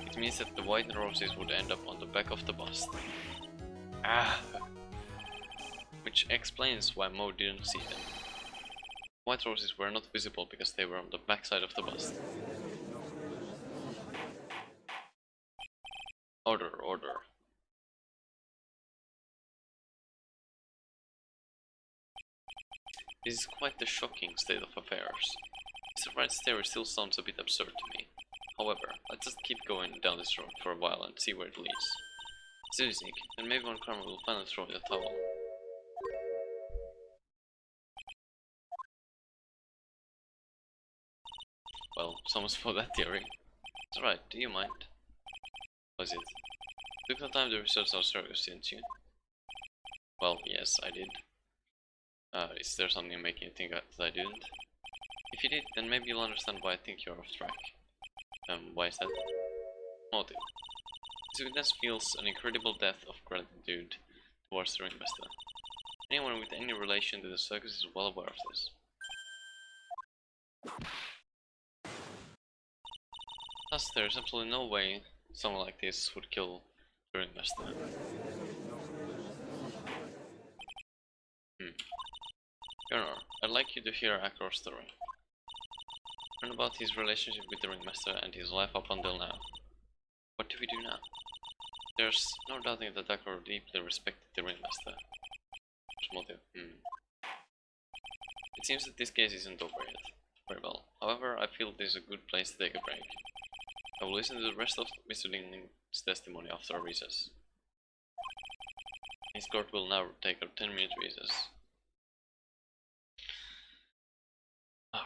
it means that the white roses would end up on the back of the bust. Ah! Which explains why Mo didn't see them. White roses were not visible because they were on the back side of the bust. Order, order. This is quite the shocking state of affairs. Mr. Wright's theory still sounds a bit absurd to me. However, let's just keep going down this road for a while and see where it leads. Seriously, then maybe one karma will finally throw in the towel. Well, someone's for that theory. That's right, do you mind? Was it? Took the time to research our service, didn't you? Well, yes, I did. Is there something making you think that I didn't? If you did, then maybe you'll understand why I think you're off track. Why is that? Motive. This witness feels an incredible depth of gratitude towards the ringmaster. Anyone with any relation to the circus is well aware of this. Thus, there is absolutely no way someone like this would kill the ringmaster. Your Honor, I'd like you to hear Akor's story. Learn about his relationship with the Ringmaster and his life up until now. What do we do now? There's no doubting that Akor deeply respected the Ringmaster. Motive. It seems that this case isn't over yet. Very well. However, I feel this is a good place to take a break. I will listen to the rest of Mr. Dingling's testimony after our recess. His court will now take a 10-minute recess. Okay.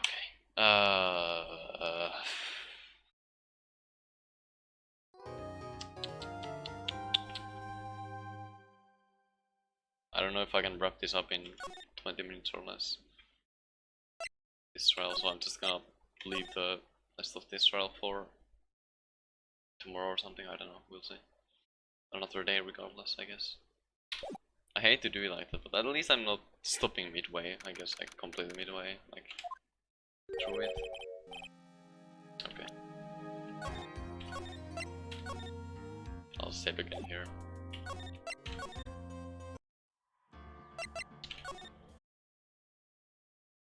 I don't know if I can wrap this up in 20 minutes or less. This trial, so I'm just gonna leave the rest of this trial for tomorrow or something, I don't know, we'll see. Another day regardless, I guess. I hate to do it like that, but at least I'm not stopping midway, I guess, like completely midway, like through it. Okay. I'll save again here.